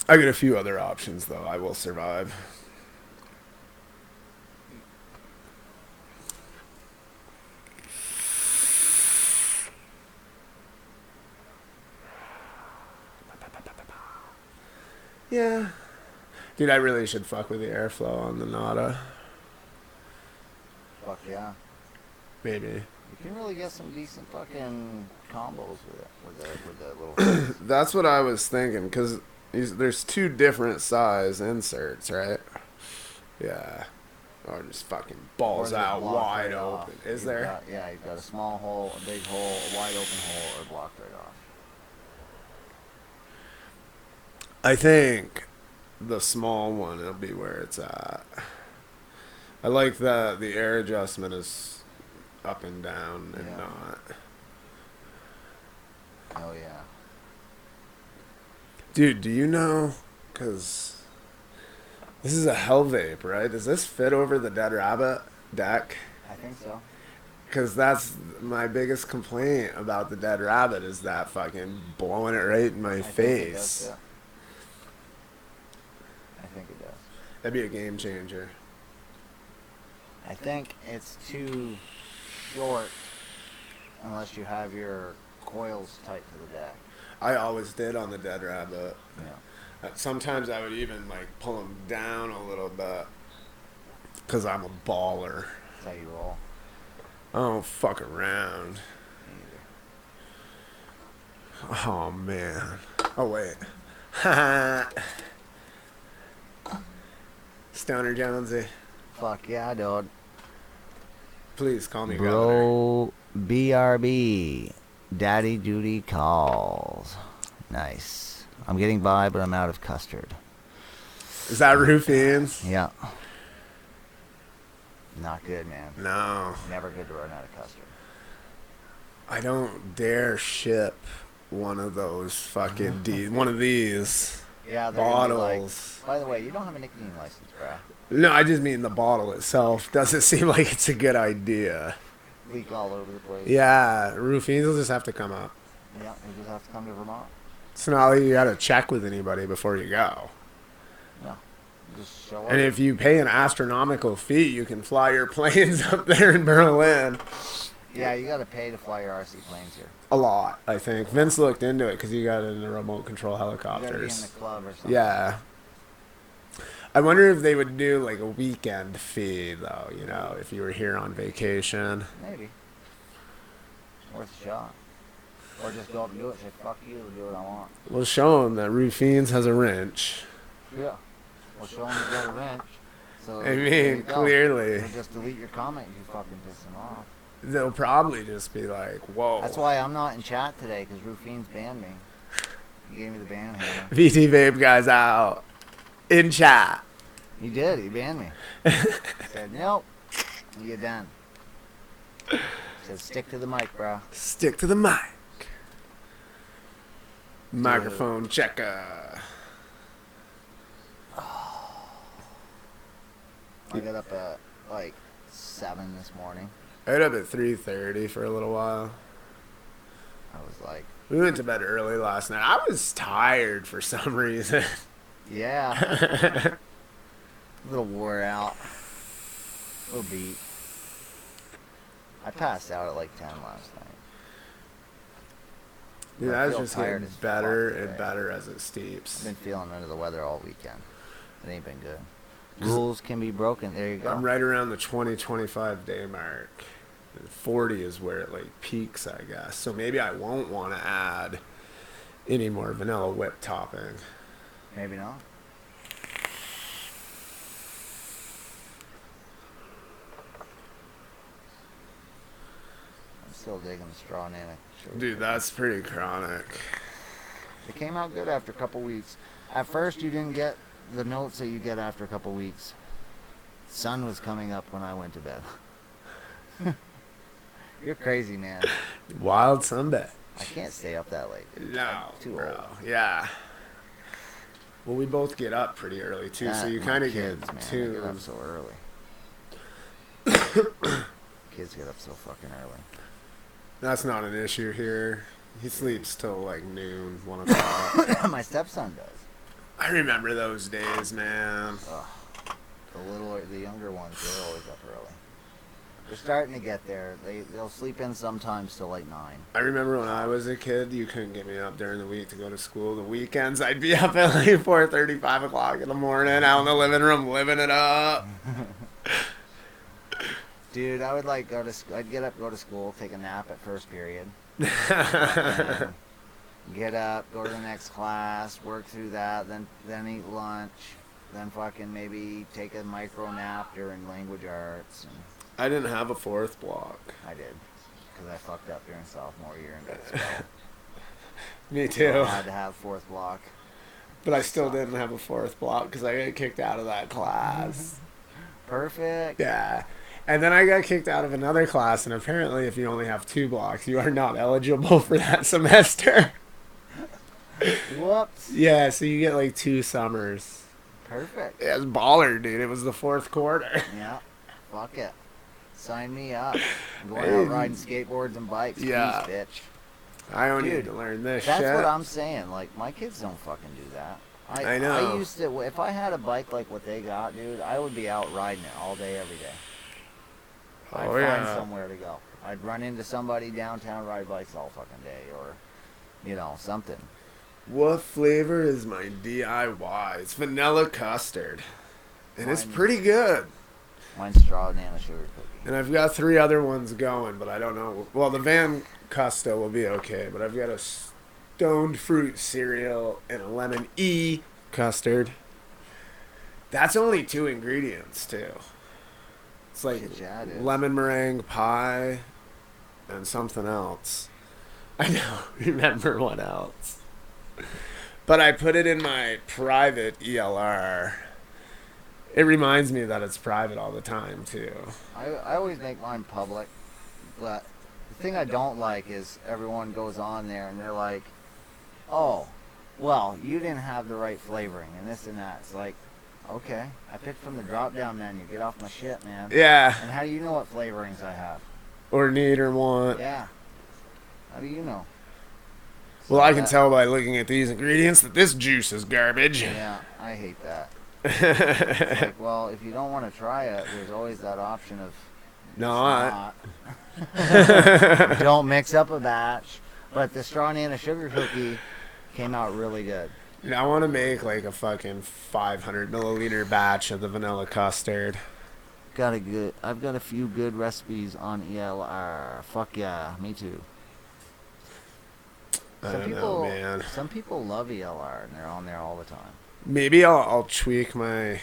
I got a few other options, though. I will survive. Yeah. Dude, I really should fuck with the airflow on the Nada. Fuck yeah. Maybe. You can really get some decent fucking combos with it. With the little... That's what I was thinking, because there's two different size inserts, right? Yeah. Or just fucking balls out wide open. Is there? Yeah, you've got a small hole, a big hole, a wide open hole, or blocked right off. I think the small one will be where it's at. I like that the air adjustment is up and down and not. Oh, yeah. Dude, do you know? Because this is a hell vape, right? Does this fit over the Dead Rabbit deck? I think so. Because that's my biggest complaint about the Dead Rabbit is that fucking blowing it right in my face. I think it does. That'd be a game changer. I think it's too short unless you have your coils tight to the deck. I always did on the Dead Rabbit. Yeah. Sometimes I would even like pull them down a little bit because I'm a baller. That's how you roll. I don't fuck around. Me either. Oh man. Oh wait. Stoner Jonesy. Fuck yeah, dude. Please call me Governor. Bro, BRB. Daddy duty calls. Nice. I'm getting by, but I'm out of custard. Is that Rufians? Yeah. Not good, man. No. Never good to run out of custard. I don't dare ship one of those fucking one of these Yeah, they're gonna be bottles. like, by the way, you don't have a nicotine license, bro. No, I just mean the bottle itself doesn't seem like it's a good idea. Leak all over the place. Yeah, Rufians will just have to come up. Yeah, you just have to come to Vermont. It's not like you gotta check with anybody before you go. No. Just show up. And if you pay an astronomical fee, you can fly your planes up there in Berlin. Yeah, you gotta pay to fly your RC planes here. A lot, I think. Vince looked into it because he got it in the remote control You gotta be in helicopters. the club or something. Yeah. I wonder if they would do like a weekend fee, though, you know, if you were here on vacation. Maybe. Worth a shot. Or just go up and do it. Say, fuck you, do what I want. We'll show them that Rufians has a wrench. Yeah. We'll show them you got a wrench. So I there mean, you go. clearly. They'll just delete your comment if you fucking piss them off. They'll probably just be like, whoa. That's why I'm not in chat today, because Rufine's banned me. He gave me the ban hammer. VT Vape guy's out. In chat. He did. He banned me. He said, nope. You're done. He said, stick to the mic, bro. Stick to the mic. Microphone checker. I got up at like 7 this morning. I got up at 3:30 for a little while. I was like, We went to bed early last night. I was tired for some reason. Yeah. A little wore out. A little beat. I passed out at like 10 last night. Dude, I I was feel just tired getting as fuck better today. and better as it steeps. I've been feeling under the weather all weekend. It ain't been good. Rules can be broken. There you go. I'm right around the 20-25 day mark. 40 is where it like peaks, I guess. So maybe I won't want to add any more vanilla whip topping. Maybe not. I'm still digging the straw nana. Dude, that's pretty chronic. It came out good after a couple weeks. At first, you didn't get the notes that you get after a couple weeks. Sun was coming up when I went to bed. You're crazy, man. Wild Sunday. I can't stay up that late. No, I'm too bro. old. Yeah. Well, we both get up pretty early too, so you kind of get man. They tuned. get up so early. Kids get up so fucking early. That's not an issue here. He sleeps till like noon, 1 o'clock. My stepson does. I remember those days, man. Ugh. The younger ones, they're always up early. They're starting to get there. They'll sleep in sometimes till like 9. I remember when I was a kid, you couldn't get me up during the week to go to school. The weekends, I'd be up at like 4:30, 5 o'clock in the morning, out in the living room, living it up. Dude, I would like I'd get up, go to school, take a nap at first period. Get up, go to the next class, work through that, then eat lunch, then fucking maybe take a micro nap during language arts. And I didn't have a fourth block. I did, because I fucked up during sophomore year and got expelled. Me So too. I had to have fourth block. But I still didn't have a fourth block because I got kicked out of that class. Perfect. Yeah. And then I got kicked out of another class, and apparently if you only have 2 blocks, you are not eligible for that semester. Whoops. Yeah, so you get like 2 summers. Perfect. It was baller, dude. It was the 4th quarter. Yeah. Fuck it. Sign me up. I'm going out riding skateboards and bikes. Yeah. Please, bitch. I don't Dude, need to learn this That's shit. what I'm saying. Like, my kids don't fucking do that. I know. I used to, if I had a bike like what they got, dude, I would be out riding it all day, every day. I'd Oh, find yeah. somewhere to go. I'd run into somebody downtown, ride bikes all fucking day, or, something. What flavor is my DIY? It's vanilla custard. And it's Mine- pretty good. Mine's straw banana sugar cookie. And I've got 3 other ones going, but I don't know. Well, the Van Custo will be okay, but I've got a stoned fruit cereal and a lemon custard. That's only 2 ingredients, too. It's like Shit, yeah, it is. lemon meringue pie and something else. I don't remember what else. But I put it in my private ELR. It reminds me that it's private all the time, too. I always make mine public, but the thing I don't like is everyone goes on there and they're like, oh, well, you didn't have the right flavoring and this and that. It's like, okay, I picked from the drop-down menu. Get off my shit, man. Yeah. And how do you know what flavorings I have? Or need or want. Yeah. How do you know? Well, I can tell by looking at these ingredients that this juice is garbage. Yeah, I hate that. It's like, well, if you don't want to try it, there's always that option of Not. don't mix up a batch. But the straw banana sugar cookie came out really good. Dude, I want to make like a fucking 500 milliliter batch of the vanilla custard. I've got a few good recipes on ELR. Fuck yeah, me too. I don't know, man. Some people love ELR and they're on there all the time. Maybe I'll tweak my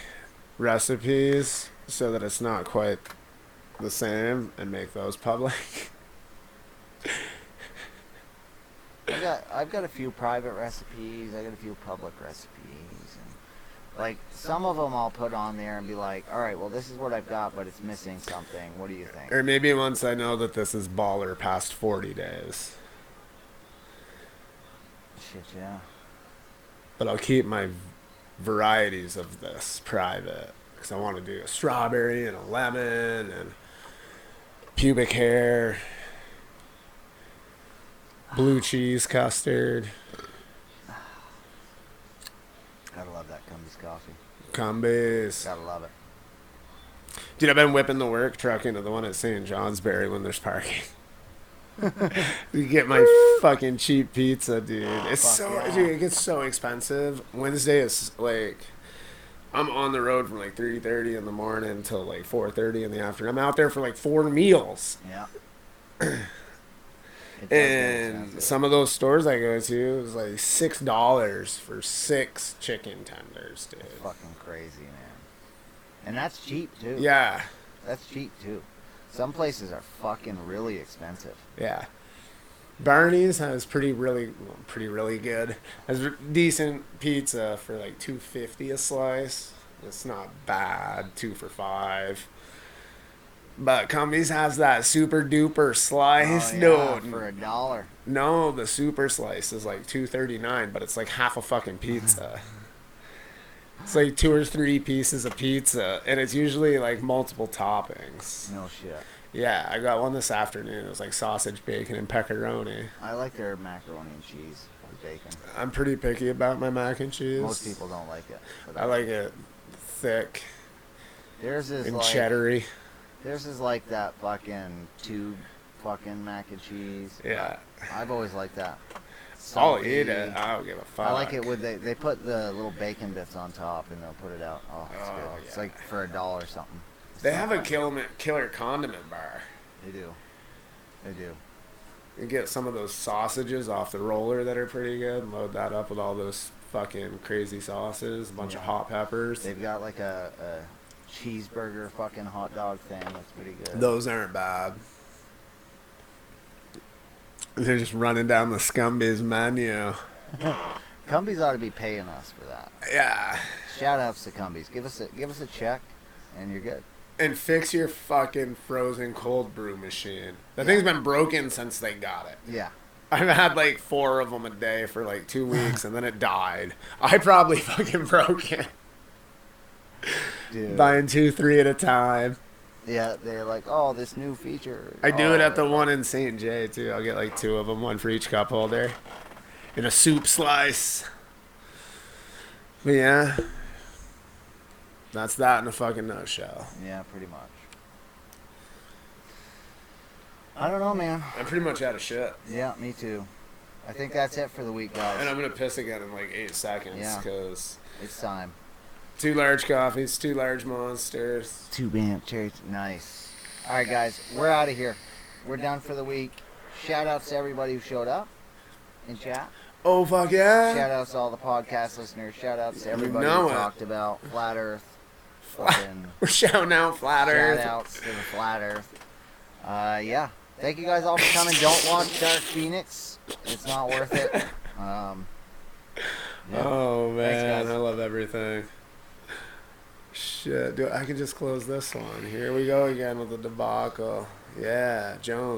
recipes so that it's not quite the same and make those public. I've got a few private recipes. I got a few public recipes, and like some of them I'll put on there and be like, all right, well this is what I've got, but it's missing something. What do you think? Or maybe once I know that this is baller past 40 days. Shit, yeah. But I'll keep my varieties of this private because I want to do a strawberry and a lemon and pubic hair. blue cheese custard. Gotta love that Cumbie's coffee. Cumbie's. Gotta love it. Dude, I've been whipping the work truck into the one at St. Johnsbury when there's parking. You get my fucking cheap pizza, dude. Dude, it gets so expensive. Wednesday is like, I'm on the road from like 3:30 in the morning until like 4:30 in the afternoon. I'm out there for like 4 meals. Yeah. And some of those stores I go to is like $6 for 6 chicken tenders, dude. That's fucking crazy, man. And that's cheap too. Yeah. That's cheap too. Some places are fucking really expensive. Yeah. Barney's has really good. Has decent pizza for like $2.50 a slice. It's not bad. 2 for $5. But Cumbie's has that super duper slice, yeah, dude. For $1. No, the super slice is like $2.39, but it's like half a fucking pizza. It's like 2 or 3 pieces of pizza, and it's usually like multiple toppings. No shit. Yeah, I got one this afternoon. It was like sausage, bacon, and pepperoni. I like their macaroni and cheese with bacon. I'm pretty picky about my mac and cheese. Most people don't like it. I like it thick Theirs is and like cheddary. Theirs is like that fucking tube fucking mac and cheese. Yeah. I've always liked that. I'll Salty. eat it. I don't give a fuck. I like it with they put the little bacon bits on top and they'll put it out. Oh, it's good. Yeah. It's like for $1 or something. They have a killer condiment bar. They do. They do. You get some of those sausages off the roller that are pretty good. Load that up with all those fucking crazy sauces, a bunch of hot peppers. They've got like a cheeseburger fucking hot dog thing. That's pretty good. Those aren't bad. They're just running down the Scumbies menu. Cumbies ought to be paying us for that. Yeah. Shout outs to Cumbies. Give us a check, and you're good. And fix your fucking frozen cold brew machine. That thing's been broken since they got it. Yeah. I've had like 4 of them a day for like 2 weeks, and then it died. I probably fucking broke it. Dude. Buying 2, 3 at a time. Yeah, they're like, oh, this new feature. I do it at the one in St. J, too. I'll get like 2 of them, 1 for each cup holder. In a soup slice. But yeah. That's that in a fucking nutshell. Yeah, pretty much. I don't know, man. I'm pretty much out of shit. Yeah, me too. I think that's it for the week, guys. And I'm going to piss again in like 8 seconds. Because it's time. 2 large coffees, 2 large monsters. 2 band cherries. Nice. All right, guys. We're out of here. We're done for the week. Shout outs to everybody who showed up in chat. Oh, fuck yeah. Shout outs to all the podcast listeners. Shout outs to everybody who talked about Flat Earth. We're shouting out Flat Earth. Shout outs to the Flat Earth. Yeah. Thank you guys all for coming. Don't watch Dark Phoenix. It's not worth it. Yeah. Oh, man. Thanks, guys. I love everything. Shit. I can just close this one. Here we go again with the debacle. Yeah, Jones.